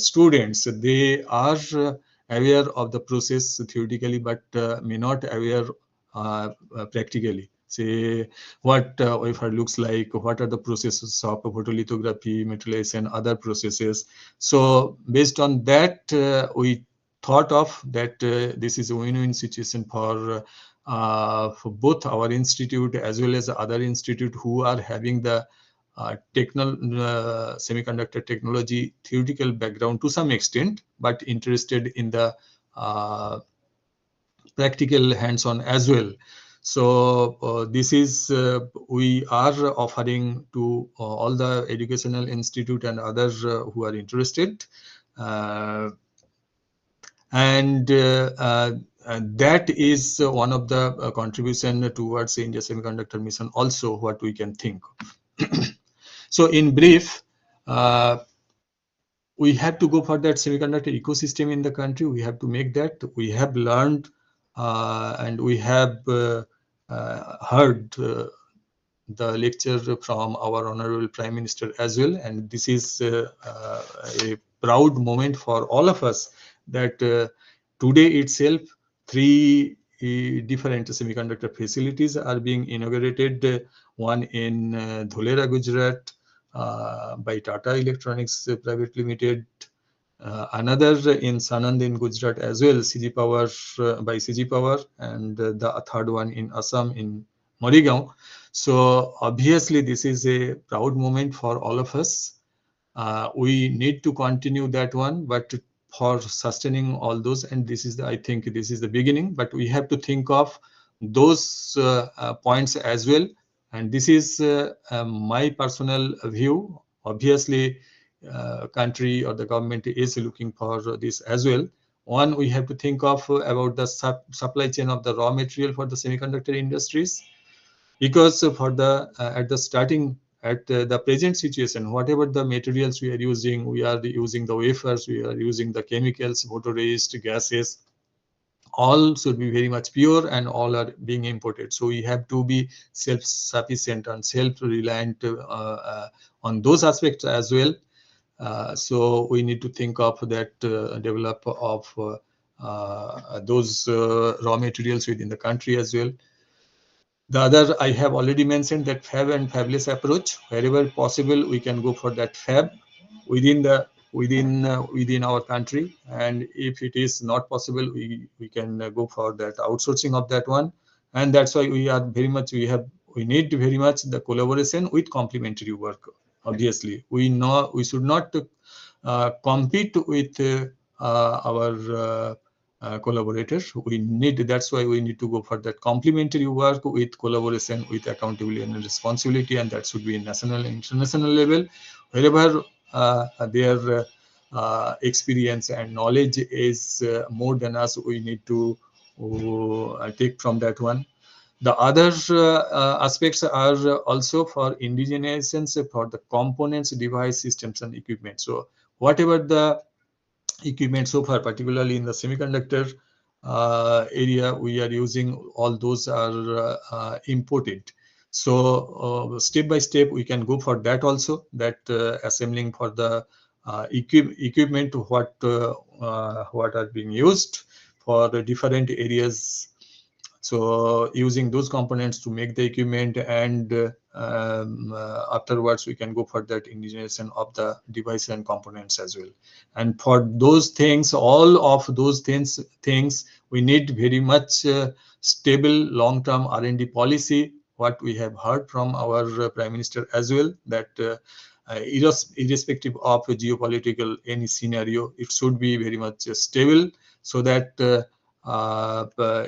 Speaker 16: students, they are aware of the process theoretically, but may not aware practically. Say what wafer looks like, what are the processes of photolithography, metallization, other processes. So based on that, we thought of that this is a win-win situation for both our institute as well as other institute who are having the semiconductor technology theoretical background to some extent, but interested in the practical hands-on as well. So this is we are offering to all the educational institute and others who are interested. And that is one of the contribution towards the India Semiconductor Mission also, what we can think. So in brief, we have to go for that semiconductor ecosystem in the country. We have to make that. We have learned and we have heard the lecture from our Honourable Prime Minister as well. And this is a proud moment for all of us that today itself 3 different semiconductor facilities are being inaugurated. One in Dholera, Gujarat by Tata Electronics Private Limited. Another in Sanand in Gujarat as well, CG Power by CG Power, and the third one in Assam in Morigaon. So obviously this is a proud moment for all of us. We need to continue that one, but for sustaining all those, and this is I think this is the beginning, but we have to think of those points as well. And this is my personal view. Obviously, country or the government is looking for this as well. One, we have to think of about the supply chain of the raw material for the semiconductor industries, because for the at the starting, at the present situation, whatever the materials we are using the wafers, we are using the chemicals, photoresist, gases, all should be very much pure and all are being imported. So we have to be self-sufficient and self-reliant on those aspects as well. So we need to think of that develop of those raw materials within the country as well. The other, I have already mentioned that fab and fabless approach. Wherever possible, we can go for that fab within our country, and if it is not possible, we can go for that outsourcing of that one. And that's why we are very much we need very much the collaboration with complementary work. Obviously, we should not compete with our collaborators. That's why we need to go for that complementary work with collaboration, with accountability and responsibility, and that should be in national and international level. Wherever their experience and knowledge is more than us, we need to take from that one. The other aspects are also for indigenizations for the components, device, systems, and equipment. So whatever the equipment so far, particularly in the semiconductor area we are using, all those are imported. So step by step we can go for that also, that assembling for the equipment what are being used for the different areas. So using those components to make the equipment, and afterwards we can go for that indigenization of the device and components as well. And for those things, all of those things we need very much stable long-term R&D policy, what we have heard from our Prime Minister as well, that irrespective of geopolitical any scenario, it should be very much stable, so that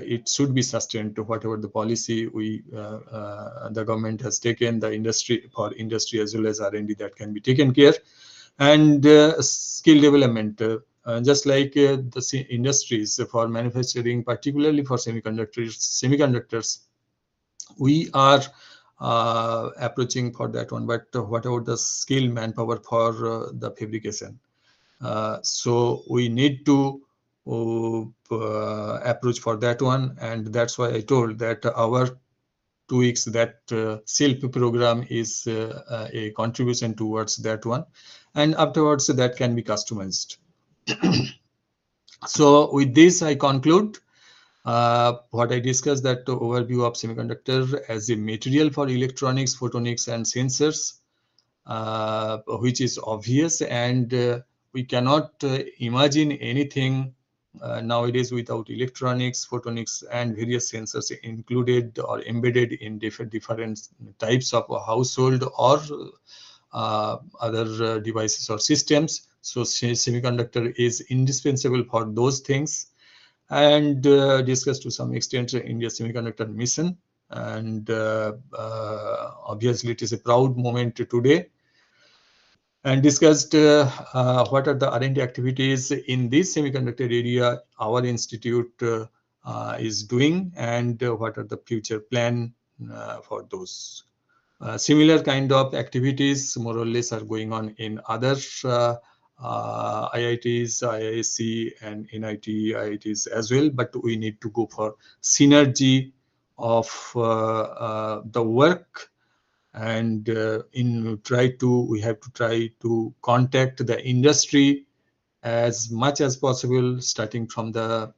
Speaker 16: it should be sustained to whatever the policy we the government has taken, the industry, for industry as well as R&D, that can be taken care. And skill development, just like the industries for manufacturing, particularly for semiconductors, we are approaching for that one. But what about the skilled manpower for the fabrication? So we need to approach for that one, and that's why I told that our 2 weeks that SILP program is a contribution towards that one, and afterwards that can be customized. So with this I conclude what I discussed, that overview of semiconductor as a material for electronics, photonics and sensors, which is obvious, and we cannot imagine anything nowadays without electronics, photonics and various sensors included or embedded in different types of household or other devices or systems. So semiconductor is indispensable for those things, and discussed to some extent India semiconductor mission. And obviously it is a proud moment today, and discussed what are the R&D activities in this semiconductor area our institute is doing, and what are the future plan for those. Similar kind of activities more or less are going on in other IITs, IISc and NIT, IITs as well, but we need to go for synergy of the work, and we have to try to contact the industry as much as possible, starting from the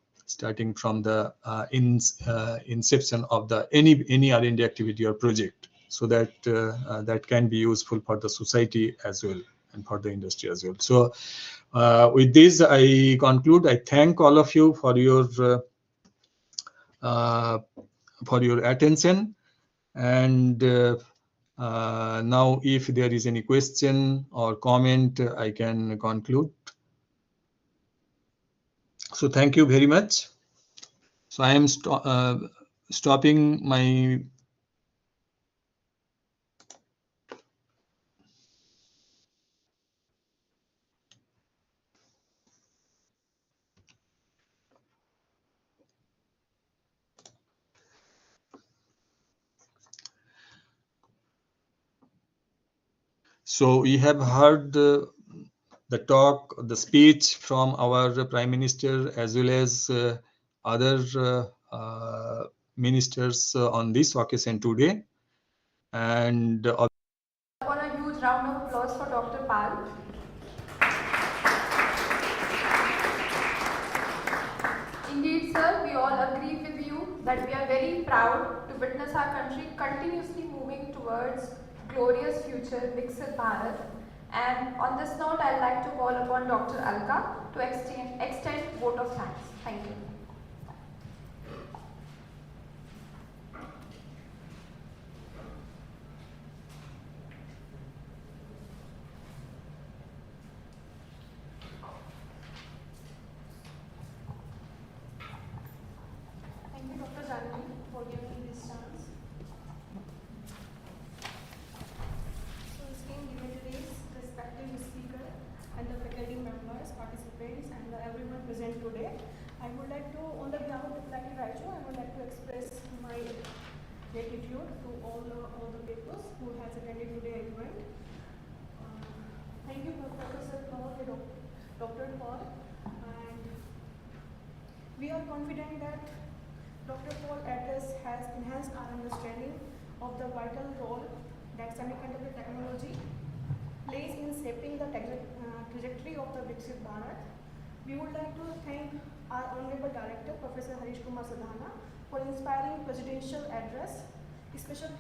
Speaker 16: inception of the any R&D activity or project, so that that can be useful for the society as well and for the industry as well. So with this I conclude. I thank all of you for your attention, and now if there is any question or comment, I can conclude. So thank you very much. So I am stopping my So we have heard the speech from our Prime Minister as well as other ministers on this occasion today. And
Speaker 2: On a huge round of applause for Dr. Pal. Indeed, sir, we all agree with you that we are very proud to witness our country continuously moving towards glorious future, Viksit Bharat. And on this note, I'd like to call upon Dr. Alka to extend vote of thanks. Thank you. Thank you, Dr. Janani, for giving me this chance. So, esteemed dignitaries, respected speaker, and the faculty members, participants, and everyone present today, I would like to, on the behalf of the faculty Raichur, I would like to express my gratitude to all the peoples who has attended today's event. Thank you, Professor Paul, Dr. Paul, and
Speaker 17: We are confident that Dr. Paul's address has enhanced our understanding of the vital role that semiconductor technology plays in shaping the trajectory of the Viksit Bharat. We would like to thank our Honorable Director, Professor Harish Kumar Sadhana, for inspiring presidential address. Special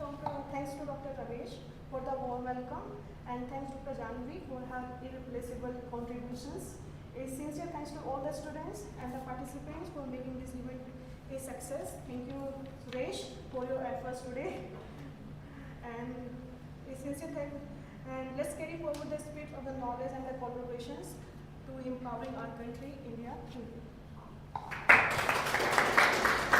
Speaker 17: thanks to Dr. Ramesh for the warm welcome, and thanks to Dr. Janvi for her irreplaceable contributions. A sincere thanks to all the students and the participants for making this event a success. Thank you, Suresh, for your efforts today. And a sincere thanks. And let's carry forward the spirit of the knowledge and the collaborations to empowering our country, India. Thank you.